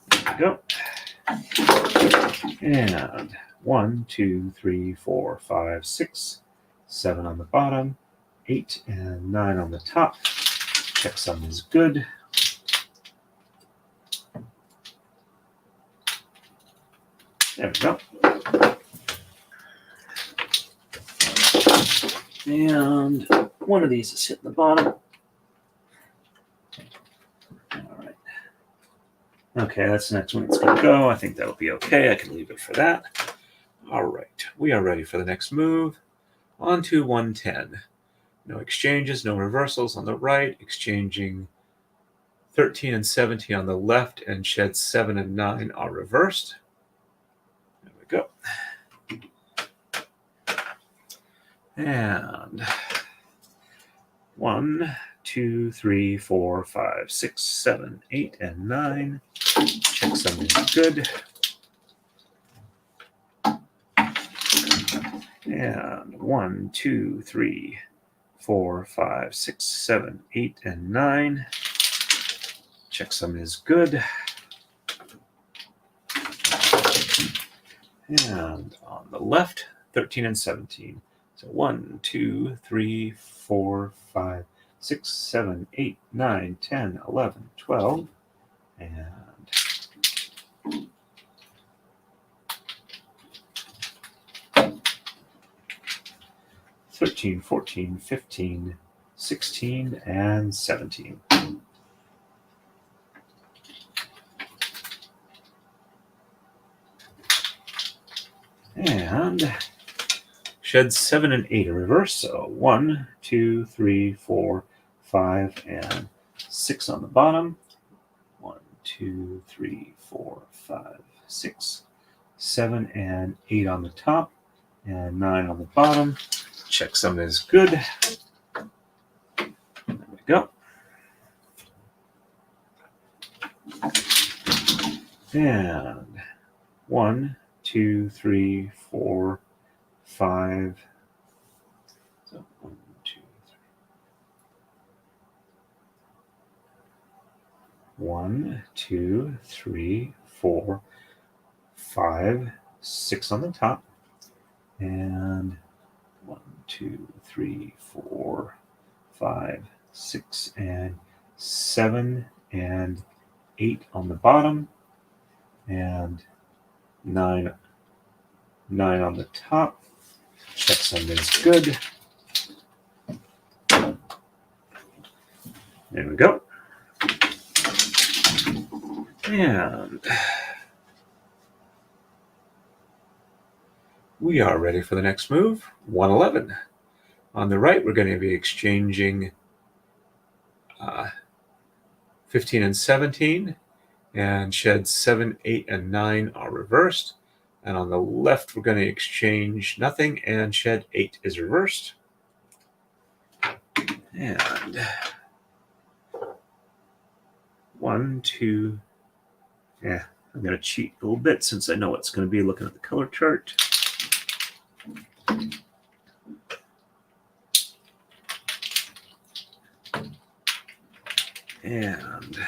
There we go. And 1, 2, 3, 4, 5, 6, 7 on the bottom, 8 and 9 on the top. Checksum is good. There we go. And one of these is hitting the bottom. All right. Okay, that's the next one it's going to go. I think that'll be okay. I can leave it for that. All right. We are ready for the next move. On to 110. No exchanges, no reversals on the right. Exchanging 13 and 17 on the left, and shed 7 and 9 are reversed. There we go. And 1, 2, 3, 4, 5, 6, 7, 8, and 9. Checksum is good. And 1, 2, 3, 4, 5, 6, 7, 8, and 9. Checksum is good. And on the left, 13 and 17. So 1, 2, 3, 4, 5, 6, 7, 8, 9, 10, 11, 12, and 13, 14, 15, 16, and 17. And shed 7 and 8 are reverse. So 1, 2, 3, 4, 5, and 6 on the bottom. 1, 2, 3, 4, 5, 6, 7, and 8 on the top, and 9 on the bottom. Checksum is good. There we go. And 1, 2, 3, 4, 5. So 1, 2, 3. 1, 2, 3, 4, 5, 6 on the top, and 1, 2, 3, 4, 5, 6, and 7, and 8 on the bottom, and 9 on the top. Checksum is good. There we go. And we are ready for the next move, 111. On the right, we're going to be exchanging 15 and 17, and shed 7, 8, and 9 are reversed. And on the left, we're going to exchange nothing, and shed 8 is reversed. And 1, 2. Yeah, I'm going to cheat a little bit since I know it's going to be looking at the color chart. And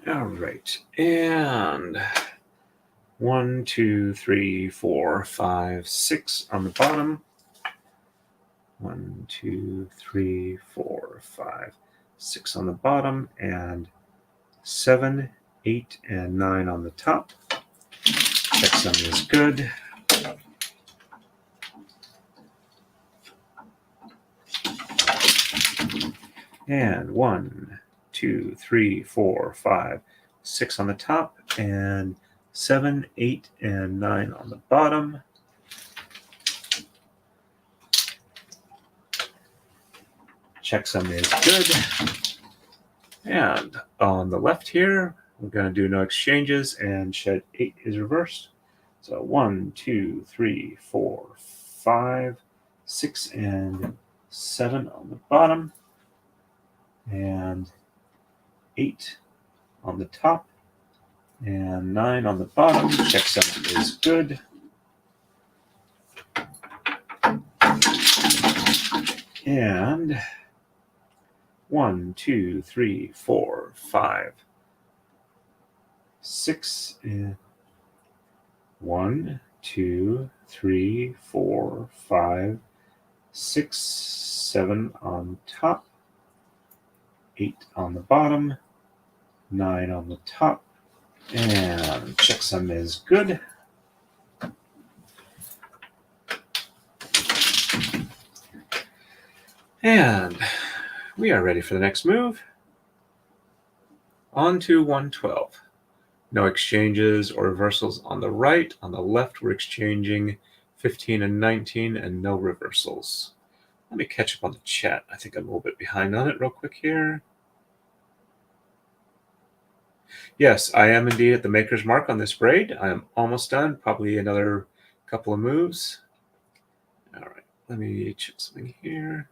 all right, and 1, 2, 3, 4, 5, 6 on the bottom. 1, 2, 3, 4, 5, 6 on the bottom, and 7, 8, and 9 on the top. Checksum is good. And 1, 2, 3, 4, 5, 6 on the top, and 7, 8, and 9 on the bottom. Checksum is good. And on the left here, we're going to do no exchanges, and shed 8 is reversed. So 1, 2, 3, 4, 5, 6, and 7 on the bottom, and 8 on the top, and 9 on the bottom. Checksum is good. And 1, 2, 3, 4, 5, 6, and 1, 2, 3, 4, 5, 6, 7 on top, 8 on the bottom, 9 on the top, and checksum is good. And we are ready for the next move. On to 112. No exchanges or reversals on the right. On the left, we're exchanging 15 and 19, and no reversals. Let me catch up on the chat. I think I'm a little bit behind on it real quick here. Yes, I am indeed at the maker's mark on this braid. I am almost done, probably another couple of moves. All right, let me check something here.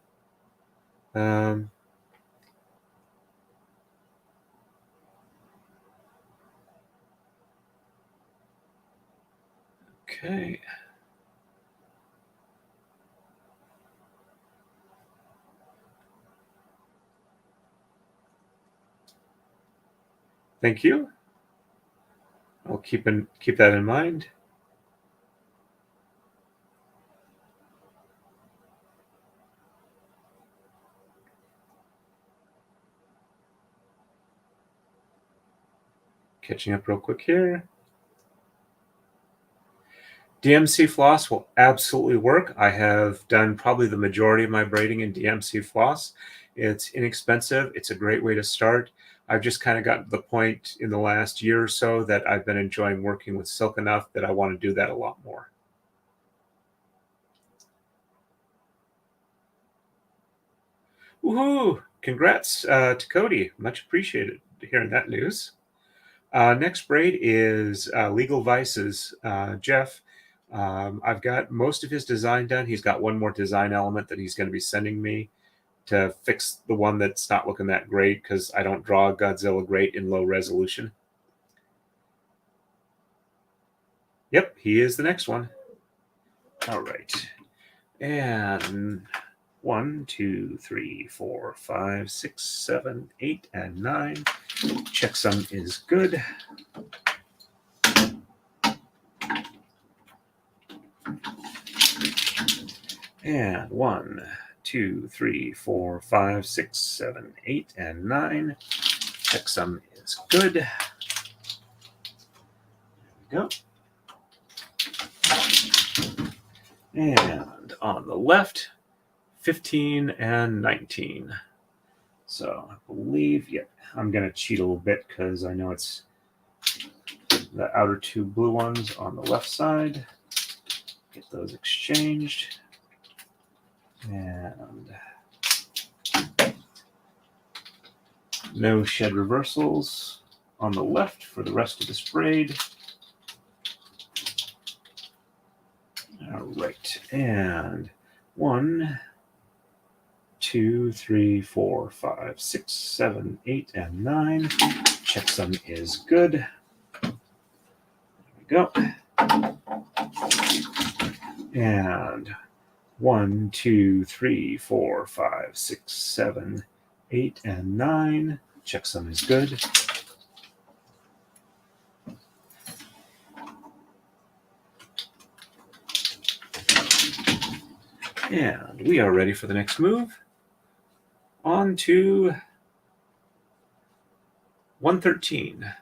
Okay. Thank you. I'll keep that in mind. Catching up real quick here. DMC floss will absolutely work. I have done probably the majority of my braiding in DMC floss. It's inexpensive. It's a great way to start. I've just kind of gotten to the point in the last year or so that I've been enjoying working with silk enough that I want to do that a lot more. Woohoo! Congrats to Cody. Much appreciated hearing that news. Next braid is Legal Vices. Jeff, I've got most of his design done. He's got one more design element that he's going to be sending me to fix the one that's not looking that great because I don't draw Godzilla great in low resolution. Yep, he is the next one. All right. And 1, 2, 3, 4, 5, 6, 7, 8, and 9. Checksum is good. And 1, 2, 3, 4, 5, 6, 7, 8, and 9. Checksum is good. There we go. And on the left, 15 and 19. So I believe, yeah, I'm going to cheat a little bit because I know it's the outer two blue ones on the left side. Get those exchanged. And no shed reversals on the left for the rest of this braid. All right, and 1, 2, 3, 4, 5, 6, 7, 8, and 9. Checksum is good. There we go. And 1, 2, 3, 4, 5, 6, 7, 8, and 9. Checksum is good. And we are ready for the next move. On to 113.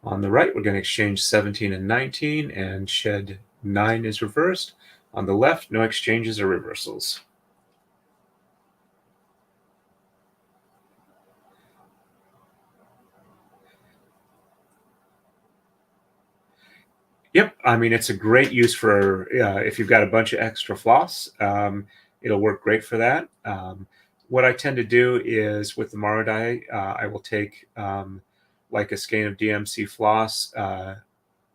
On the right, we're going to exchange 17 and 19, and shed 9 is reversed. On the left, no exchanges or reversals. Yep, I mean, it's a great use for if you've got a bunch of extra floss. It'll work great for that. What I tend to do is with the Marodai, I will take like a skein of DMC floss,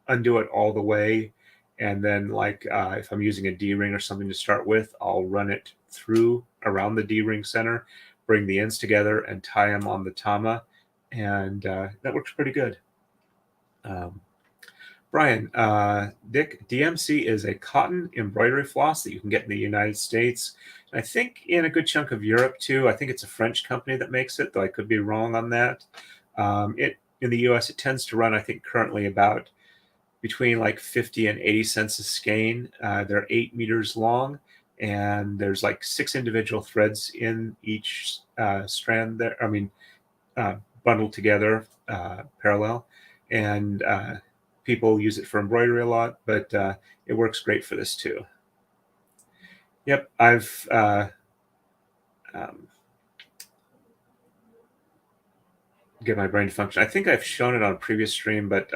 undo it all the way, and then like if I'm using a D-ring or something to start with, I'll run it through around the D-ring center, bring the ends together, and tie them on the tama, and that works pretty good. Brian, Dick, DMC is a cotton embroidery floss that you can get in the United States. I think in a good chunk of Europe too. I think it's a French company that makes it, though I could be wrong on that. In the US, it tends to run, I think, currently about between like 50 and 80 cents a skein. They're 8 meters long, and there's like 6 individual threads in each strand there. I mean, bundled together, parallel, and people use it for embroidery a lot, but it works great for this too. Yep, I've get my brain to function. I think I've shown it on a previous stream, but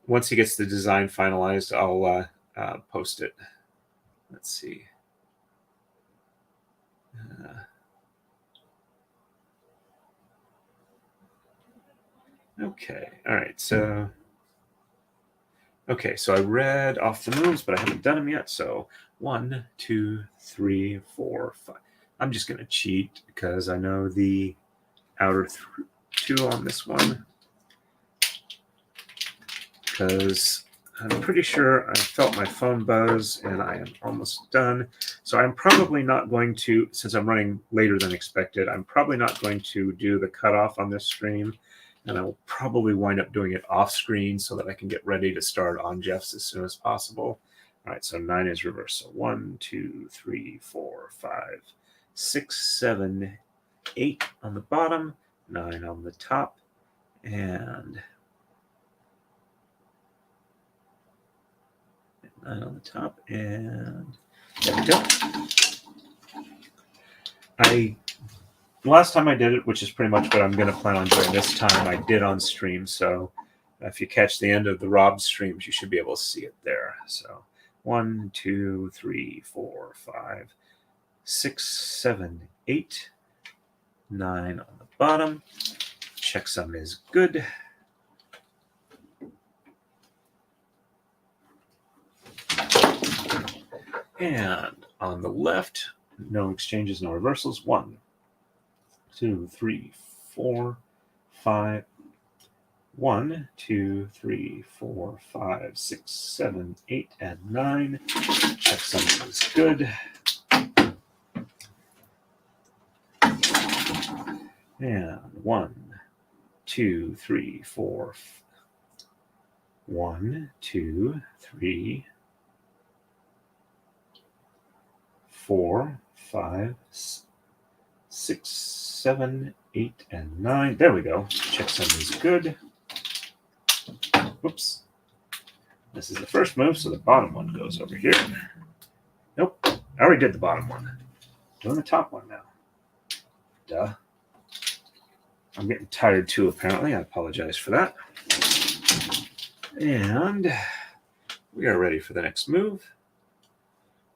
once he gets the design finalized, I'll post it. Let's see. Okay, all right, so okay, so I read off the moves, but I haven't done them yet. So 1, 2, 3, 4, 5. I'm just going to cheat because I know the outer 2 on this one, because I'm pretty sure I felt my phone buzz and I am almost done. So I'm probably not going to, since I'm running later than expected, I'm probably not going to do the cutoff on this stream. And I will probably wind up doing it off screen so that I can get ready to start on Jeff's as soon as possible. All right, so 9 is reversed. So 1, 2, 3, 4, 5, 6, 7, 8 on the bottom, 9 on the top, and 9 on the top, and there we go. Last time I did it, which is pretty much what I'm going to plan on doing this time, I did on stream. So if you catch the end of the Rob streams, you should be able to see it there. So 1, 2, 3, 4, 5, 6, 7, 8, 9 on the bottom. Checksum is good. And on the left, no exchanges, no reversals. 1, 2, 3, 4, 5. 1, 2, 3, 4, 5, 6, 7, 8, and 9. Checksum is good. And 1, 2, 3, 4. 1, 2, 3, 4, 5, 6, 7, 8, and 9. There we go. Checksum is good. Whoops. This is the first move, so the bottom one goes over here. Nope. I already did the bottom one. Doing the top one now. Duh. I'm getting tired too, apparently. I apologize for that. And we are ready for the next move.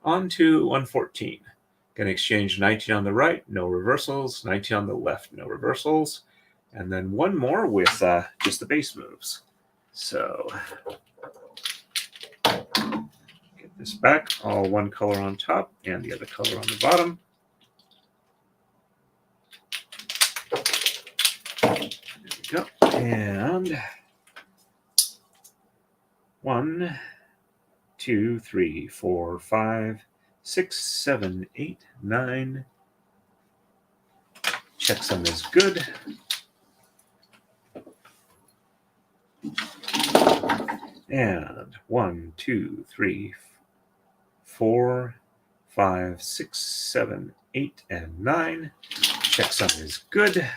On to 114. Going to exchange 19 on the right, no reversals, 19 on the left, no reversals, and then one more with just the base moves. So get this back, all one color on top and the other color on the bottom. There we go. And 1, 2, 3, 4, 5, 6, 7, 8, 9. Checksum is good. And 1, 2, 3, 4, 5, 6, 7, 8, and 9. Checksum is good. There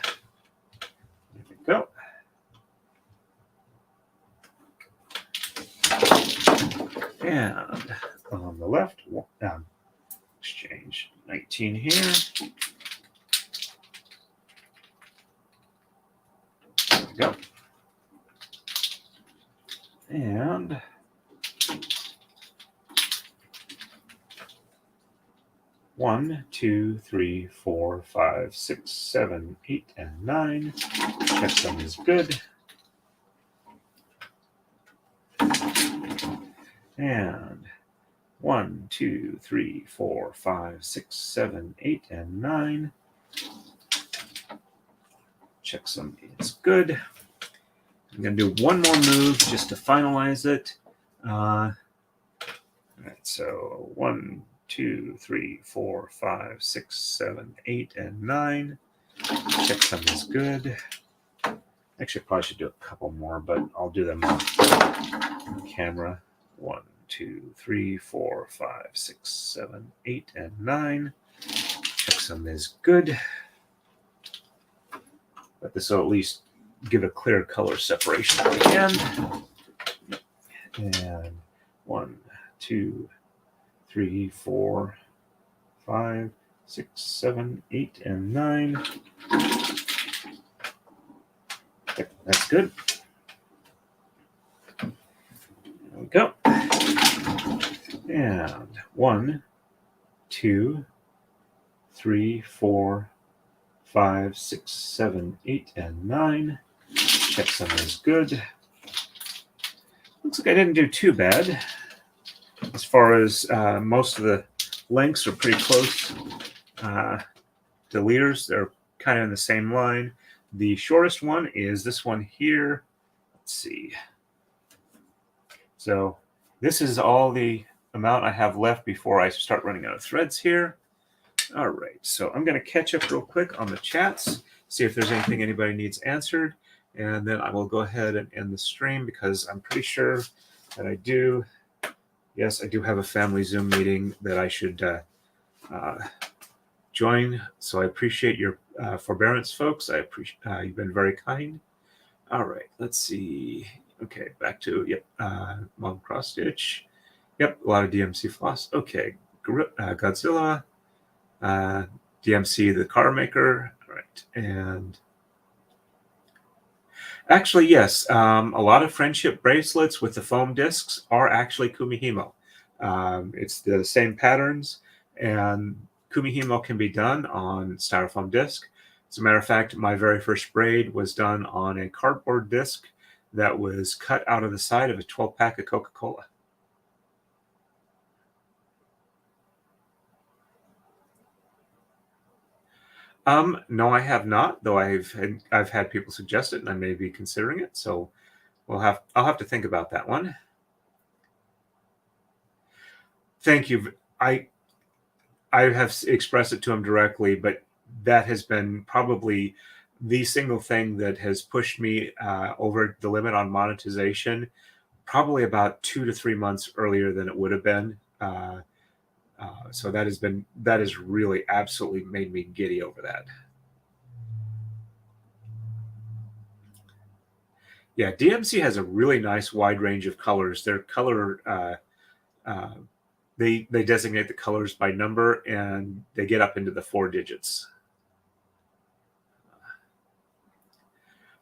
we go. And on the left, exchange 19 here. There we go. And one, 2, 3, 4, 5, 6, 7, 8, and 9. Checksum is good. And 1, 2, 3, 4, 5, 6, 7, 8, and 9. Checksum is good. I'm going to do one more move just to finalize it. All right, so 1, 2, 3, 4, 5, 6, 7, 8, and 9. Checksum is good. Actually, I probably should do a couple more, but I'll do them on camera. 1, 2, 3, 4, 5, 6, 7, 8, and 9. Checksum is good. But this will at least give a clear color separation at the end. And 1, 2, 3, 4, 5, 6, 7, 8, and 9. That's good. There we go. And 1, 2, 3, 4, 5, 6, 7, 8, and 9. Checksum is good. Looks like I didn't do too bad. As far as most of the lengths are pretty close. The leaders, they're kind of in the same line. The shortest one is this one here. Let's see. So this is all the amount I have left before I start running out of threads here. All right, so I'm going to catch up real quick on the chats, see if there's anything anybody needs answered, and then I will go ahead and end the stream because I'm pretty sure that I do. Yes, I do have a family Zoom meeting that I should join, so I appreciate your forbearance, folks. I appreciate you've been very kind. All right, let's see. Okay, back to mom cross stitch. Yep, a lot of DMC floss. Okay, Godzilla. DMC, the car maker. All right. And actually, yes, a lot of friendship bracelets with the foam discs are actually Kumihimo. It's the same patterns, and Kumihimo can be done on styrofoam disc. As a matter of fact, my very first braid was done on a cardboard disc that was cut out of the side of a 12-pack of Coca-Cola. No, I have not, though I've had people suggest it, and I may be considering it. So I'll have to think about that one. Thank you. I have expressed it to him directly, but that has been probably the single thing that has pushed me over the limit on monetization, probably about 2 to 3 months earlier than it would have been. So that has really absolutely made me giddy over that. Yeah, DMC has a really nice wide range of colors. Their color, they designate the colors by number, and they get up into the 4 digits.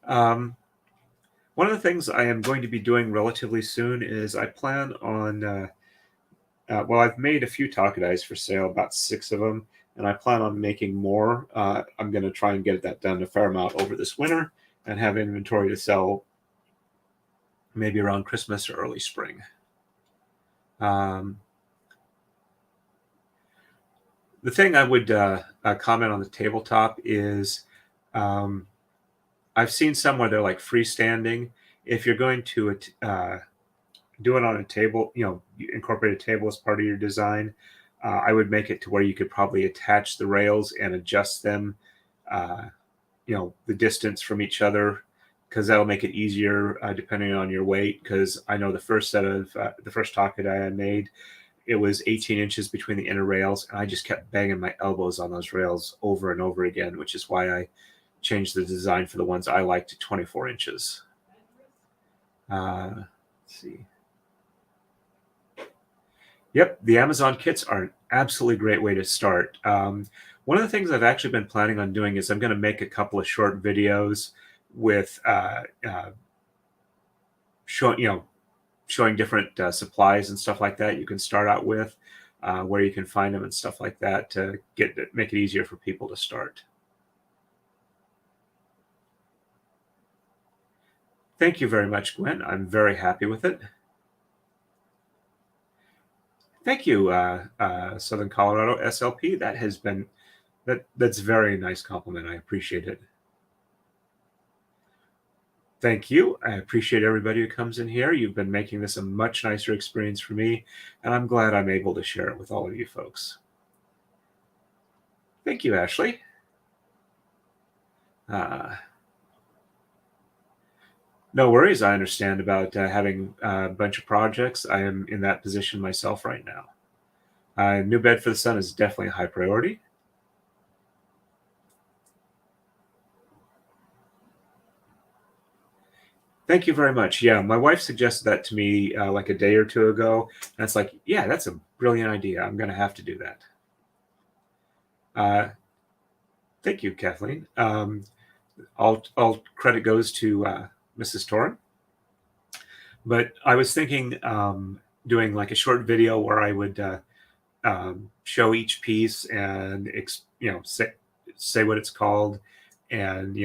One of the things I am going to be doing relatively soon is I plan on. Well, I've made a few Taka-Dais for sale, about 6 of them. and I plan on making more. I'm going to try and get that done a fair amount over this winter and have inventory to sell maybe around Christmas or early spring. The thing I would comment on the tabletop is I've seen some where they're like freestanding. If you're going to do it on a table, you incorporate a table as part of your design, I would make it to where you could probably attach the rails and adjust them, the distance from each other, because that'll make it easier depending on your weight. Because I know the first Taka-Dai I made, it was 18 inches between the inner rails, and I just kept banging my elbows on those rails over and over again, which is why I changed the design for the ones I like to 24 inches. Let's see. Yep, the Amazon kits are an absolutely great way to start. One of the things I've actually been planning on doing is I'm going to make a couple of short videos with showing different supplies and stuff like that you can start out with, where you can find them and stuff like that to make it easier for people to start. Thank you very much, Gwen. I'm very happy with it. Thank you, Southern Colorado SLP. That's a very nice compliment. I appreciate it. Thank you. I appreciate everybody who comes in here. You've been making this a much nicer experience for me, and I'm glad I'm able to share it with all of you folks. Thank you, Ashley. No worries. I understand about having a bunch of projects. I am in that position myself right now. New bed for the son is definitely a high priority. Thank you very much. Yeah, my wife suggested that to me like a day or two ago, and it's like, yeah, that's a brilliant idea. I'm going to have to do that. Thank you, Kathleen. All credit goes to Mrs. Torin. But I was thinking doing like a short video where I would show each piece and say what it's called, and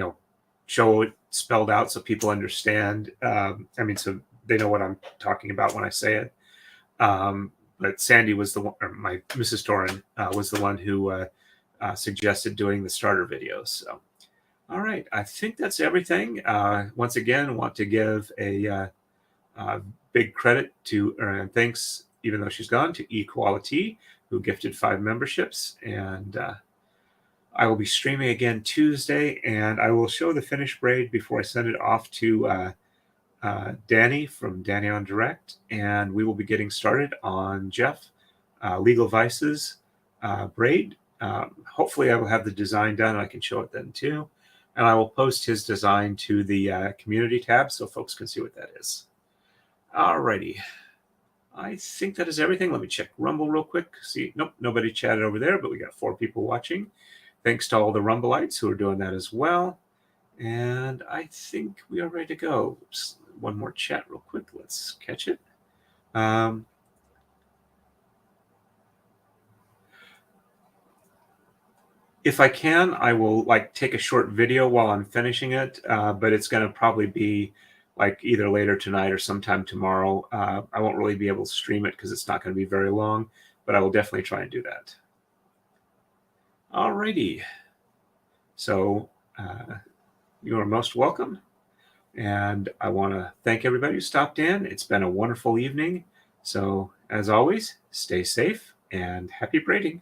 show it spelled out so people understand. So they know what I'm talking about when I say it. But Sandy was the one, or my Mrs. Torin was the one who suggested doing the starter videos. So, all right, I think that's everything. Once again, want to give a big credit to, and thanks, even though she's gone, to Equality, who gifted 5 memberships. And I will be streaming again Tuesday, and I will show the finished braid before I send it off to Dani from Dani on Direct, and we will be getting started on Jeff Legal Vice's braid. Hopefully I will have the design done and I can show it then too, and I will post his design to the community tab so folks can see what that is. Alrighty, I think that is everything. Let me check Rumble real quick. See, nope, nobody chatted over there, but we got 4 people watching. Thanks to all the Rumbleites who are doing that as well. And I think we are ready to go. Oops, one more chat real quick. Let's catch it. If I can, I will take a short video while I'm finishing it, but it's going to probably be either later tonight or sometime tomorrow. I won't really be able to stream it because it's not going to be very long, but I will definitely try and do that. Alrighty. So you are most welcome. And I want to thank everybody who stopped in. It's been a wonderful evening. So as always, stay safe and happy braiding.